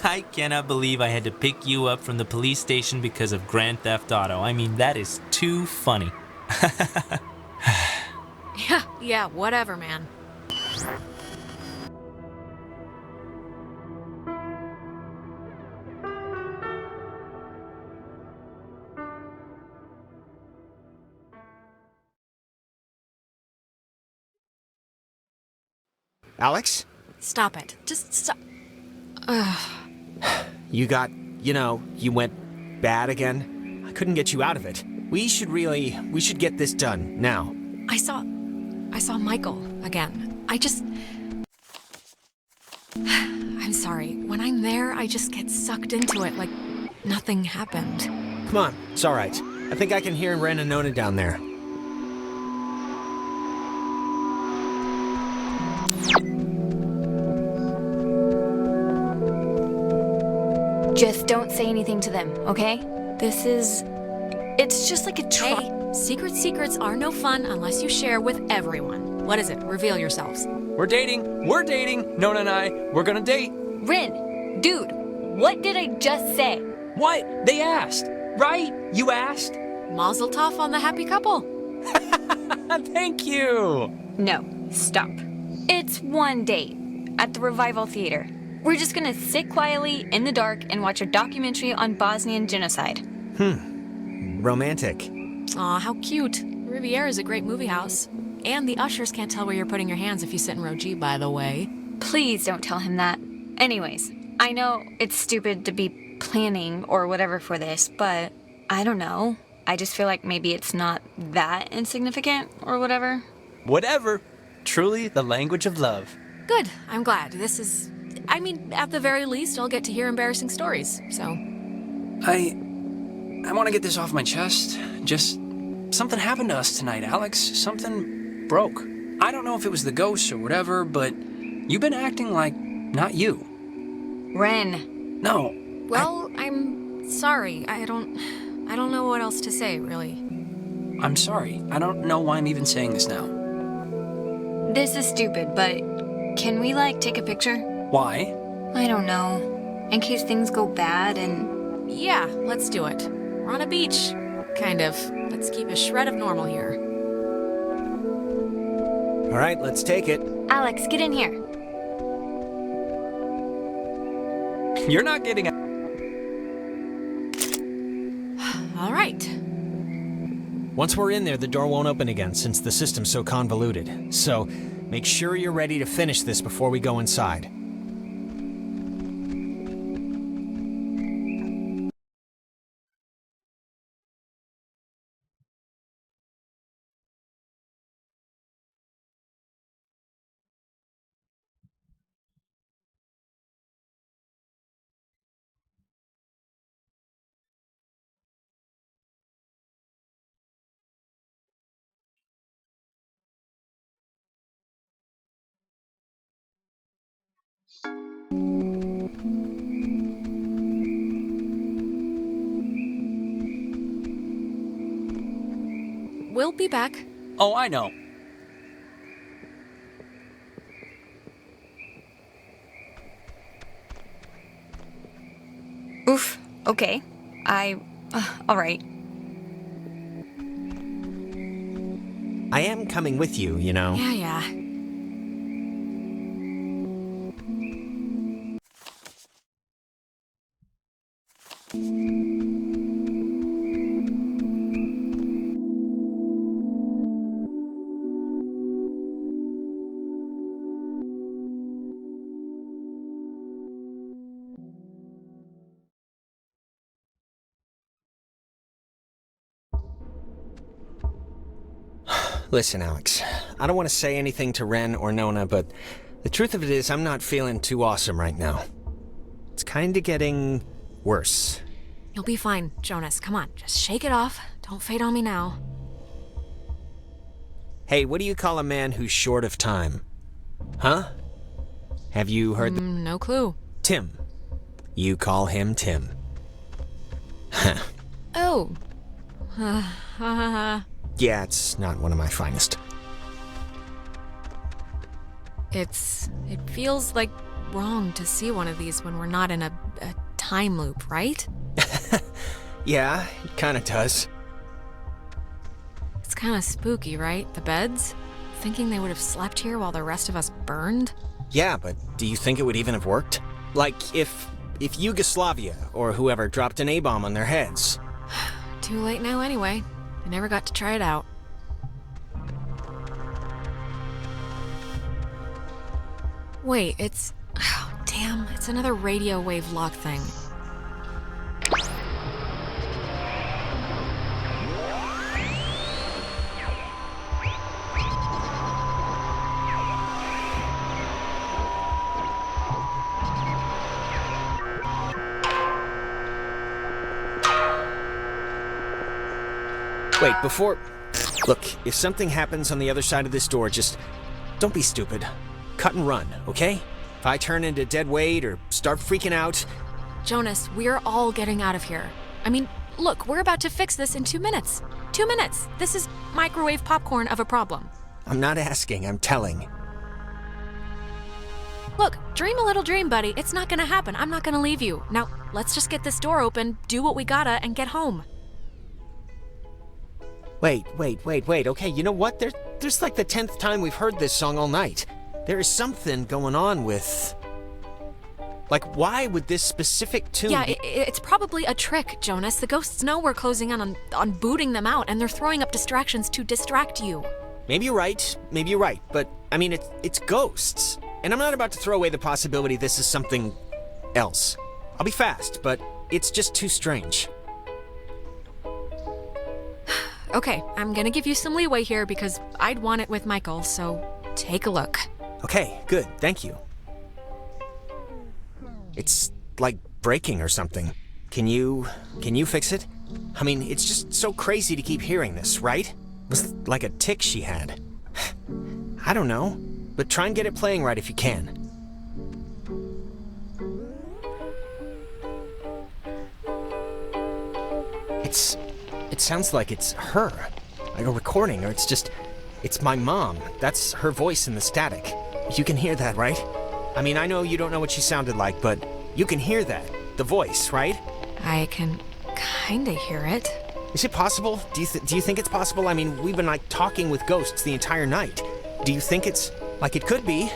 I cannot believe I had to pick you up from the police station because of Grand Theft Auto. I mean, that is too funny. Yeah, whatever, man. Alex? Stop it. Just stop. You got, you went bad again? I couldn't get you out of it. We should get this done, now. I saw Michael again. I'm sorry. When I'm there, I just get sucked into it like nothing happened. Come on, it's all right. I think I can hear Ren and Nona down there. Just don't say anything to them, okay? It's just like a Hey, secrets are no fun unless you share with everyone. What is it? Reveal yourselves. We're dating. Nona and I, we're gonna date. Rin, dude, what did I just say? What? They asked, right? You asked? Mazel tov on the happy couple. Thank you. No, stop. It's one date at the Revival Theater. We're just gonna sit quietly in the dark and watch a documentary on Bosnian genocide. Romantic. Aw, how cute. Riviera is a great movie house. And the ushers can't tell where you're putting your hands if you sit in row G, by the way. Please don't tell him that. Anyways, I know it's stupid to be planning or whatever for this, but I don't know. I just feel like maybe it's not that insignificant or whatever. Whatever. Truly the language of love. Good. I'm glad. At the very least, I'll get to hear embarrassing stories, so. I want to get this off my chest. Just something happened to us tonight, Alex. Something broke. I don't know if it was the ghosts or whatever, but you've been acting like not you. Ren. No. Well, I'm sorry. I don't know what else to say, really. I'm sorry. I don't know why I'm even saying this now. This is stupid, but can we, take a picture? Why? I don't know. In case things go bad and... Yeah, let's do it. We're on a beach. Kind of. Let's keep a shred of normal here. All right, let's take it. Alex, get in here. You're not getting... All right. Once we're in there, the door won't open again since the system's so convoluted. So, make sure you're ready to finish this before we go inside. We'll be back. Oh, I know. Oof. Okay. All right. I am coming with you, Yeah. Listen, Alex, I don't want to say anything to Ren or Nona, but the truth of it is I'm not feeling too awesome right now. It's kinda getting worse. You'll be fine, Jonas. Come on, just shake it off. Don't fade on me now. Hey, what do you call a man who's short of time? Huh? Have you heard No clue. Tim. You call him Tim. Oh. Yeah, it's not one of my finest. It feels like wrong to see one of these when we're not in a time loop, right? Yeah, it kinda does. It's kinda spooky, right? The beds? Thinking they would have slept here while the rest of us burned? Yeah, but do you think it would even have worked? Like, if Yugoslavia or whoever dropped an A-bomb on their heads. Too late now anyway. I never got to try it out. Wait, it's... Oh, damn, it's another radio wave lock thing. Wait, before... Look, if something happens on the other side of this door, just don't be stupid. Cut and run, okay? If I turn into dead weight or start freaking out... Jonas, we're all getting out of here. I mean, look, we're about to fix this in 2 minutes. 2 minutes. This is microwave popcorn of a problem. I'm not asking, I'm telling. Look, dream a little dream, buddy. It's not gonna happen. I'm not gonna leave you. Now, let's just get this door open, do what we gotta, and get home. Wait. Okay, you know what? There's like the 10th time we've heard this song all night. There is something going on with... Like, why would this specific tune Yeah, be... it's probably a trick, Jonas. The ghosts know we're closing in on booting them out, and they're throwing up distractions to distract you. Maybe you're right, but, I mean, it's ghosts. And I'm not about to throw away the possibility this is something else. I'll be fast, but it's just too strange. Okay, I'm gonna give you some leeway here because I'd want it with Michael, so take a look. Okay, good, thank you. It's like breaking or something. Can you fix it? I mean, it's just so crazy to keep hearing this, right? It was like a tick she had. I don't know, but try and get it playing right if you can. It sounds like it's her, like a recording, or it's my mom. That's her voice in the static. You can hear that, right? I mean, I know you don't know what she sounded like, but you can hear that, the voice, right? I can kinda hear it. Is it possible? Do you think it's possible? I mean, we've been like talking with ghosts the entire night. Do you think it's like it could be,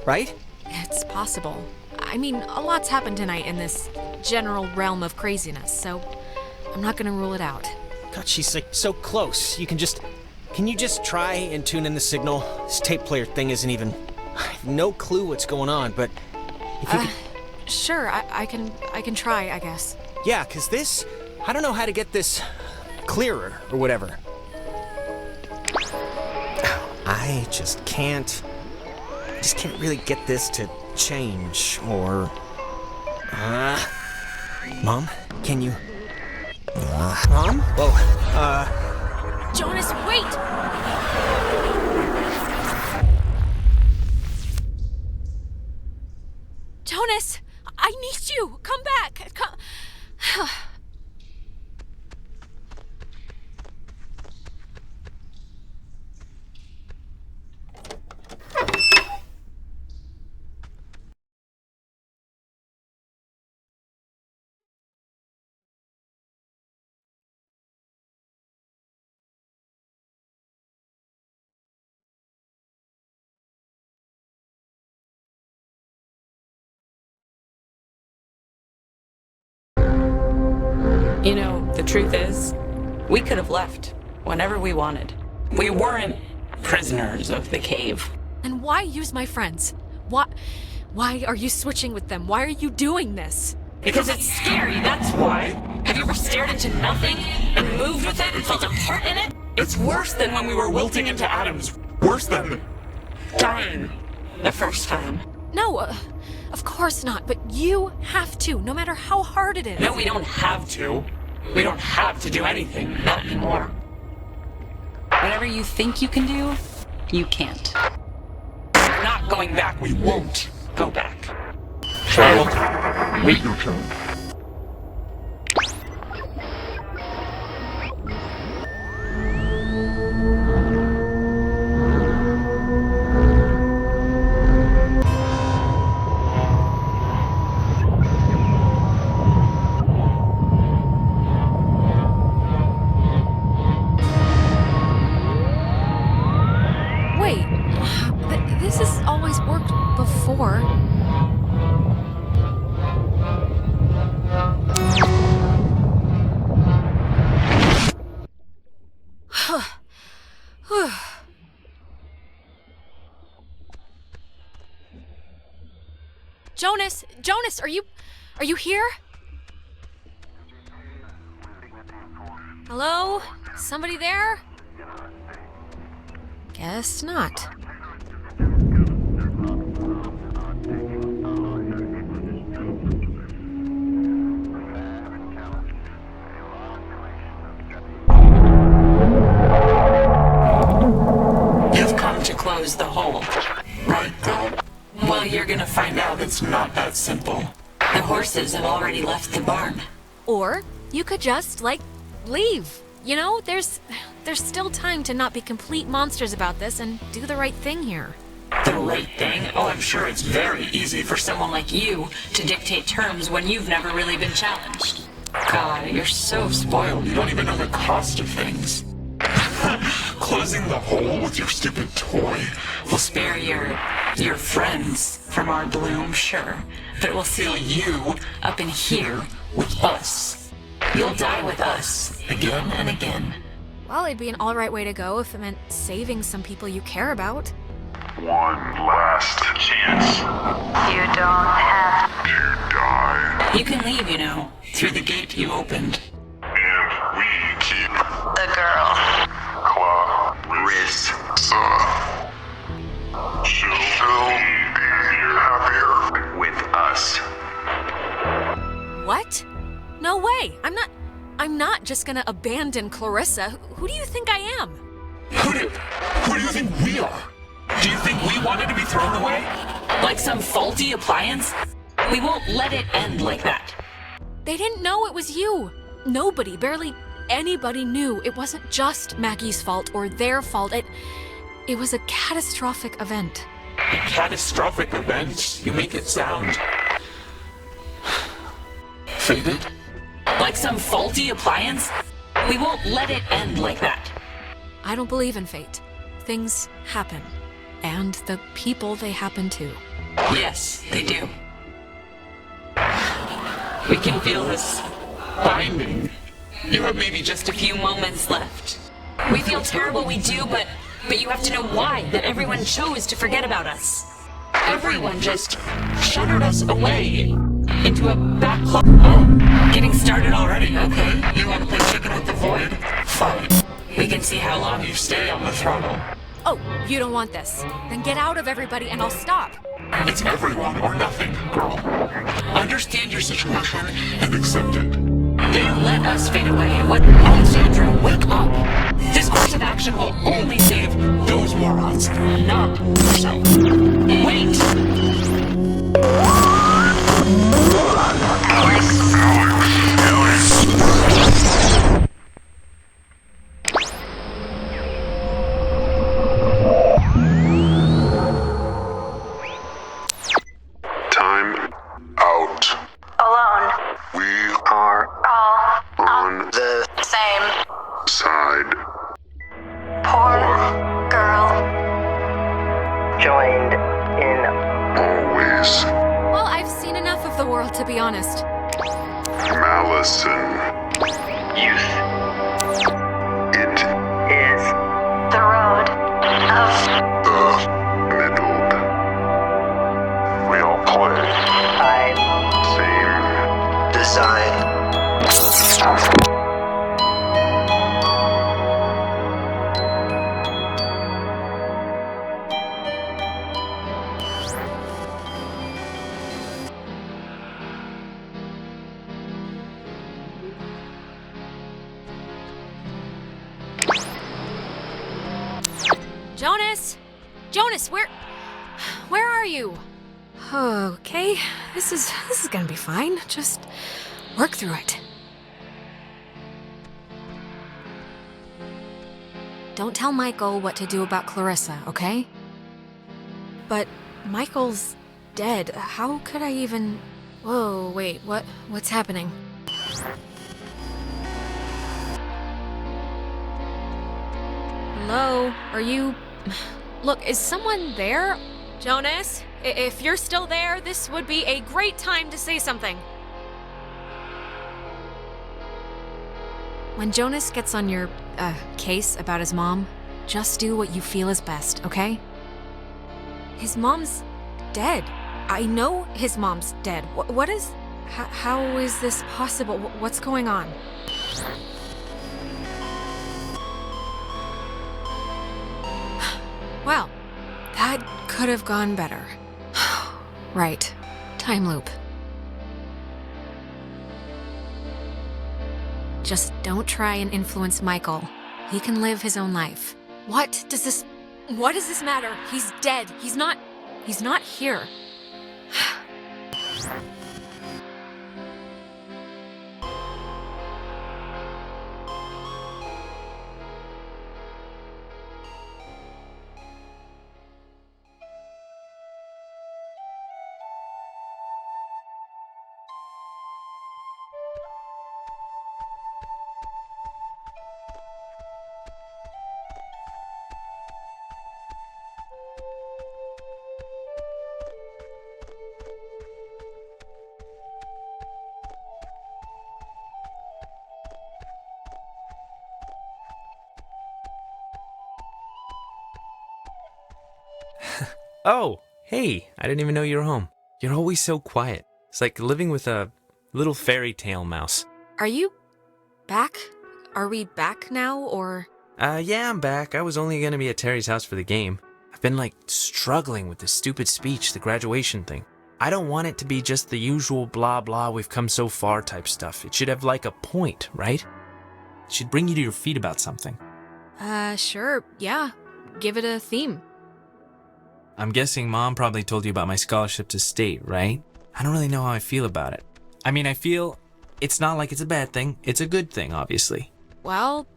right? It's possible. I mean, a lot's happened tonight in this general realm of craziness, so I'm not gonna rule it out. God, she's like so close. Can you just try and tune in the signal? This tape player thing isn't even... I have no clue what's going on, but if you could... Sure, I can try, I guess. Yeah, 'cause this... I don't know how to get this clearer or whatever. I just can't really get this to change or... Mom, can you... Mom? Whoa, Jonas, wait! Jonas, I need you! Come back! Come... You know, the truth is, we could have left whenever we wanted. We weren't prisoners of the cave. And why use my friends? Why are you switching with them? Why are you doing this? Because it's scary, that's why. Have you ever stared into nothing and moved with it and felt a part in it? It's worse than when we were wilting into atoms. Worse than dying the first time. No, of course not, but you have to, no matter how hard it is. No, we don't have to. We don't have to do anything, not anymore. Whatever you think you can do, you can't. We're not going back, we won't go back. Child, wait your turn. Wait, this has always worked before. Jonas, are you here? Hello? Somebody there? Guess not. You've come to close the hole, right, girl? Well, you're gonna find out it's not that simple. The horses have already left the barn. Or you could just, leave. You know, there's still time to not be complete monsters about this and do the right thing here. The right thing? Oh, I'm sure it's very easy for someone like you to dictate terms when you've never really been challenged. God, you're so spoiled. You don't even know the cost of things. Closing the hole with your stupid toy will spare your friends from our bloom, sure. But it will seal you up in here with us. You'll die with us again and again. Well, it'd be an alright way to go if it meant saving some people you care about. One last chance. You don't have to die. You can leave, you know, through the gate you opened. And we keep the girl. Clarissa. She'll be happier with us. What? No way. I'm not just gonna abandon Clarissa. Who do you think I am? Who do you think we are? Do you think we wanted to be thrown away? Like some faulty appliance? We won't let it end like that. They didn't know it was you. Nobody, barely anybody knew it wasn't just Maggie's fault or their fault. It was a catastrophic event. A catastrophic event? You make it sound fated? Like some faulty appliance? We won't let it end like that. I don't believe in fate. Things happen. And the people they happen to. Yes, they do. We can feel this binding. You have maybe just a few moments left. We feel terrible, we do, but you have to know why, that everyone chose to forget about us. Everyone just shuttered us away into a back closet. Oh, getting started already, okay. You want to play chicken with the void? Fine. We can see how long you stay on the throttle. Oh, you don't want this. Then get out of everybody and I'll stop. It's everyone or nothing, girl. Understand your situation and accept it. They let us fade away. What? Alexandra, wake up! This course of action will only save those morons, not yourself. Wait! Time out. alone. We are All on the same. side. Poor girl. Joined in. Always. Well, I've seen enough of the world, to be honest. Malice and youth. It Is the road of the middle. We all play. Same design. Jonas, where are you? Okay, this is gonna be fine. Just work through it. Don't tell Michael what to do about Clarissa, okay? But Michael's dead. How could I even... Whoa, wait, what's happening? Hello? Are you... Look, is someone there? Jonas, if you're still there, this would be a great time to say something. When Jonas gets on your, case about his mom, just do what you feel is best, okay? His mom's dead. I know his mom's dead. What is... How is this possible? What's going on? Well, that could have gone better. Right. Time loop. Just don't try and influence Michael. He can live his own life. What does this matter? He's dead. He's not here. Oh, hey, I didn't even know you were home. You're always so quiet. It's like living with a little fairy tale mouse. Are you back? Are we back now, or...? Yeah, I'm back. I was only gonna be at Terry's house for the game. I've been, struggling with this stupid speech, the graduation thing. I don't want it to be just the usual blah blah we've come so far type stuff. It should have, a point, right? It should bring you to your feet about something. Sure, yeah. Give it a theme. I'm guessing Mom probably told you about my scholarship to state, right? I don't really know how I feel about it. I mean, I feel it's not like it's a bad thing. It's a good thing, obviously. Well,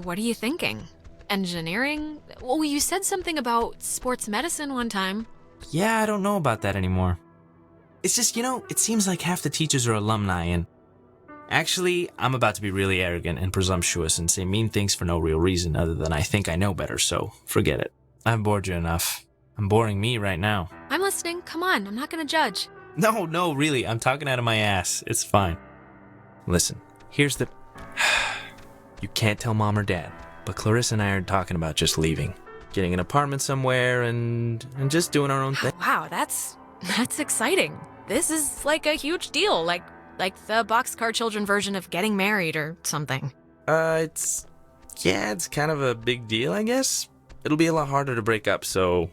what are you thinking? Engineering? Well, you said something about sports medicine one time. Yeah, I don't know about that anymore. It's just, it seems like half the teachers are alumni and... Actually, I'm about to be really arrogant and presumptuous and say mean things for no real reason other than I think I know better, so forget it. I've bored you enough. I'm boring me right now. I'm listening. Come on, I'm not gonna judge. No, really, I'm talking out of my ass. It's fine. Listen, here's the... You can't tell Mom or Dad, but Clarissa and I are talking about just leaving. Getting an apartment somewhere and just doing our own thing. Wow, that's exciting. This is like a huge deal, like the Boxcar Children version of getting married or something. It's kind of a big deal, I guess. It'll be a lot harder to break up, so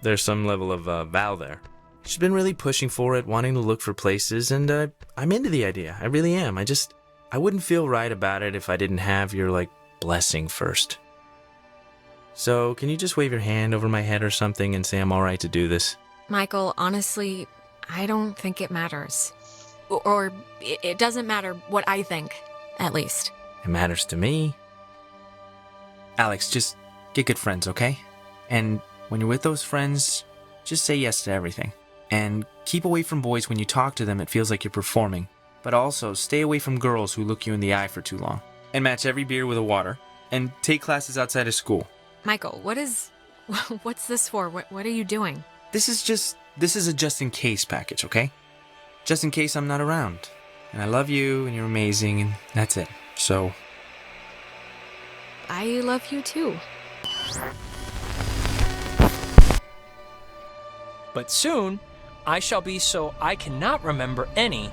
there's some level of vow there. She's been really pushing for it, wanting to look for places, and I'm into the idea. I really am. I wouldn't feel right about it if I didn't have your, blessing first. So, can you just wave your hand over my head or something and say I'm alright to do this? Michael, honestly, I don't think it matters. Or it doesn't matter what I think, at least. It matters to me. Alex, just get good friends, okay? And when you're with those friends, just say yes to everything. And keep away from boys when you talk to them, it feels like you're performing. But also, stay away from girls who look you in the eye for too long. And match every beer with a water. And take classes outside of school. Michael, what's this for? What are you doing? This is a just-in-case package, okay? Just in case I'm not around. And I love you, and you're amazing, and that's it. So... I love you too. But soon, I shall be so I cannot remember any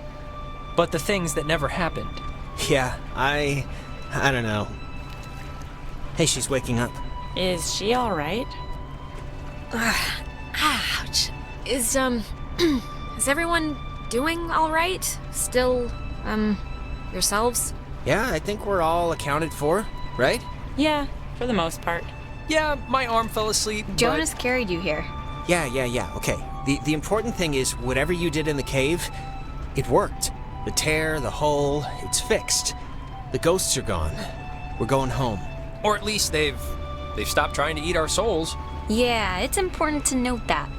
but the things that never happened. Yeah, I don't know. Hey, she's waking up. Is she alright? Ouch. Is everyone doing alright? Still, yourselves? Yeah, I think we're all accounted for, right? Yeah, for the most part. Yeah, my arm fell asleep, Jonas carried you here. Yeah, okay. The important thing is, whatever you did in the cave, it worked. The tear, the hole, it's fixed. The ghosts are gone. We're going home. Or at least they've stopped trying to eat our souls. Yeah, it's important to note that.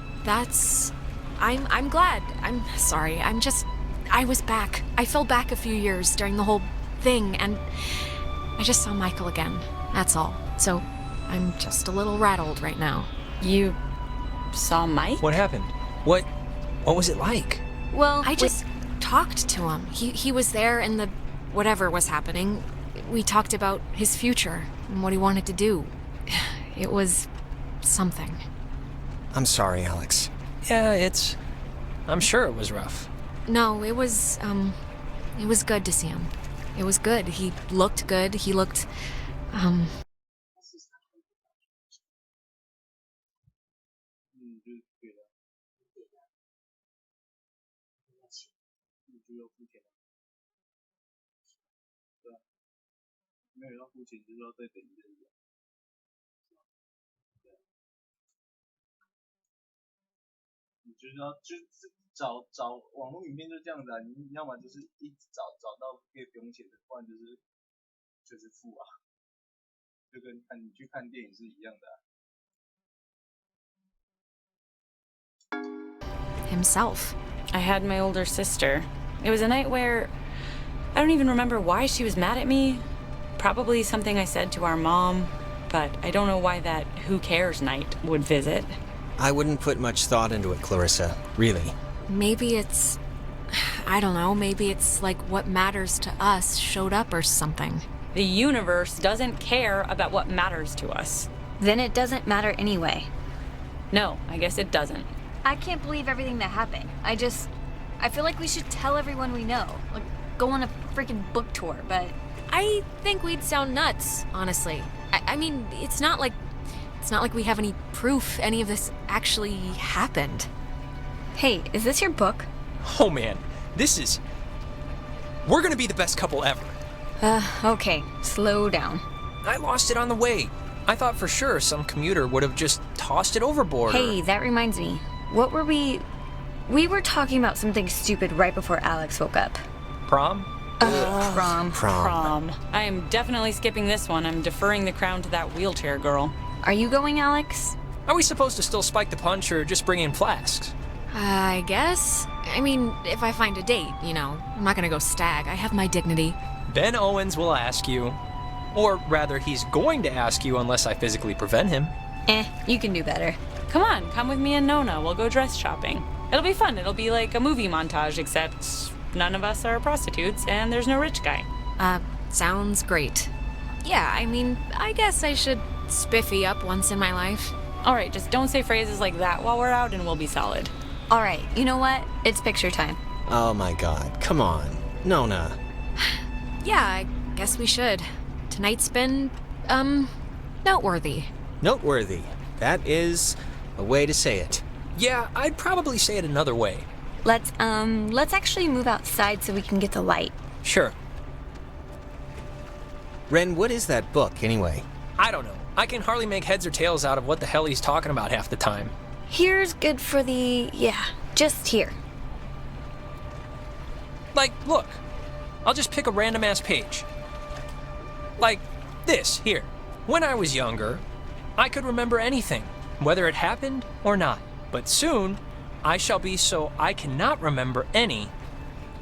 I'm glad. I'm sorry. I was back. I fell back a few years during the whole thing, and I just saw Michael again. That's all. So, I'm just a little rattled right now. You saw Mike? What happened? What was it like? Well, I just talked to him. He was there in the whatever was happening. We talked about his future and what he wanted to do. It was something. I'm sorry, Alex. Yeah, it's I'm sure it was rough. No, it was good to see him. It was good. He looked good. He looked, 你就是要找网络影片就这样子啊，你要么就是一直找到可以不用钱的，不然就是付啊，就跟你去看电影是一样的啊。himself. I had my older sister. It was a night where I don't even remember why she was mad at me. Probably something I said to our mom, but I don't know why that who cares night would visit. I wouldn't put much thought into it, Clarissa. Really. Maybe it's, I don't know, maybe it's like what matters to us showed up or something. The universe doesn't care about what matters to us. Then it doesn't matter anyway. No, I guess it doesn't. I can't believe everything that happened. I feel like we should tell everyone we know. Like, go on a freaking book tour, but... I think we'd sound nuts, honestly. I mean, it's not like we have any proof any of this actually happened. Hey, is this your book? Oh man, we're gonna be the best couple ever. Okay, slow down. I lost it on the way. I thought for sure some commuter would have just tossed it overboard. Hey, that reminds me. What were we were talking about something stupid right before Alex woke up. Prom? Prom. I am definitely skipping this one. I'm deferring the crown to that wheelchair girl. Are you going, Alex? Are we supposed to still spike the punch or just bring in flasks? I guess. I mean, if I find a date, you know, I'm not gonna go stag. I have my dignity. Ben Owens will ask you. Or rather, he's going to ask you unless I physically prevent him. You can do better. Come on, come with me and Nona. We'll go dress shopping. It'll be fun. It'll be like a movie montage, except none of us are prostitutes and there's no rich guy. Sounds great. Yeah, I mean, I guess I should spiffy up once in my life. All right, just don't say phrases like that while we're out and we'll be solid. All right, you know what? It's picture time. Oh my god, come on. Nona. Yeah, I guess we should. Tonight's been, noteworthy. Noteworthy. That is a way to say it. Yeah, I'd probably say it another way. Let's actually move outside so we can get the light. Sure. Ren, what is that book, anyway? I don't know. I can hardly make heads or tails out of what the hell he's talking about half the time. Here's good for just here. Like, look. I'll just pick a random-ass page. Like this, here. When I was younger, I could remember anything, whether it happened or not. But soon, I shall be so I cannot remember any,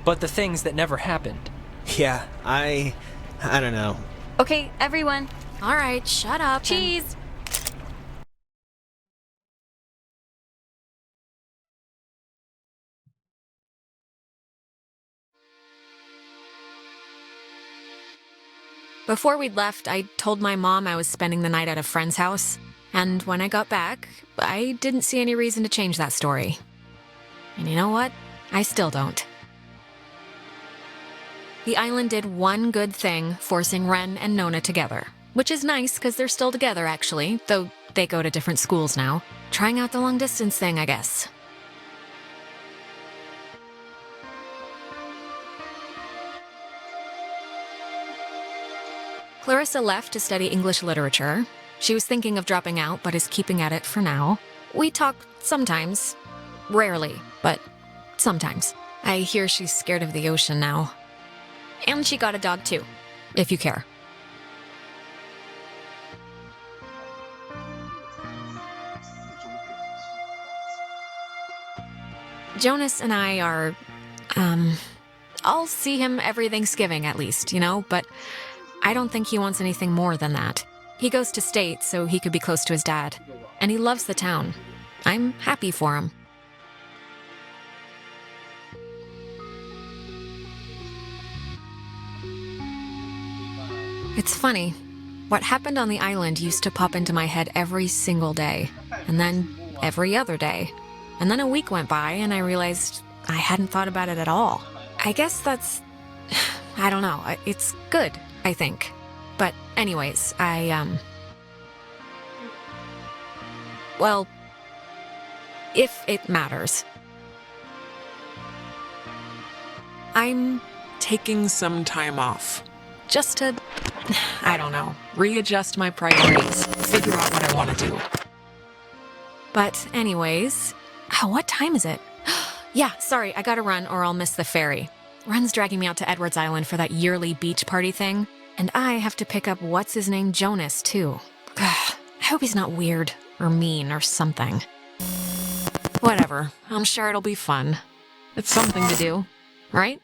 but the things that never happened. Yeah, I don't know. Okay, everyone. All right, shut up. Cheese. Before we'd left, I told my mom I was spending the night at a friend's house, and when I got back, I didn't see any reason to change that story. And you know what? I still don't. The island did one good thing, forcing Ren and Nona together, which is nice because they're still together, actually, though they go to different schools now. Trying out the long-distance thing, I guess. Clarissa left to study English literature. She was thinking of dropping out, but is keeping at it for now. We talk sometimes. Rarely, but sometimes. I hear she's scared of the ocean now. And she got a dog too, if you care. Jonas and I are, I'll see him every Thanksgiving at least, you know, but I don't think he wants anything more than that. He goes to state so he could be close to his dad, and he loves the town. I'm happy for him. It's funny. What happened on the island used to pop into my head every single day, and then every other day. And then a week went by and I realized I hadn't thought about it at all. I guess that's... I don't know. It's good, I think. But anyways, well, if it matters, I'm taking some time off. Just to, I don't know, readjust my priorities, figure out what I want to do. But anyways, what time is it? Yeah, sorry, I gotta run or I'll miss the ferry. Ren's dragging me out to Edwards Island for that yearly beach party thing. And I have to pick up what's-his-name Jonas, too. I hope he's not weird or mean or something. Whatever, I'm sure it'll be fun. It's something to do, right?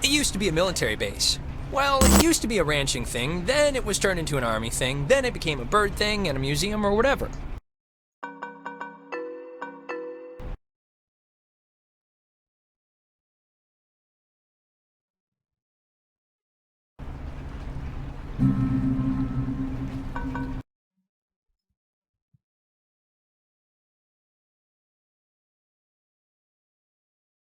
It used to be a military base. Well, it used to be a ranching thing, then it was turned into an army thing, then it became a bird thing and a museum or whatever.